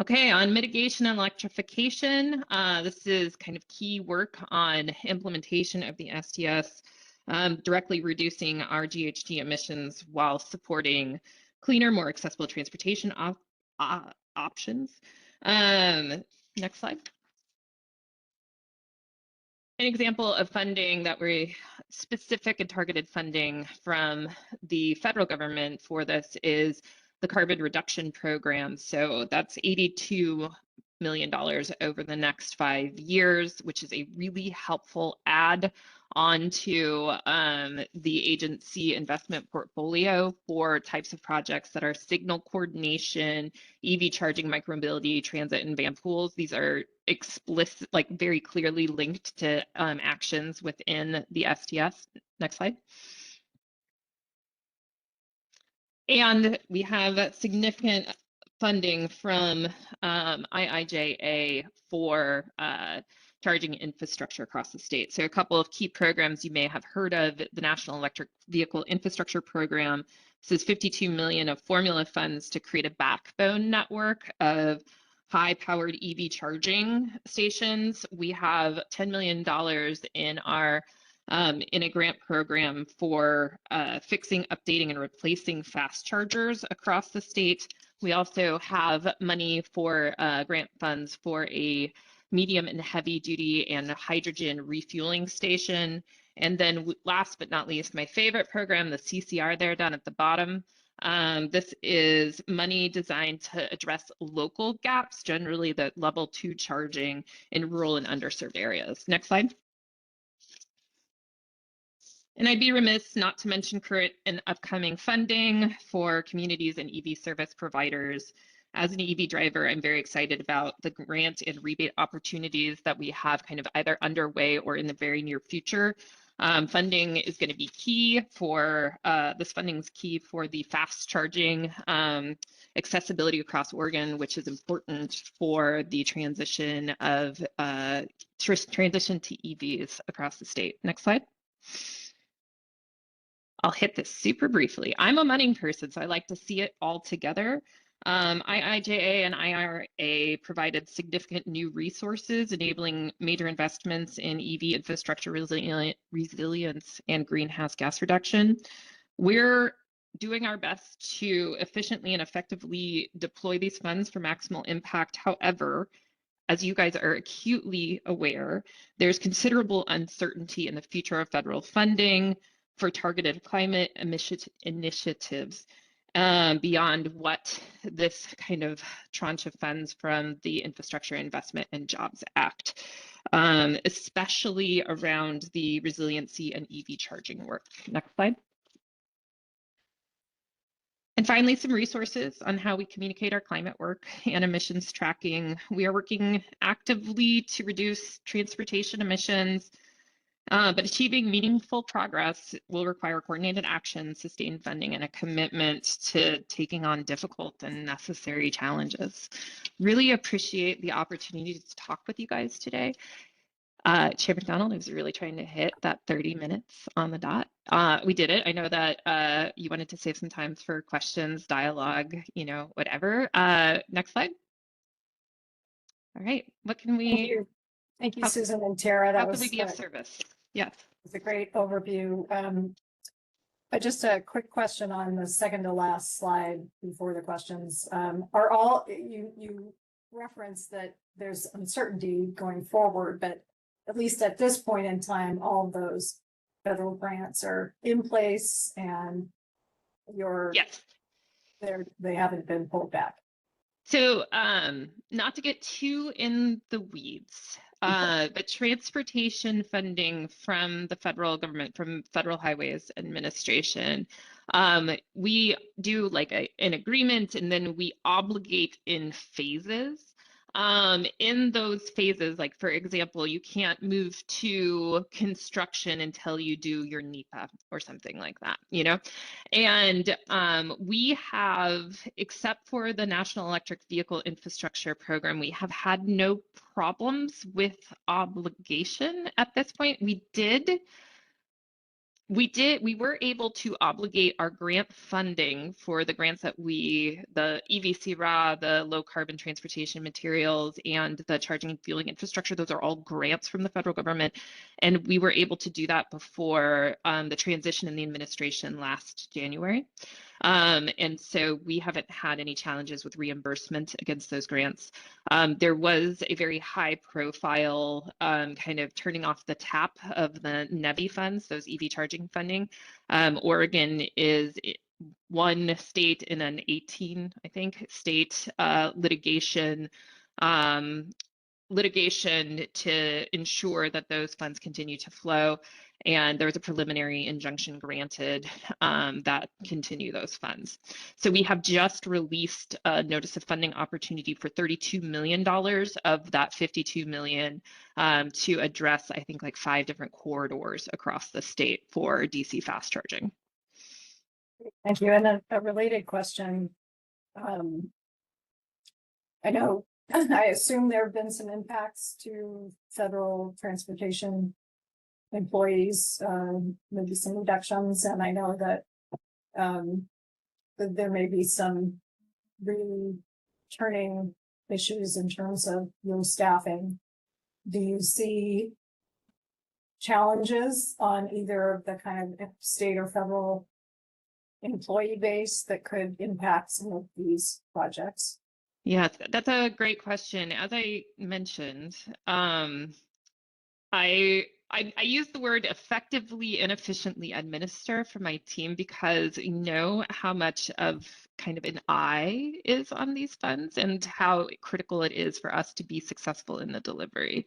Okay, on mitigation and electrification, this is kind of key work on implementation of the STS, directly reducing our GHG emissions while supporting cleaner, more accessible transportation options. Next slide. An example of funding that we specific and targeted funding from the federal government for this is the carbon reduction program. So that's $82 million over the next 5 years, which is a really helpful add onto the agency investment portfolio for types of projects that are signal coordination, EV charging, micromobility, transit, and van pools. These are explicit, like very clearly linked to actions within the STS. Next slide. And we have significant funding from IIJA for charging infrastructure across the state. So a couple of key programs you may have heard of: the National Electric Vehicle Infrastructure Program. This is $52 million of formula funds to create a backbone network of high-powered EV charging stations. We have $10 million in our in a grant program for fixing, updating, and replacing fast chargers across the state. We also have money for grant funds for a medium and heavy duty and hydrogen refueling station. And then last but not least, my favorite program, the CCR there down at the bottom. This is money designed to address local gaps, generally the level 2 charging in rural and underserved areas. Next slide. And I'd be remiss not to mention current and upcoming funding for communities and EV service providers. As an EV driver, I'm very excited about the grant and rebate opportunities that we have kind of either underway or in the very near future. Funding is going to be key for, this funding is key for the fast charging accessibility across Oregon, which is important for the transition of transition to EVs across the state. Next slide. I'll hit this super briefly. I'm a money person, so I like to see it all together. IIJA and IRA provided significant new resources, enabling major investments in EV infrastructure resilience and greenhouse gas reduction. We're doing our best to efficiently and effectively deploy these funds for maximal impact. However, as you guys are acutely aware, there's considerable uncertainty in the future of federal funding. for targeted climate initiatives beyond what this kind of tranche of funds from the Infrastructure Investment and Jobs Act, especially around the resiliency and EV charging work. Next slide. And finally, some resources on how we communicate our climate work and emissions tracking. We are working actively to reduce transportation emissions, but achieving meaningful progress will require coordinated action, sustained funding, and a commitment to taking on difficult and necessary challenges. Really appreciate the opportunity to talk with you guys today. Chair McDonald, I was really trying to hit that 30 minutes on the dot. We did it. I know that you wanted to save some time for questions, dialogue, whatever. Next slide. All right, what can we? Thank you. Thank you, Susan and Tara. How could we be of service? Yes. It's a great overview. But just a quick question on the second to last slide before the questions. Are all, you referenced that there's uncertainty going forward, but at least at this point in time, all of those federal grants are in place and yes, they haven't been pulled back. So not to get too in the weeds, but transportation funding from the federal government, from Federal Highways Administration, we do like an agreement and then we obligate in phases. In those phases, like for example, you can't move to construction until you do your NEPA or something like that, And we have, except for the National Electric Vehicle Infrastructure Program, we have had no problems with obligation at this point. We were able to obligate our grant funding for the grants that the EVC-RA, the low carbon transportation materials, and the charging and fueling infrastructure. Those are all grants from the federal government. And we were able to do that before the transition in the administration last January. And so we haven't had any challenges with reimbursement against those grants. There was a very high profile kind of turning off the tap of the NEVI funds, those EV charging funding. Oregon is one state in an 18, I think, state litigation to ensure that those funds continue to flow. And there was a preliminary injunction granted that continue those funds. So we have just released a notice of funding opportunity for $32 million of that $52 million to address, I think, like 5 different corridors across the state for DC fast charging. Thank you. And a related question. I know, I assume there have been some impacts to federal transportation employees, maybe some reductions, and I know that there may be some returning issues in terms of your staffing. Do you see challenges on either of the kind of state or federal employee base that could impact some of these projects? Yeah, that's a great question. As I mentioned, I use the word effectively and efficiently administer for my team because I know how much of kind of an eye is on these funds and how critical it is for us to be successful in the delivery.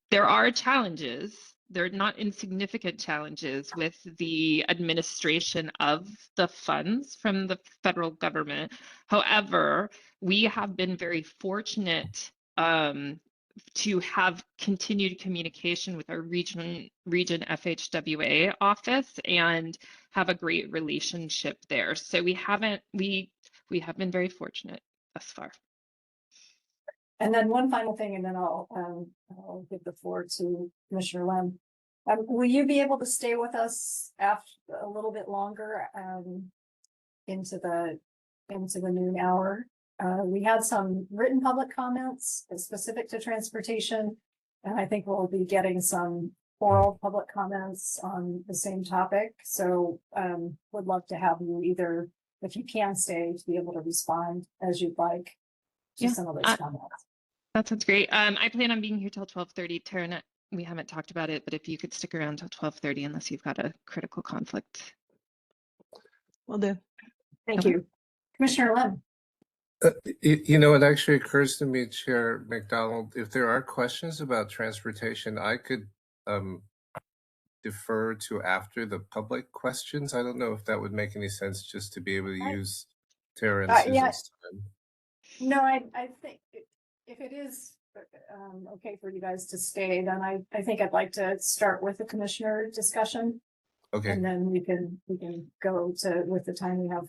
There are challenges. They're not insignificant challenges with the administration of the funds from the federal government. However, we have been very fortunate to have continued communication with our region FHWA office and have a great relationship there. So we have been very fortunate thus far. And then one final thing, and then I'll give the floor to Commissioner Lim. Will you be able to stay with us after a little bit longer into the noon hour? We had some written public comments specific to transportation, and I think we'll be getting some oral public comments on the same topic. So would love to have you either, if you can stay, to be able to respond as you'd like to some of those comments. That sounds great. I plan on being here till 12:30. we haven't talked about it, but if you could stick around till 12:30 unless you've got a critical conflict. Will do. Thank Okay. you. Commissioner Lem. You know, it actually occurs to me, Chair McDonald, if there are questions about transportation, I could defer to after the public questions. I don't know if that would make any sense, just to be able to use Tara and Yeah. Susan's time. No, I think if it is okay for you guys to stay, then I think I'd like to start with the commissioner discussion. Okay. And then we can go to with the time we have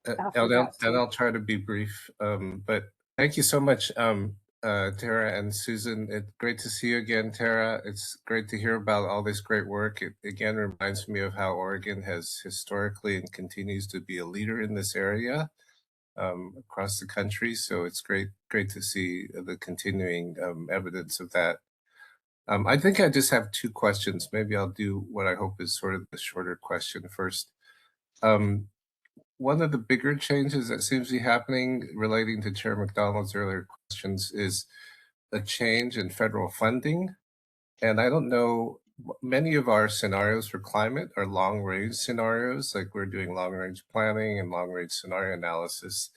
after And that. I'll try to be brief. But thank you so much, Tara and Susan. It's great to see you again, Tara. It's great to hear about all this great work. It again reminds me of how Oregon has historically and continues to be a leader in this area across the country. So it's great to see the continuing evidence of that. I think I just have two questions. Maybe I'll do what I hope is sort of the shorter question first. One of the bigger changes that seems to be happening relating to Chair McDonald's earlier questions is a change in federal funding. And I don't know, many of our scenarios for climate are long-range scenarios, like we're doing long-range planning and long-range scenario analysis.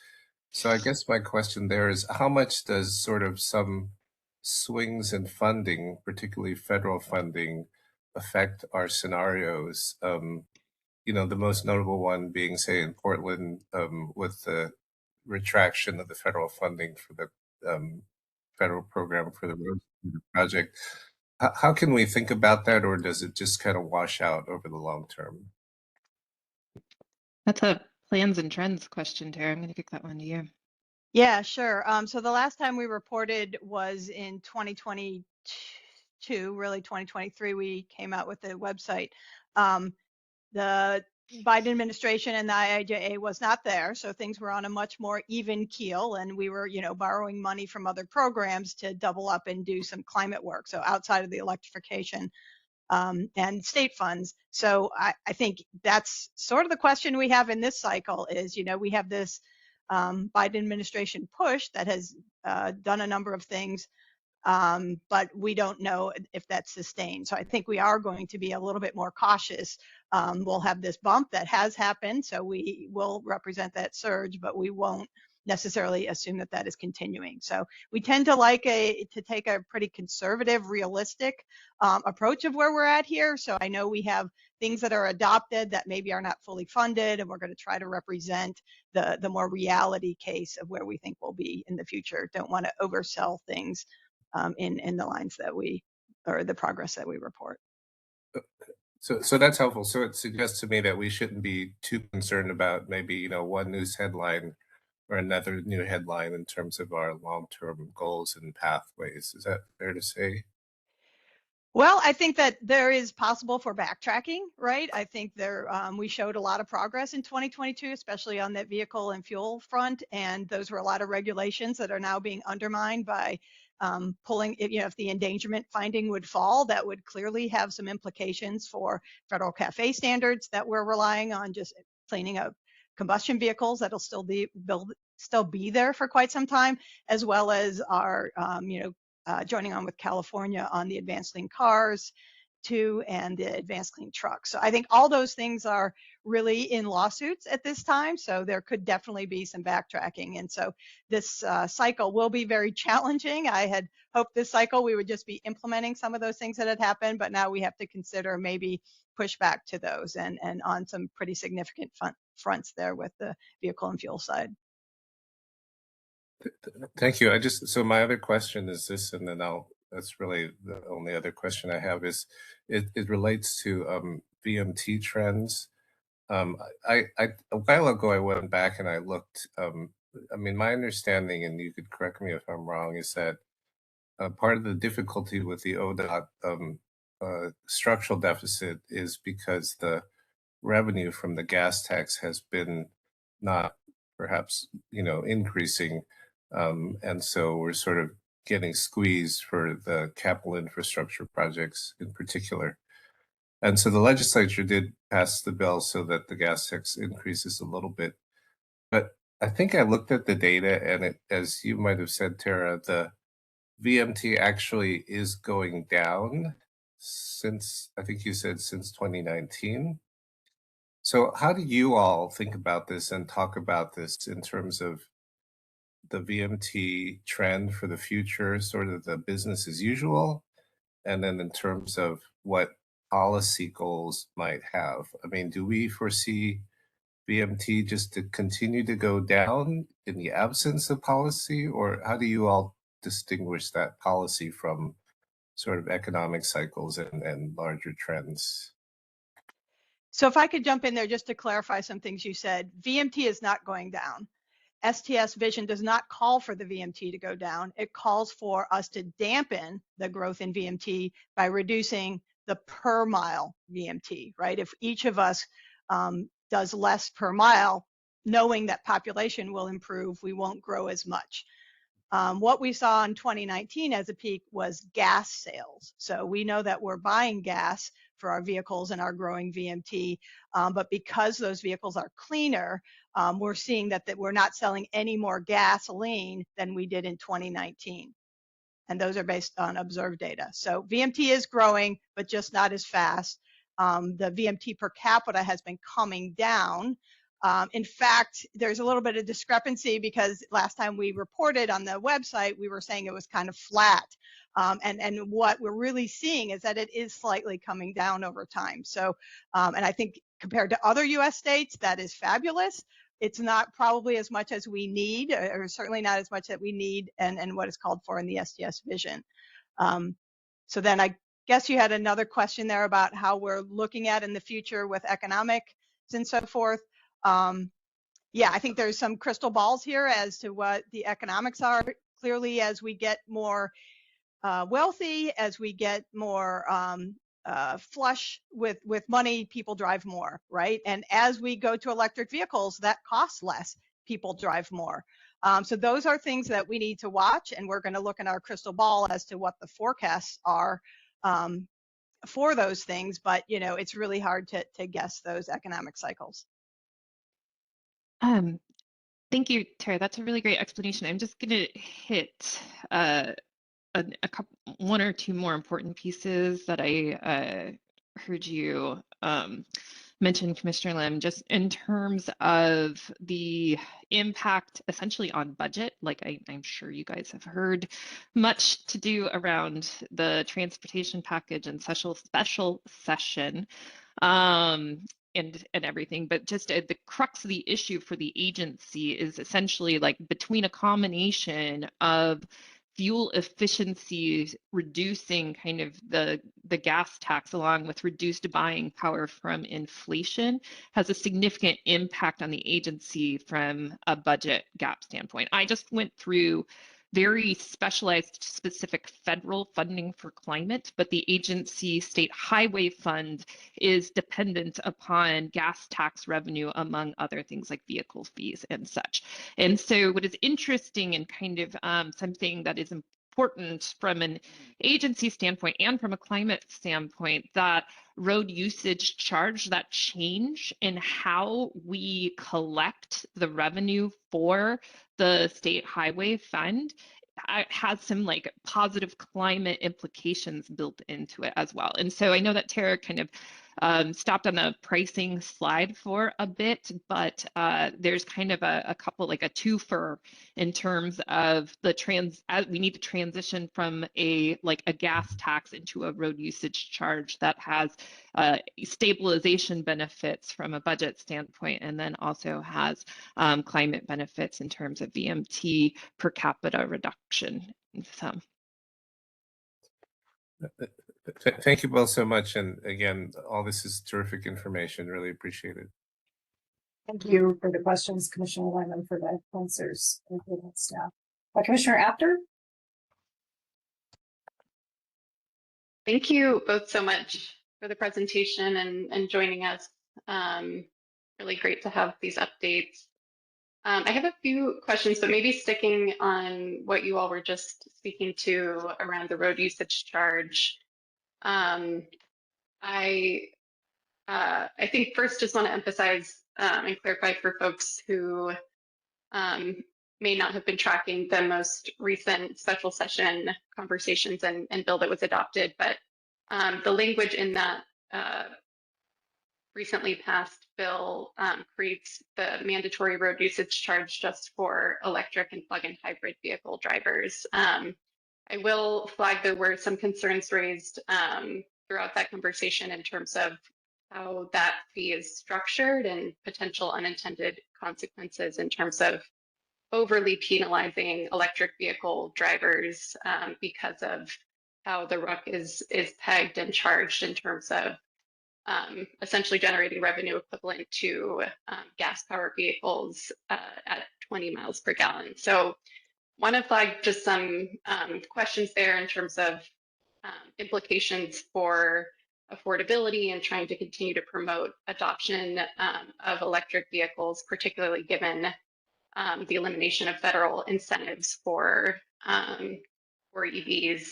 So I guess my question there is, how much does sort of some swings in funding, particularly federal funding, affect our scenarios? You know, the most notable one being, say, in Portland, with the retraction of the federal funding for the federal program for the road project. How can we think about that, or does it just kind of wash out over the long term? That's a plans and trends question, Tara. I'm going to kick that one to you. Yeah, sure. So the last time we reported was in 2022, really 2023, we came out with the website. The Biden administration and the IIJA was not there, so things were on a much more even keel, and we were, borrowing money from other programs to double up and do some climate work. So outside of the electrification and state funds. So I think that's sort of the question we have in this cycle is, we have this Biden administration push that has done a number of things, but we don't know if that's sustained. So I think we are going to be a little bit more cautious. We'll have this bump that has happened, so we will represent that surge, but we won't necessarily assume that that is continuing. So we tend to take a pretty conservative, realistic approach of where we're at here. So I know we have things that are adopted that maybe are not fully funded, and we're going to try to represent the more reality case of where we think we'll be in the future. Don't want to oversell things in the lines that or the progress that we report. So that's helpful. So it suggests to me that we shouldn't be too concerned about maybe, one news headline or another new headline in terms of our long-term goals and pathways. Is that fair to say? Well, I think that there is possible for backtracking, right? I think we showed a lot of progress in 2022, especially on that vehicle and fuel front. And those were a lot of regulations that are now being undermined by pulling, if the endangerment finding would fall, that would clearly have some implications for federal CAFE standards that we're relying on, just cleaning up combustion vehicles that'll still be there for quite some time, as well as our, joining on with California on the advanced clean cars too, and the advanced clean trucks. So I think all those things are really in lawsuits at this time. So there could definitely be some backtracking. And so this cycle will be very challenging. I had hoped this cycle we would just be implementing some of those things that had happened, but now we have to consider maybe push back to those and on some pretty significant fronts there with the vehicle and fuel side. Thank you. So my other question is this, and then that's really the only other question I have is, it relates to VMT trends. A while ago, I went back and I looked, my understanding, and you could correct me if I'm wrong, is that part of the difficulty with the ODOT structural deficit is because the revenue from the gas tax has been not perhaps, increasing. And so we're sort of getting squeezed for the capital infrastructure projects in particular. And so the legislature did pass the bill so that the gas tax increases a little bit. But I think I looked at the data, and as you might have said, Tara, the VMT actually is going down since, I think you said since 2019. So how do you all think about this and talk about this in terms of the VMT trend for the future, sort of the business as usual, and then in terms of what policy goals might have? I mean, do we foresee VMT just to continue to go down in the absence of policy, or how do you all distinguish that policy from sort of economic cycles and larger trends? So if I could jump in there just to clarify some things you said, VMT is not going down. STS vision does not call for the VMT to go down. It calls for us to dampen the growth in VMT by reducing the per mile VMT, right? If each of us does less per mile, knowing that population will improve, we won't grow as much. What we saw in 2019 as a peak was gas sales. So we know that we're buying gas for our vehicles and our growing VMT, but because those vehicles are cleaner, we're seeing that we're not selling any more gasoline than we did in 2019. And those are based on observed data. So VMT is growing, but just not as fast. The VMT per capita has been coming down. In fact, there's a little bit of discrepancy because last time we reported on the website, we were saying it was kind of flat. And what we're really seeing is that it is slightly coming down over time. So, and I think compared to other US states, that is fabulous. It's not probably as much as we need, or certainly not as much that we need and what is called for in the STS vision. So then I guess you had another question there about how we're looking at in the future with economics and so forth. Yeah, I think there's some crystal balls here as to what the economics are. Clearly, as we get more wealthy, as we get more flush with money, people drive more, right? And as we go to electric vehicles, that costs less, people drive more. So those are things that we need to watch, and we're going to look in our crystal ball as to what the forecasts are for those things. But, you know, it's really hard to guess those economic cycles. Thank you, Tara. That's a really great explanation. I'm just going to hit one or two more important pieces that I heard you mention, Commissioner Lim, just in terms of the impact essentially on budget. Like I'm sure you guys have heard much to do around the transportation package and special session. And everything, but just the crux of the issue for the agency is essentially like between a combination of fuel efficiency, reducing kind of the gas tax along with reduced buying power from inflation has a significant impact on the agency from a budget gap standpoint. I just went through very specialized, specific federal funding for climate, but the agency state highway fund is dependent upon gas tax revenue, among other things like vehicle fees and such. And so what is interesting and kind of something that is important from an agency standpoint and from a climate standpoint, that road usage charge, that change in how we collect the revenue for the state highway fund has some like positive climate implications built into it as well. And so I know that Tara kind of stopped on the pricing slide for a bit, but there's kind of a couple, like a twofer in terms of the we need to transition from a gas tax into a road usage charge that has stabilization benefits from a budget standpoint, and then also has climate benefits in terms of VMT per capita reduction. So. Thank you both so much. And again, all this is terrific information. Really appreciate it. Thank you for the questions, Commissioner Lyman, for the answers and for that staff. Commissioner Apter? Thank you both so much for the presentation and joining us. Really great to have these updates. I have a few questions, but maybe sticking on what you all were just speaking to around the road usage charge. I think first just want to emphasize and clarify for folks who may not have been tracking the most recent special session conversations and bill that was adopted, but The language in that recently passed bill creates the mandatory road usage charge just for electric and plug-in hybrid vehicle drivers. I will flag there were some concerns raised throughout that conversation in terms of how that fee is structured and potential unintended consequences in terms of overly penalizing electric vehicle drivers because of how the RUC is pegged and charged in terms of essentially generating revenue equivalent to gas-powered vehicles at 20 miles per gallon. So want to flag just some questions there in terms of implications for affordability and trying to continue to promote adoption of electric vehicles, particularly given the elimination of federal incentives for EVs.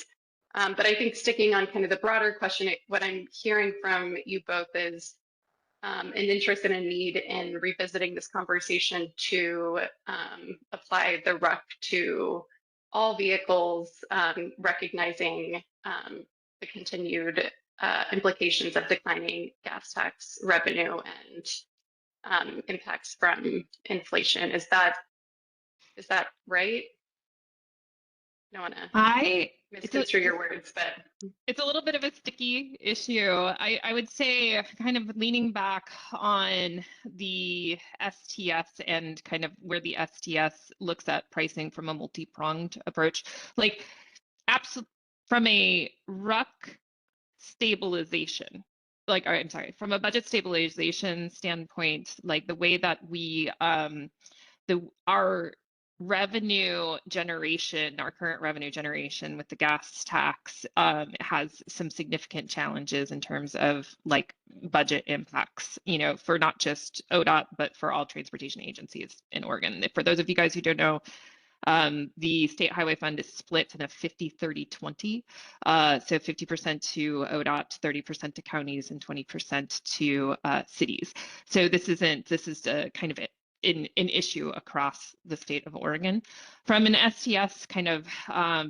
But I think sticking on kind of the broader question, what I'm hearing from you both is an interest and a need in revisiting this conversation to apply the RUC to all vehicles, recognizing the continued implications of declining gas tax revenue and impacts from inflation. Is that right? I don't want to misconstrue your words, but it's a little bit of a sticky issue. I would say kind of leaning back on the STS and kind of where the STS looks at pricing from a multi-pronged approach, like from a RUC stabilization, like, I'm sorry, from a budget stabilization standpoint, like the way that we, our revenue generation, our current revenue generation with the gas tax has some significant challenges in terms of like budget impacts, you know, for not just ODOT, but for all transportation agencies in Oregon. For those of you guys who don't know, the State Highway Fund is split in a 50-30-20. So 50% to ODOT, 30% to counties, and 20% to cities. So this is a kind of an issue across the state of Oregon. From an STS kind of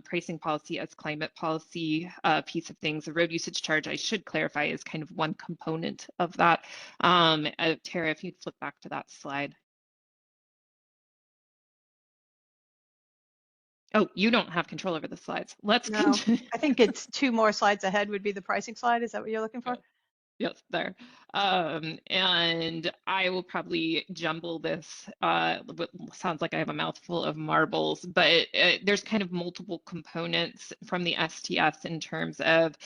pricing policy as climate policy piece of things, the road usage charge, I should clarify, is kind of one component of that. Tara, if you'd flip back to that slide. Oh, you don't have control over the slides. Let's continue. I think it's 2 more slides ahead would be the pricing slide. Is that what you're looking for? Yes, there. And I will probably jumble this. Sounds like I have a mouthful of marbles, but there's kind of multiple components from the STS in terms of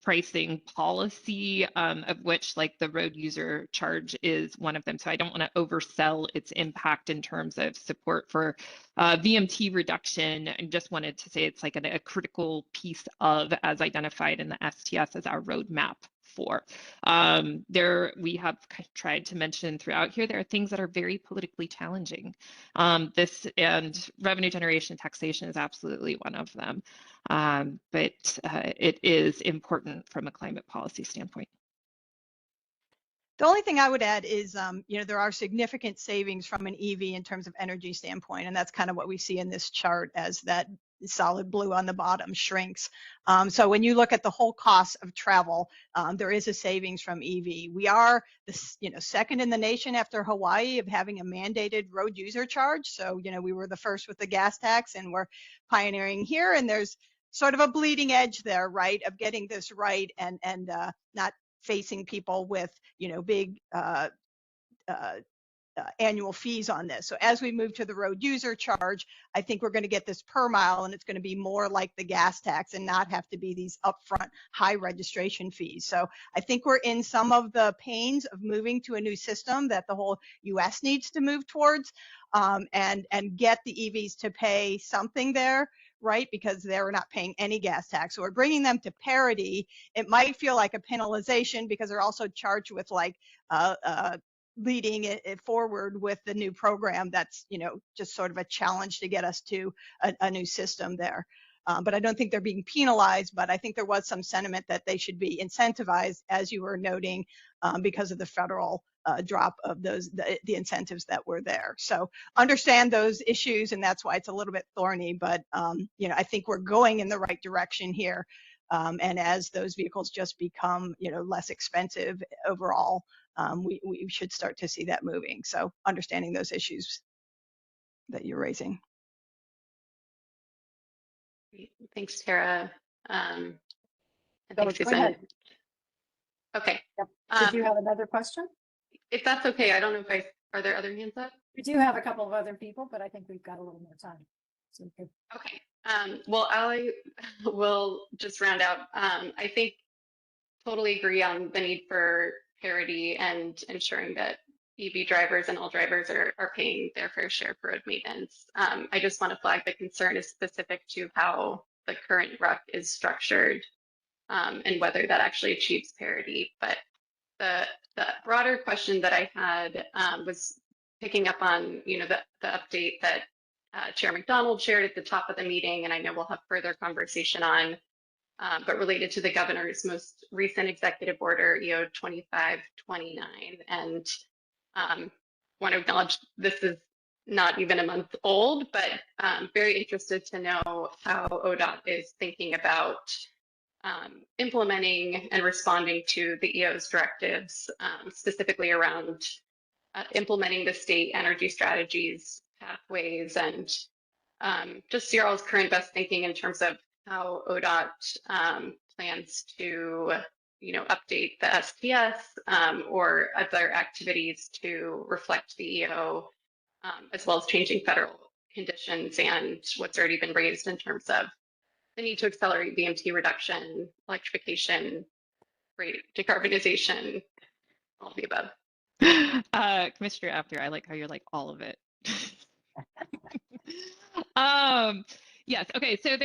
pricing policy, of which like the road user charge is one of them. So I don't want to oversell its impact in terms of support for VMT reduction. I just wanted to say it's like a critical piece of, as identified in the STS, as our roadmap for. There, we have tried to mention throughout here, there are things that are very politically challenging. This and revenue generation taxation is absolutely one of them. But it is important from a climate policy standpoint. The only thing I would add is, you know, there are significant savings from an EV in terms of energy standpoint, and that's kind of what we see in this chart as that solid blue on the bottom shrinks. So when you look at the whole cost of travel, there is a savings from EV. We are the second in the nation after Hawaii of having a mandated road user charge. So, you know, we were the first with the gas tax and we're pioneering here, and there's sort of a bleeding edge there, right, of getting this right and not facing people with, you know, big annual fees on this. So as we move to the road user charge, I think we're going to get this per mile, and it's going to be more like the gas tax and not have to be these upfront high registration fees. So I think we're in some of the pains of moving to a new system that the whole US needs to move towards, and get the EVs to pay something there, right? Because they're not paying any gas tax. So we're bringing them to parity. It might feel like a penalization because they're also charged with like leading it forward with the new program. That's, you know, just sort of a challenge to get us to a new system there. But I don't think they're being penalized, but I think there was some sentiment that they should be incentivized, as you were noting, because of the federal drop of those, the incentives that were there. So understand those issues, and that's why it's a little bit thorny, but you know, I think we're going in the right direction here. And as those vehicles just become, less expensive overall, we should start to see that moving. So understanding those issues that you're raising. Thanks, Tara. And So thanks, go Susan. ahead. Okay. Yep. Did you have another question? If that's okay, I don't know if are there other hands up? We do have a couple of other people, but I think we've got a little more time. So we could- Okay. Well, I will just round out. I think totally agree on the need for parity and ensuring that EV drivers and all drivers are paying their fair share for road maintenance. I just want to flag the concern is specific to how the current RUC is structured and whether that actually achieves parity. But the broader question that I had was picking up on, the update that Chair McDonald shared at the top of the meeting, and I know we'll have further conversation on, but related to the governor's most recent executive order, EO 2529. And want to acknowledge this is not even a month old, but very interested to know how ODOT is thinking about implementing and responding to the EO's directives, specifically around implementing the state energy strategies, pathways, and just your all's current best thinking in terms of how ODOT plans to, update the STS or other activities to reflect the EO, as well as changing federal conditions and what's already been raised in terms of the need to accelerate VMT reduction, electrification, decarbonization, all of the above. Commissioner After, I like how you're like all of it. Yes. Okay. So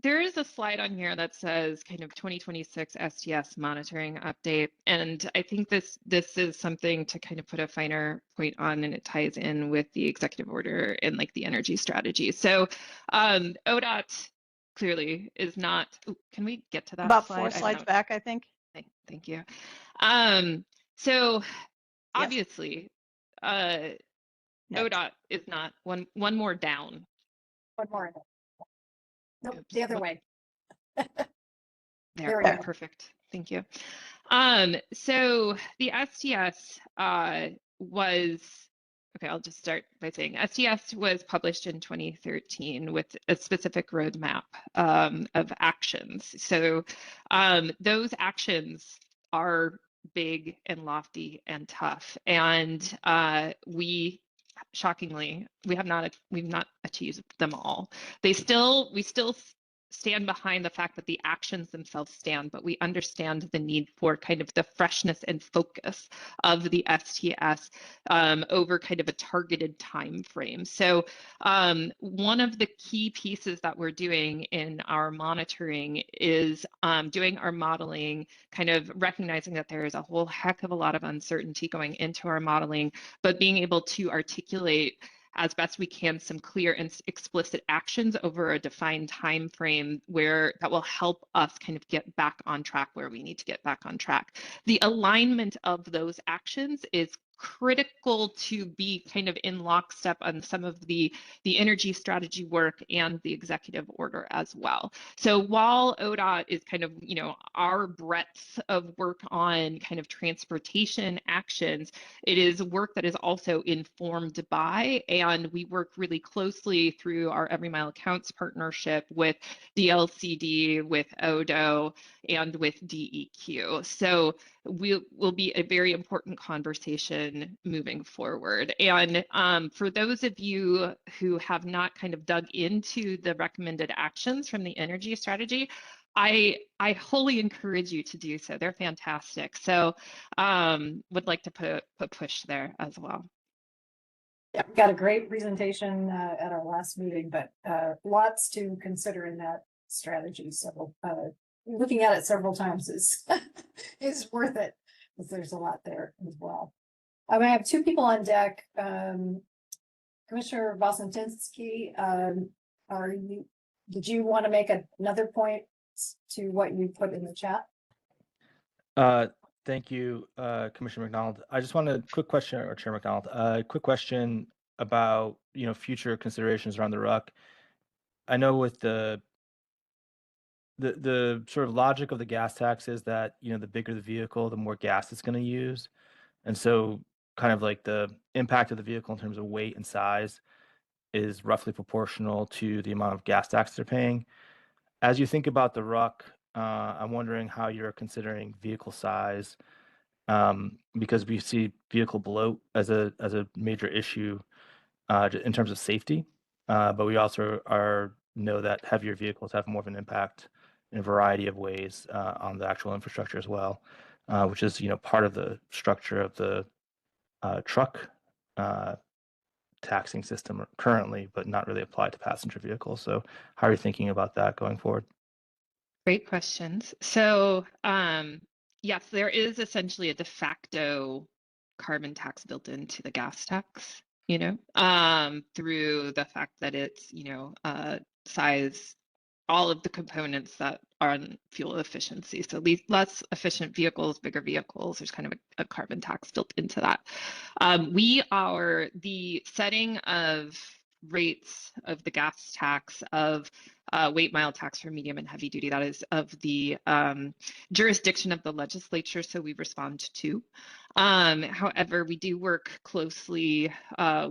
there is a slide on here that says kind of 2026 STS monitoring update, and I think this is something to kind of put a finer point on, and it ties in with the executive order and like the energy strategy. So ODOT clearly is not. Ooh, can we get to that About slide? 4 slides back, I think. Thank you. So obviously, ODOT is not one more down. One more. Nope, the other way. There, we go. perfect. Thank you. So the STS was, okay, I'll just start by saying STS was published in 2013 with a specific roadmap of actions. So those actions are big and lofty and tough. And shockingly, we've not achieved them all. We still stand behind the fact that the actions themselves stand, but we understand the need for kind of the freshness and focus of the STS over kind of a targeted time frame. So one of the key pieces that we're doing in our monitoring is doing our modeling, kind of recognizing that there is a whole heck of a lot of uncertainty going into our modeling, but being able to articulate as best we can some clear and explicit actions over a defined time frame that will help us kind of get back on track where we need to get back on track. The alignment of those actions is critical to be kind of in lockstep on some of the energy strategy work and the executive order as well. So while ODOT is kind of, our breadth of work on kind of transportation actions, it is work that is also informed by, and we work really closely through our Every Mile Counts partnership with DLCD, with ODO, and with DEQ. So will be a very important conversation moving forward. And for those of you who have not kind of dug into the recommended actions from the energy strategy, I wholly encourage you to do so. They're fantastic. So would like to put a push there as well. Yeah, we got a great presentation at our last meeting, but lots to consider in that strategy. So looking at it several times is is worth it, because there's a lot there as well. I have 2 people on deck. Commissioner Bosentinsky, did you want to make another point to what you put in the chat? Thank you, Commissioner McDonald. I just wanted a quick question, or Chair McDonald, a quick question about, future considerations around the RUC. I know with the the sort of logic of the gas tax is that, you know, the bigger the vehicle, the more gas it's going to use. And so kind of like the impact of the vehicle in terms of weight and size is roughly proportional to the amount of gas tax they're paying. As you think about the RUC, I'm wondering how you're considering vehicle size, because we see vehicle bloat as a major issue in terms of safety, but we also know that heavier vehicles have more of an impact in a variety of ways on the actual infrastructure as well, which is, you know, part of the structure of the truck taxing system currently, but not really applied to passenger vehicles. So how are you thinking about that going forward? Great questions. So, yes, there is essentially a de facto carbon tax built into the gas tax, you know, through the fact that it's, you know, size, all of the components that are on fuel efficiency. So less efficient vehicles, bigger vehicles, there's kind of a carbon tax built into that. The setting of rates of the gas tax, of weight mile tax for medium and heavy duty, that is of the jurisdiction of the legislature, so we respond to. However, we do work closely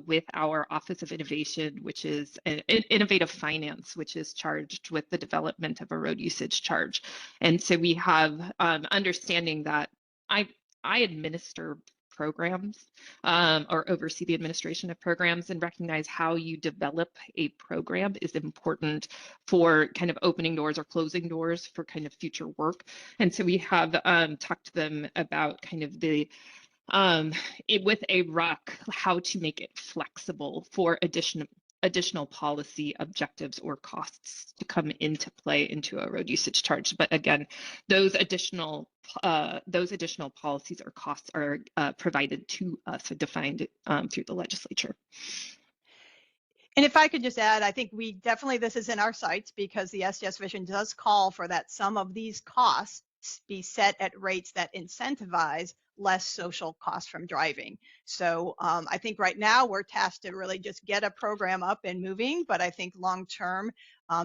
with our Office of Innovation, which is Innovative Finance, which is charged with the development of a road usage charge. And so we have understanding that I administer programs or oversee the administration of programs, and recognize how you develop a program is important for kind of opening doors or closing doors for kind of future work. And so we have talked to them about kind of the with a RUC, how to make it flexible for additional policy objectives or costs to come into play into a road usage charge. But again, those additional policies or costs are provided to us, defined through the legislature. And if I could just add, I think this is in our sights, because the SDS vision does call for that some of these costs be set at rates that incentivize less social costs from driving. So I think right now we're tasked to really just get a program up and moving, but I think long term,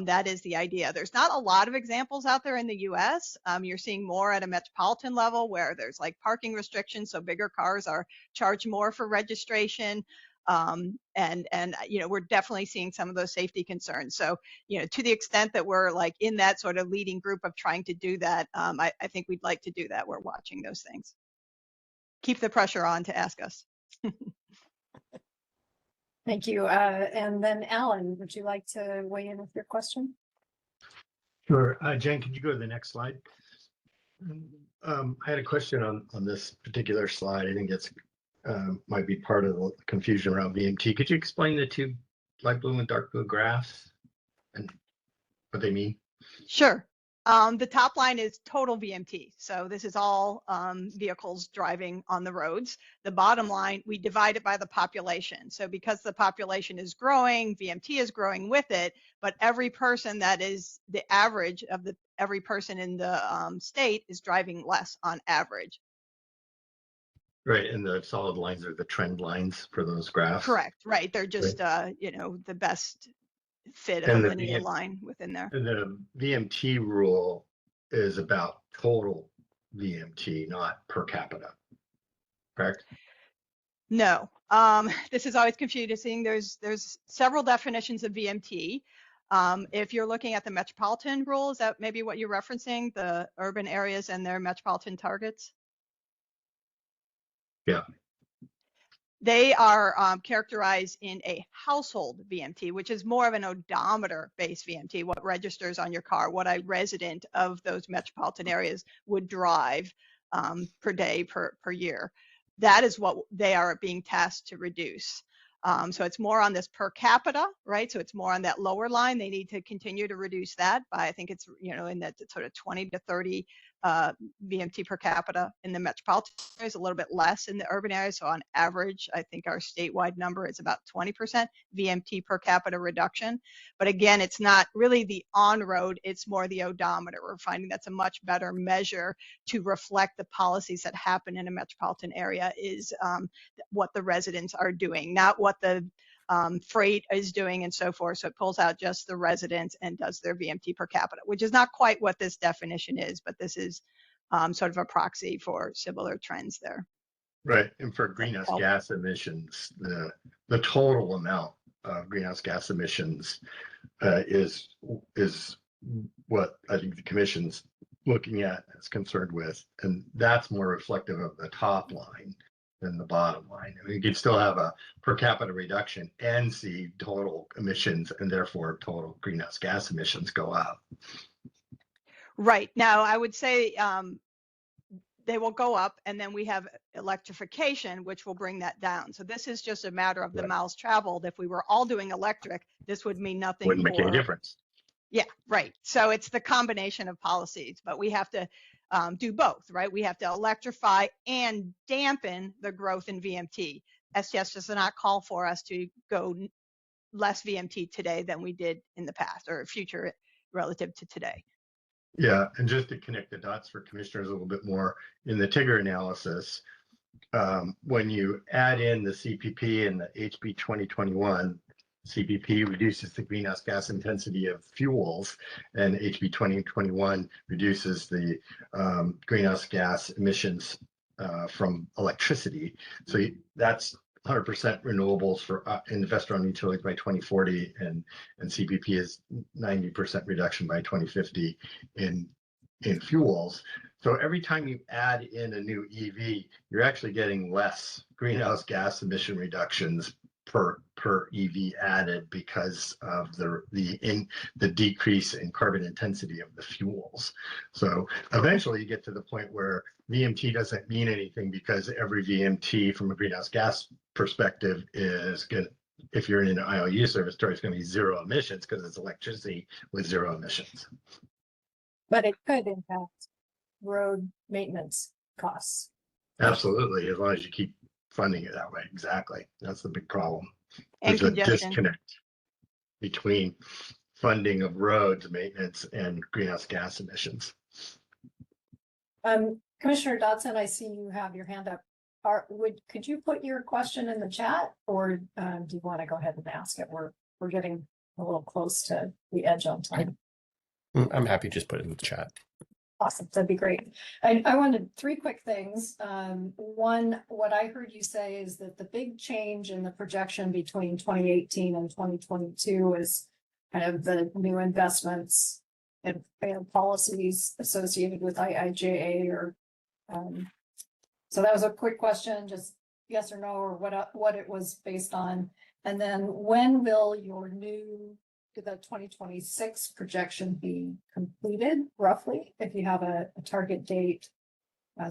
that is the idea. There's not a lot of examples out there in the US. You're seeing more at a metropolitan level where there's like parking restrictions, so bigger cars are charged more for registration. And you know, we're definitely seeing some of those safety concerns. So, you know, to the extent that we're like in that sort of leading group of trying to do that, I think we'd like to do that. We're watching those things. Keep the pressure on to ask us. Thank you. And then Alan, would you like to weigh in with your question? Sure. Jen, could you go to the next slide? I had a question on this particular slide. I think it's might be part of the confusion around VMT. Could you explain the two light blue and dark blue graphs and what they mean? Sure. The top line is total VMT. So this is all vehicles driving on the roads. The bottom line, we divide it by the population. So because the population is growing, VMT is growing with it, but every person, that is the average of every person in the state, is driving less on average. Right, and the solid lines are the trend lines for those graphs. Correct, right. They're just, you know, the best fit of a linear line within there. The VMT rule is about total VMT, not per capita, correct? No, this is always confusing. There's several definitions of VMT. If you're looking at the metropolitan rule, is that maybe what you're referencing, the urban areas and their metropolitan targets? Yeah. They are characterized in a household VMT, which is more of an odometer-based VMT, what registers on your car, what a resident of those metropolitan areas would drive per day, per year. That is what they are being tasked to reduce. So it's more on this per capita, right? So it's more on that lower line. They need to continue to reduce that by, I think it's, you know, in that sort of 20 to 30 VMT per capita in the metropolitan areas, a little bit less in the urban areas. So on average, I think our statewide number is about 20% VMT per capita reduction. But again, it's not really the on-road, it's more the odometer. We're finding that's a much better measure to reflect the policies that happen in a metropolitan area, is what the residents are doing, not what the freight is doing and so forth. So it pulls out just the residents and does their VMT per capita, which is not quite what this definition is, but this is sort of a proxy for similar trends there. Right, and for greenhouse gas emissions, the total amount of greenhouse gas emissions is what I think the commission's looking at, is concerned with, and that's more reflective of the top line than the bottom line. I mean, you can still have a per capita reduction and see total emissions, and therefore total greenhouse gas emissions go up. Right. Now, I would say they will go up, and then we have electrification, which will bring that down. So this is just a matter of the miles traveled. If we were all doing electric, this would mean nothing. Wouldn't make any difference. Yeah, right. So it's the combination of policies, but we have to do both, right? We have to electrify and dampen the growth in VMT. STS does not call for us to go less VMT today than we did in the past or future relative to today. Yeah, and just to connect the dots for commissioners a little bit more, in the TIGR analysis, when you add in the CPP and the HB 2021, CPP reduces the greenhouse gas intensity of fuels, and HB 2021 reduces the greenhouse gas emissions from electricity. So that's 100% renewables for investor-owned utilities by 2040, and CPP is 90% reduction by 2050 in fuels. So every time you add in a new EV, you're actually getting less greenhouse gas emission reductions per EV added because of the decrease in carbon intensity of the fuels. So eventually you get to the point where VMT doesn't mean anything, because every VMT from a greenhouse gas perspective is good. If you're in an IOU service territory, it's going to be zero emissions because it's electricity with zero emissions. But it could impact road maintenance costs. Absolutely, as long as you keep funding it that way. Exactly. That's the big problem. And There's a congestion. disconnect between funding of roads maintenance and greenhouse gas emissions. Commissioner Dodson, I see you have your hand up. Could you put your question in the chat, or do you want to go ahead and ask it? We're getting a little close to the edge on time. I'm happy to just put it in the chat. Awesome, that'd be great. I wanted three quick things. One, what I heard you say is that the big change in the projection between 2018 and 2022 is kind of the new investments and policies associated with IIJA, or so that was a quick question, just yes or no, or what it was based on. And then when will your the 2026 projection be completed, roughly, if you have a target date?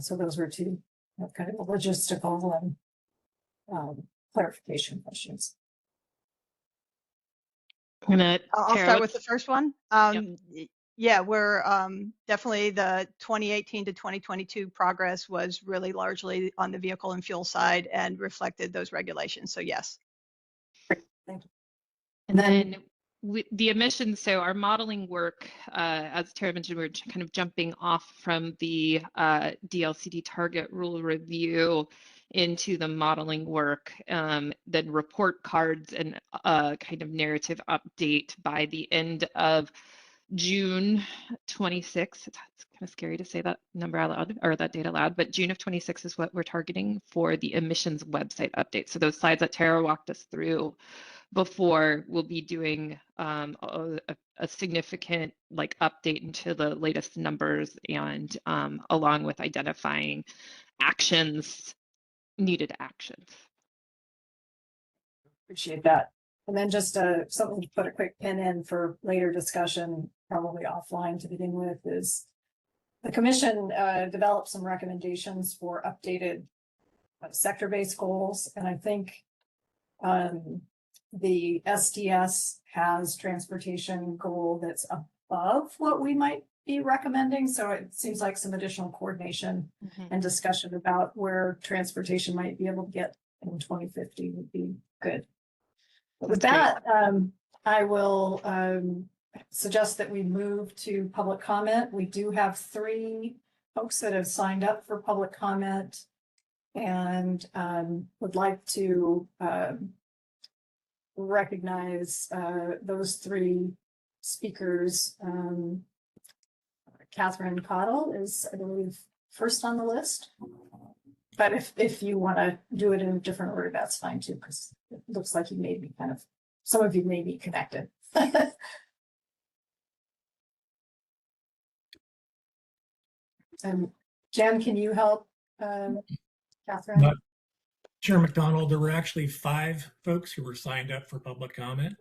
So those were two kind of logistical and clarification questions. I'll start with the first one. Yeah, we're definitely the 2018 to 2022 progress was really largely on the vehicle and fuel side and reflected those regulations. So yes. Thank you. And then the emissions, so our modeling work, as Tara mentioned, we're kind of jumping off from the DLCD target rule review into the modeling work, then report cards and kind of narrative update by the end of June 26. It's kind of scary to say that number out loud, or that data loud, but June of 26 is what we're targeting for the emissions website update. So those slides that Tara walked us through before, we'll be doing a significant update into the latest numbers, and along with identifying needed actions. Appreciate that. And then just something to put a quick pin in for later discussion, probably offline to begin with, is the commission developed some recommendations for updated sector-based goals. And I think the STS has transportation goal that's above what we might be recommending. So it seems like some additional coordination and discussion about where transportation might be able to get in 2050 would be good. With that, I will suggest that we move to public comment. We do have 3 folks that have signed up for public comment and would like to recognize those three speakers. Catherine Cottle is, I believe, first on the list. But if you want to do it in a different order, that's fine too, because it looks like you may be some of you may be connected. And Jen, can you help Catherine? Chair McDonald, there were actually 5 folks who were signed up for public comment.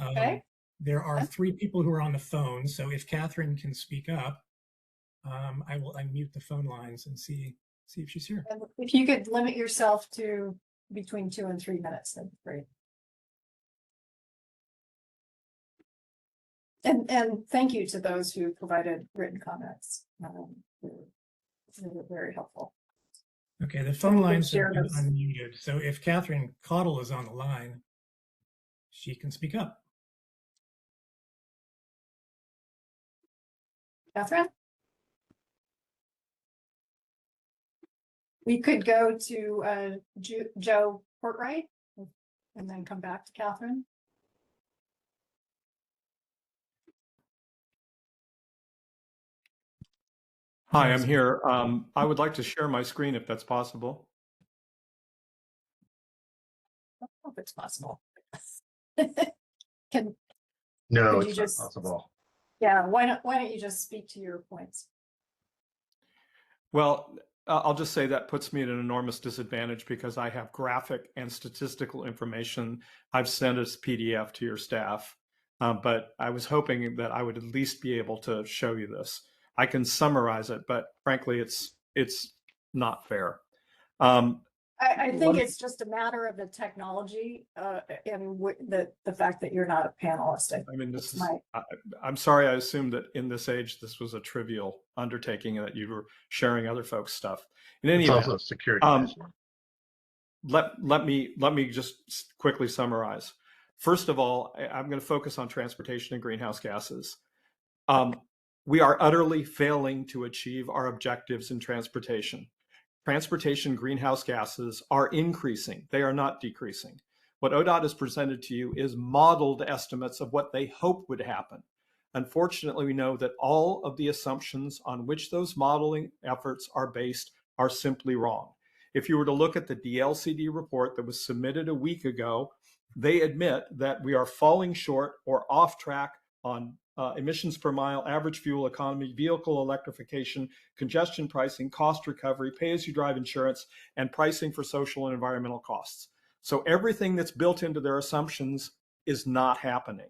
Okay. There are 3 people who are on the phone, so if Catherine can speak up, I will unmute the phone lines and see if she's here. And if you could limit yourself to between 2 and 3 minutes, that'd be great. And thank you to those who provided written comments. They were very helpful. Okay, the phone lines share have been those. unmuted, so if Catherine Cottle is on the line, she can speak up. Catherine? We could go to Joe Portwright and then come back to Catherine. Hi, I'm here. I would like to share my screen if that's possible. I don't know if it's possible. No, could you it's just- not possible. Yeah, why don't you just speak to your points? Well, I'll just say that puts me at an enormous disadvantage because I have graphic and statistical information I've sent as PDF to your staff. But I was hoping that I would at least be able to show you this. I can summarize it, but frankly, it's not fair. I think it's just a matter of the technology and the fact that you're not a panelist. I mean, this is, my I'm sorry, I assumed that in this age, this was a trivial undertaking and that you were sharing other folks' stuff. In any It's event, also a security issue. let me just quickly summarize. First of all, I'm going to focus on transportation and greenhouse gases. We are utterly failing to achieve our objectives in transportation. Transportation greenhouse gases are increasing. They are not decreasing. What ODOT has presented to you is modeled estimates of what they hope would happen. Unfortunately, we know that all of the assumptions on which those modeling efforts are based are simply wrong. If you were to look at the DLCD report that was submitted a week ago, they admit that we are falling short or off track on emissions per mile, average fuel economy, vehicle electrification, congestion pricing, cost recovery, pay-as-you-drive insurance, and pricing for social and environmental costs. So everything that's built into their assumptions is not happening.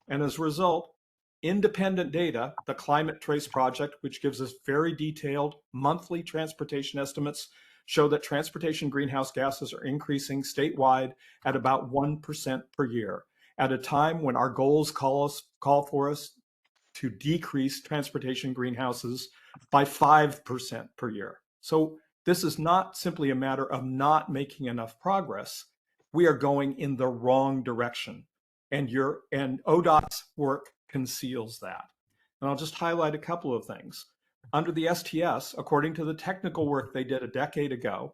And as a result, independent data, the Climate Trace Project, which gives us very detailed monthly transportation estimates, show that transportation greenhouse gases are increasing statewide at about 1% per year, at a time when our goals call for us to decrease transportation greenhouses by 5% per year. So this is not simply a matter of not making enough progress. We are going in the wrong direction, and ODOT's work conceals that. And I'll just highlight a couple of things. Under the STS, according to the technical work they did a decade ago,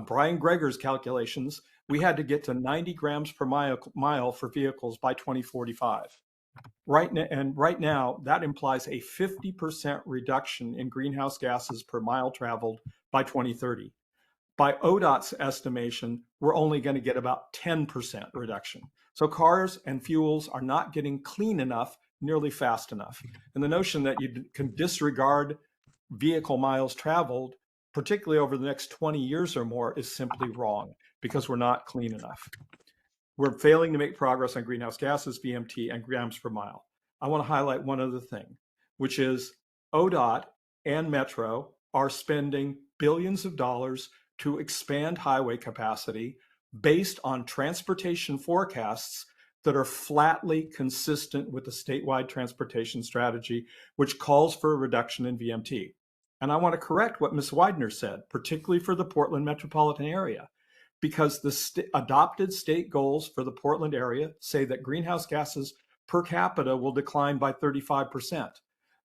Brian Greger's calculations, we had to get to 90 grams per mile for vehicles by 2045. Right now, that implies a 50% reduction in greenhouse gases per mile traveled by 2030. By ODOT's estimation, we're only going to get about 10% reduction. So cars and fuels are not getting clean enough nearly fast enough. And the notion that you can disregard vehicle miles traveled, particularly over the next 20 years or more, is simply wrong because we're not clean enough. We're failing to make progress on greenhouse gases, VMT, and grams per mile. I want to highlight one other thing, which is ODOT and Metro are spending billions of dollars to expand highway capacity based on transportation forecasts that are flatly consistent with the statewide transportation strategy, which calls for a reduction in VMT. And I want to correct what Ms. Widener said, particularly for the Portland metropolitan area, because the adopted state goals for the Portland area say that greenhouse gases per capita will decline by 35%.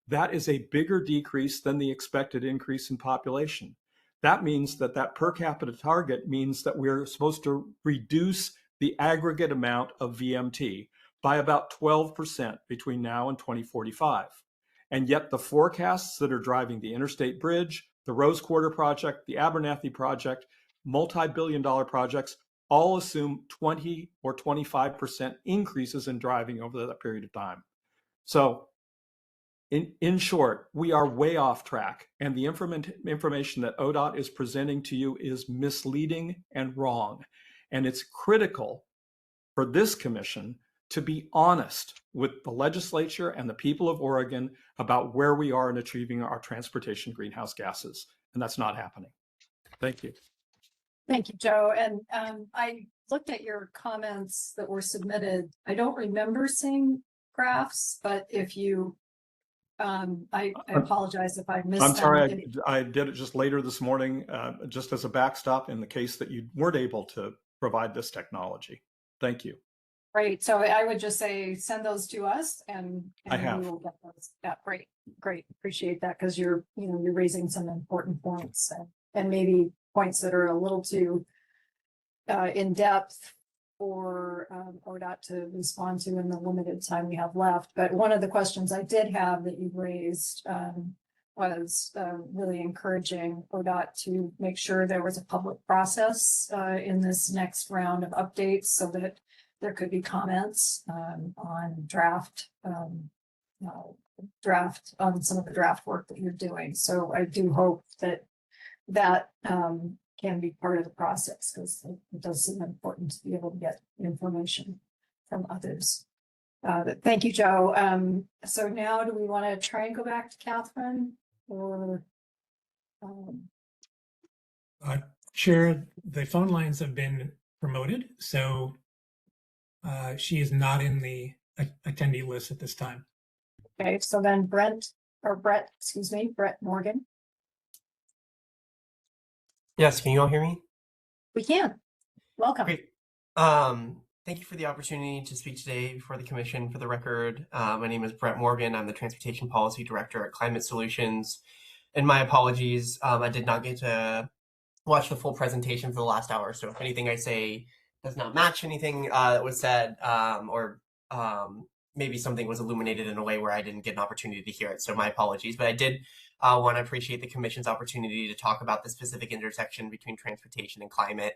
That is a bigger decrease than the expected increase in population. That means that per capita target means that we're supposed to reduce the aggregate amount of VMT by about 12% between now and 2045. And yet the forecasts that are driving the Interstate Bridge, the Rose Quarter project, the Abernathy project, multi-billion-dollar projects all assume 20 or 25% increases in driving over that period of time. So in short, we are way off track, and the information that ODOT is presenting to you is misleading and wrong. And it's critical for this commission to be honest with the legislature and the people of Oregon about where we are in achieving our transportation greenhouse gases. And that's not happening. Thank you. Thank you, Joe. And I looked at your comments that were submitted. I don't remember seeing graphs, but if you, I apologize if I missed I'm sorry, them. I did it just later this morning, just as a backstop in the case that you weren't able to provide this technology. Thank you. Great. So I would just say, send those to us and I have. we will get those. Yeah, great. Great. Appreciate that, because you're raising some important points and maybe points that are a little too in depth for ODOT to respond to in the limited time we have left. But one of the questions I did have that you raised was really encouraging ODOT to make sure there was a public process in this next round of updates, so that there could be comments on draft on some of the draft work that you're doing. So I do hope that can be part of the process, because it does seem important to be able to get information from others. Thank you, Joe. So now do we want to try and go back to Catherine, or? Chair, the phone lines have been promoted, so she is not in the attendee list at this time. Okay, so then Brett Morgan. Yes, can you all hear me? We can. Welcome. Great. Thank you for the opportunity to speak today before the commission. For the record, my name is Brett Morgan. I'm the Transportation Policy Director at Climate Solutions. And my apologies, I did not get to watch the full presentation for the last hour. So if anything I say does not match anything that was said, or maybe something was illuminated in a way where I didn't get an opportunity to hear it. So my apologies, but I did want to appreciate the commission's opportunity to talk about the specific intersection between transportation and climate.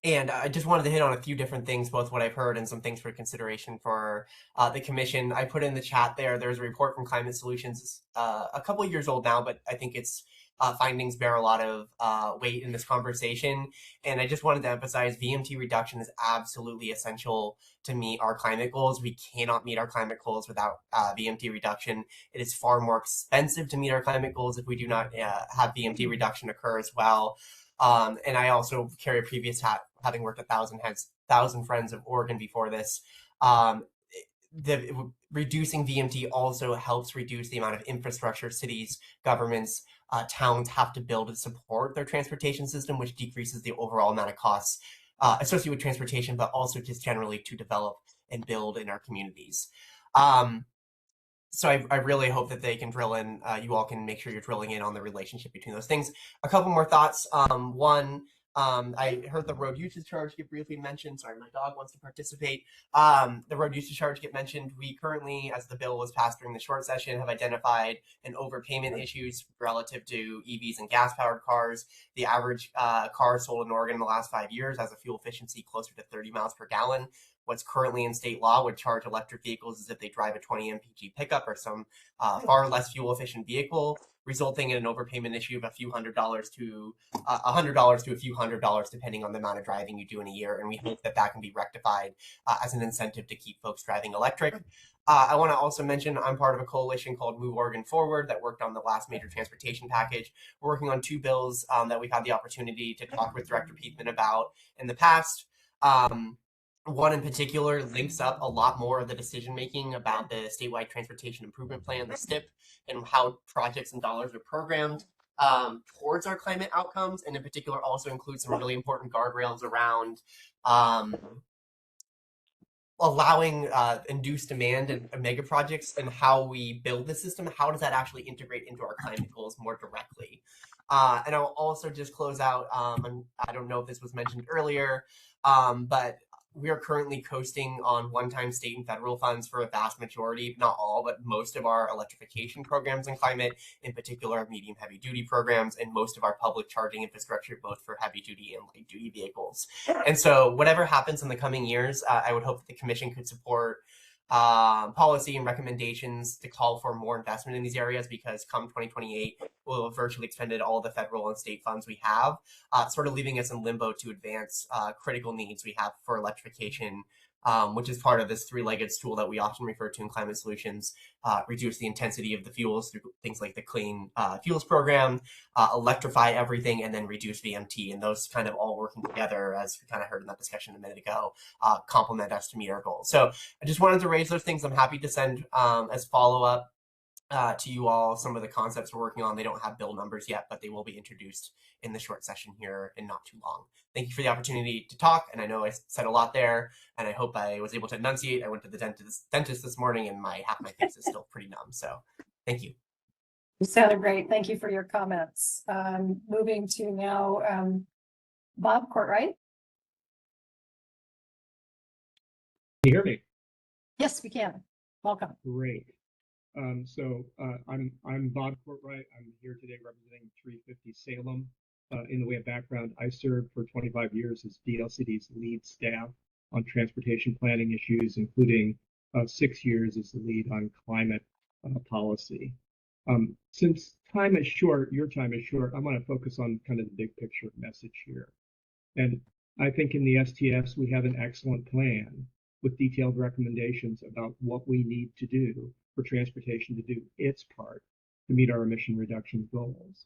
And I just wanted to hit on a few different things, both what I've heard and some things for consideration for the commission. I put in the chat there's a report from Climate Solutions, a couple of years old now, but I think its findings bear a lot of weight in this conversation. And I just wanted to emphasize VMT reduction is absolutely essential to meet our climate goals. We cannot meet our climate goals without VMT reduction. It is far more expensive to meet our climate goals if we do not have VMT reduction occur as well. And I also carry a previous hat, having worked at Thousand Friends of Oregon before this. Reducing VMT also helps reduce the amount of infrastructure cities, governments, towns have to build to support their transportation system, which decreases the overall amount of costs associated with transportation, but also just generally to develop and build in our communities. So I really hope that they can drill in, you all can make sure you're drilling in on the relationship between those things. A couple more thoughts. One, I heard the road usage charge get briefly mentioned. Sorry, my dog wants to participate. The road usage charge get mentioned. We currently, as the bill was passed during the short session, have identified an overpayment issues relative to EVs and gas-powered cars. The average car sold in Oregon in the last 5 years has a fuel efficiency closer to 30 miles per gallon. What's currently in state law would charge electric vehicles as if they drive a 20 mpg pickup or some far less fuel efficient vehicle, resulting in an overpayment issue of a few $100s to $100 to a few $100, depending on the amount of driving you do in a year. And we hope that that can be rectified as an incentive to keep folks driving electric. I want to also mention I'm part of a coalition called Move Oregon Forward that worked on the last major transportation package. We're working on 2 bills that we've had the opportunity to talk with Director Peakman about in the past. One in particular links up a lot more of the decision-making about the statewide transportation improvement plan, the STIP, and how projects and dollars are programmed towards our climate outcomes. And in particular also includes some really important guardrails around allowing induced demand and mega projects and how we build the system. How does that actually integrate into our climate goals more directly? And I'll also just close out, I don't know if this was mentioned earlier, But we are currently coasting on one-time state and federal funds for a vast majority, not all, but most of our electrification programs in climate, in particular medium heavy duty programs, and most of our public charging infrastructure, both for heavy duty and light duty vehicles. And so whatever happens in the coming years, I would hope that the commission could support policy and recommendations to call for more investment in these areas, because come 2028, we'll have virtually expended all the federal and state funds we have, sort of leaving us in limbo to advance critical needs we have for electrification, which is part of this three-legged stool that we often refer to in climate solutions: reduce the intensity of the fuels through things like the Clean Fuels Program, electrify everything, and then reduce VMT. And those kind of all working together, as we kind of heard in that discussion a minute ago, complement us to meet our goals. So I just wanted to raise those things. I'm happy to send as follow-up to you all some of the concepts we're working on. They don't have bill numbers yet, but they will be introduced in the short session here in not too long. Thank you for the opportunity to talk. And I know I said a lot there, and I hope I was able to enunciate. I went to the dentist this morning, and half my face is still pretty numb. So thank you. You sounded great. Thank you for your comments. Moving to now, Bob Courtwright. Can you hear me? Yes, we can. Welcome. Great. I'm Bob Courtwright. I'm here today representing 350 Salem. In the way of background, I served for 25 years as DLCD's lead staff on transportation planning issues, including 6 years as the lead on climate policy. Since time is short, your time is short, I'm going to focus on kind of the big picture message here. And I think in the STS, we have an excellent plan with detailed recommendations about what we need to do for transportation to do its part to meet our emission reduction goals.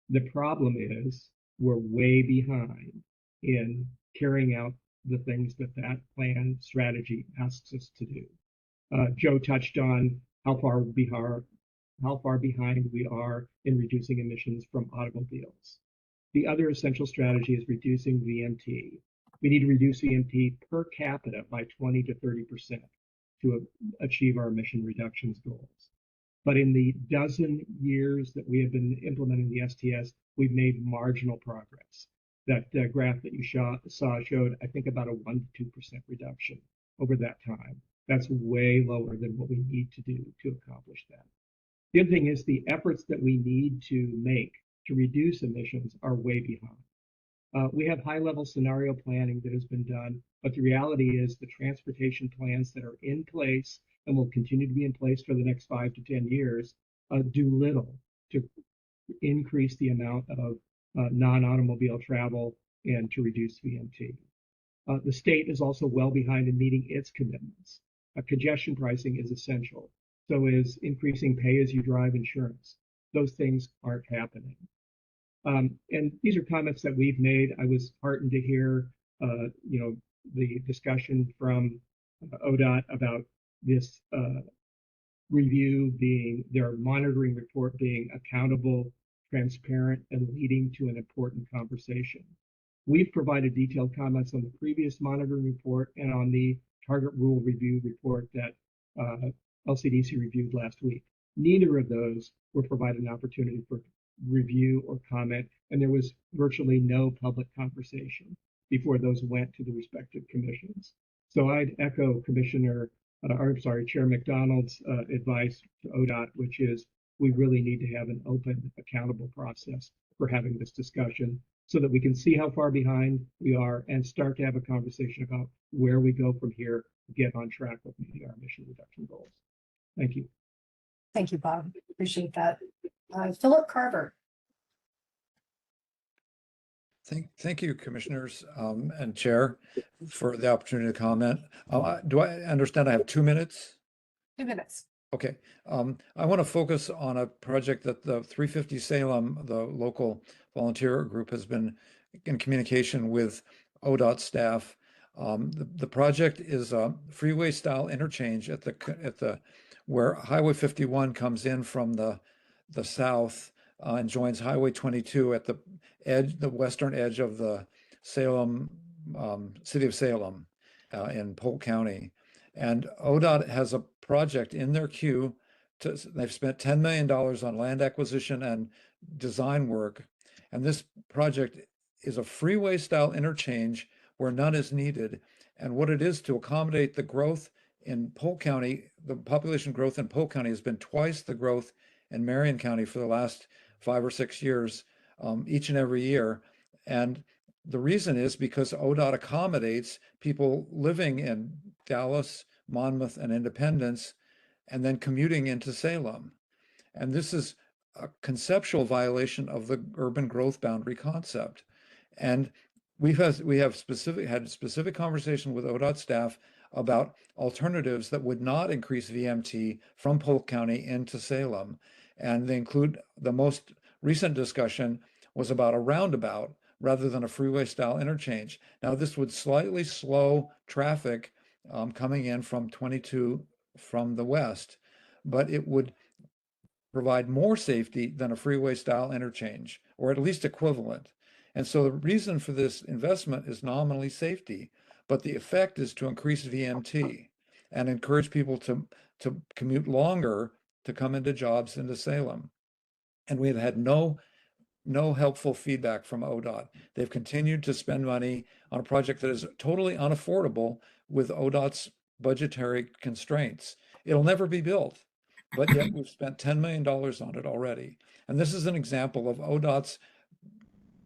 The problem is we're way behind in carrying out the things that plan strategy asks us to do. Joe touched on how far behind we are in reducing emissions from automobiles. The other essential strategy is reducing VMT. We need to reduce VMT per capita by 20 to 30% to achieve our emission reductions goals. But in the dozen years that we have been implementing the STS, we've made marginal progress. That graph that you saw showed, I think, about a 1 to 2% reduction over that time. That's way lower than what we need to do to accomplish that. The other thing is the efforts that we need to make to reduce emissions are way behind. We have high-level scenario planning that has been done, but the reality is the transportation plans that are in place and will continue to be in place for the next 5 to 10 years do little to increase the amount of non-automobile travel and to reduce VMT. The state is also well behind in meeting its commitments. Congestion pricing is essential. So is increasing pay-as-you-drive insurance. Those things aren't happening. And these are comments that we've made. I was heartened to hear, the discussion from ODOT about this review being, their monitoring report being accountable, transparent, and leading to an important conversation. We've provided detailed comments on the previous monitoring report and on the target rule review report that LCDC reviewed last week. Neither of those were provided an opportunity for review or comment, and there was virtually no public conversation before those went to the respective commissions. So I'd echo Chair McDonald's advice to ODOT, which is we really need to have an open, accountable process for having this discussion so that we can see how far behind we are and start to have a conversation about where we go from here to get on track with meeting our emission reduction goals. Thank you. Thank you, Bob. Appreciate that. Philip Carver. Thank you, commissioners and chair, for the opportunity to comment. Do I understand I have 2 minutes? 2 minutes. Okay. I want to focus on a project that the 350 Salem, the local volunteer group, has been in communication with ODOT staff. The project is a freeway-style interchange at the where Highway 51 comes in from the south and joins Highway 22 at the western edge of the Salem, city of Salem in Polk County. And ODOT has a project in their queue. They've spent $10 million on land acquisition and design work. And this project is a freeway style interchange where none is needed. And what it is to accommodate the growth in Polk County, the population growth in Polk County has been twice the growth in Marion County for the last 5 or 6 years, each and every year. And the reason is because ODOT accommodates people living in Dallas, Monmouth, and Independence, and then commuting into Salem. And this is a conceptual violation of the urban growth boundary concept. And we have specific conversation with ODOT staff about alternatives that would not increase VMT from Polk County into Salem. And they include, the most recent discussion was about a roundabout rather than a freeway style interchange. Now, this would slightly slow traffic coming in from 22 from the west, but it would provide more safety than a freeway style interchange, or at least equivalent. And so the reason for this investment is nominally safety, but the effect is to increase VMT and encourage people to commute longer to come into jobs into Salem. And we have had no helpful feedback from ODOT. They've continued to spend money on a project that is totally unaffordable with ODOT's budgetary constraints. It'll never be built, but yet we've spent $10 million on it already. And this is an example of ODOT's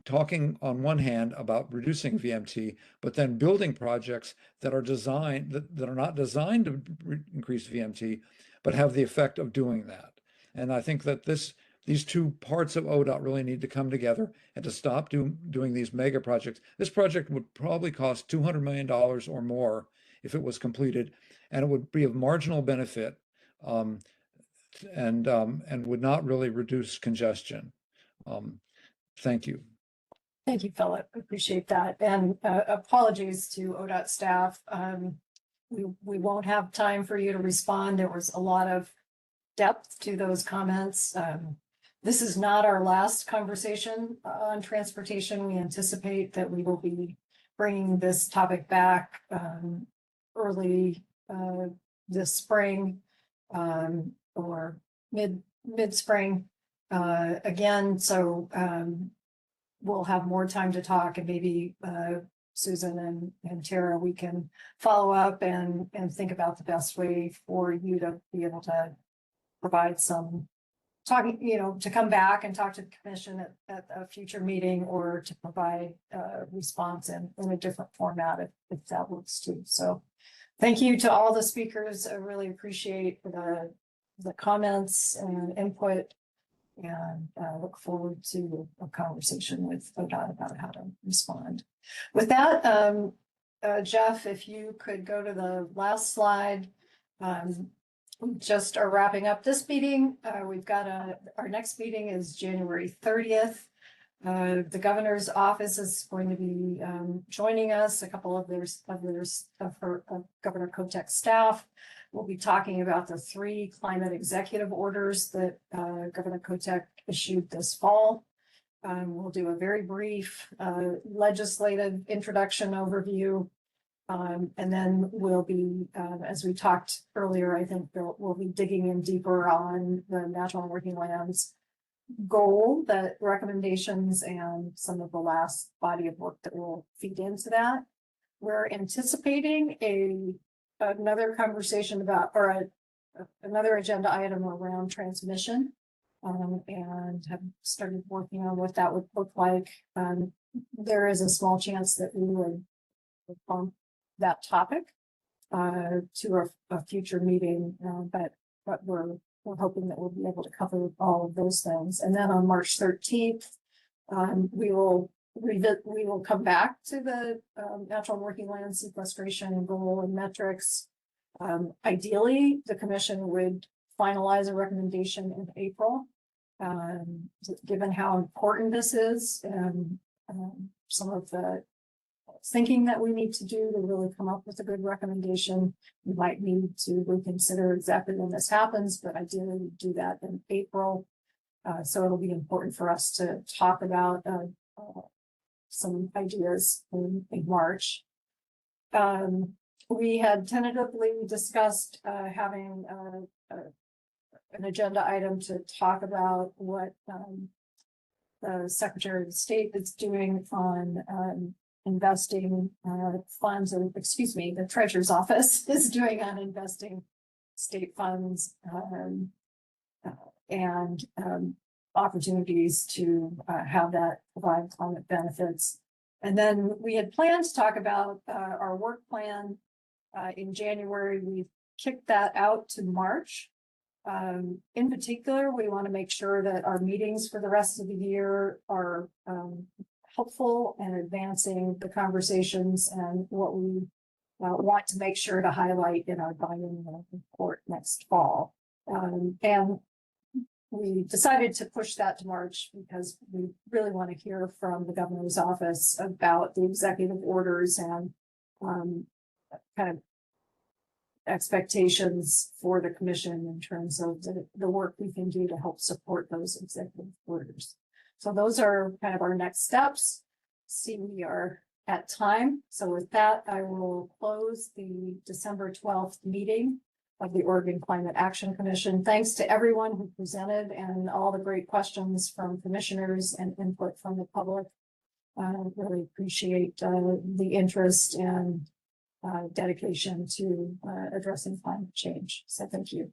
talking on one hand about reducing VMT, but then building projects that are designed, that are not designed to increase VMT, but have the effect of doing that. And I think that these two parts of ODOT really need to come together and to stop doing these mega projects. This project would probably cost $200 million or more if it was completed, and it would be of marginal benefit and would not really reduce congestion. Thank you. Thank you, Philip. Appreciate that. And apologies to ODOT staff. We won't have time for you to respond. There was a lot of depth to those comments. This is not our last conversation on transportation. We anticipate that we will be bringing this topic back early this spring or mid-spring again. So we'll have more time to talk, and maybe Susan and Tara, we can follow up and think about the best way for you to be able to provide some talking, to come back and talk to the commission at a future meeting, or to provide a response in a different format if that works too. So thank you to all the speakers. I really appreciate the comments and input, and look forward to a conversation with ODOT about how to respond. With that, Jeff, if you could go to the last slide. We just are wrapping up this meeting. We've got our next meeting is January 30th. The governor's office is going to be joining us. A couple of Governor Kotek's staff will be talking about the 3 climate executive orders that Governor Kotek issued this fall. We'll do a very brief legislative introduction overview. And then we'll be, as we talked earlier, I think we'll be digging in deeper on the Natural and Working Lands goal, that recommendations, and some of the last body of work that will feed into that. We're anticipating another conversation about, or another agenda item around transmission, and have started working on what that would look like. There is a small chance that we would bump that topic to a future meeting, but we're hoping that we'll be able to cover all of those things. And then on March 13th, we will come back to the natural and working land sequestration goal and metrics. Ideally, the commission would finalize a recommendation in April, given how important this is, and some of the thinking that we need to do to really come up with a good recommendation. We might need to reconsider exactly when this happens, but ideally we do that in April. So it'll be important for us to talk about some ideas in March. We had tentatively discussed having an agenda item to talk about what the Secretary of State is doing on investing funds, or excuse me, the Treasurer's Office is doing on investing state funds and opportunities to have that provide climate benefits. And then we had planned to talk about our work plan in January. We kicked that out to March. In particular, we want to make sure that our meetings for the rest of the year are helpful and advancing the conversations and what we want to make sure to highlight in our biennial report next fall. And we decided to push that to March because we really want to hear from the governor's office about the executive orders and kind of expectations for the commission in terms of the work we can do to help support those executive orders. So those are kind of our next steps. See, we are at time. So with that, I will close the December 12th meeting of the Oregon Climate Action Commission. Thanks to everyone who presented and all the great questions from commissioners and input from the public. I really appreciate the interest and dedication to addressing climate change. So thank you.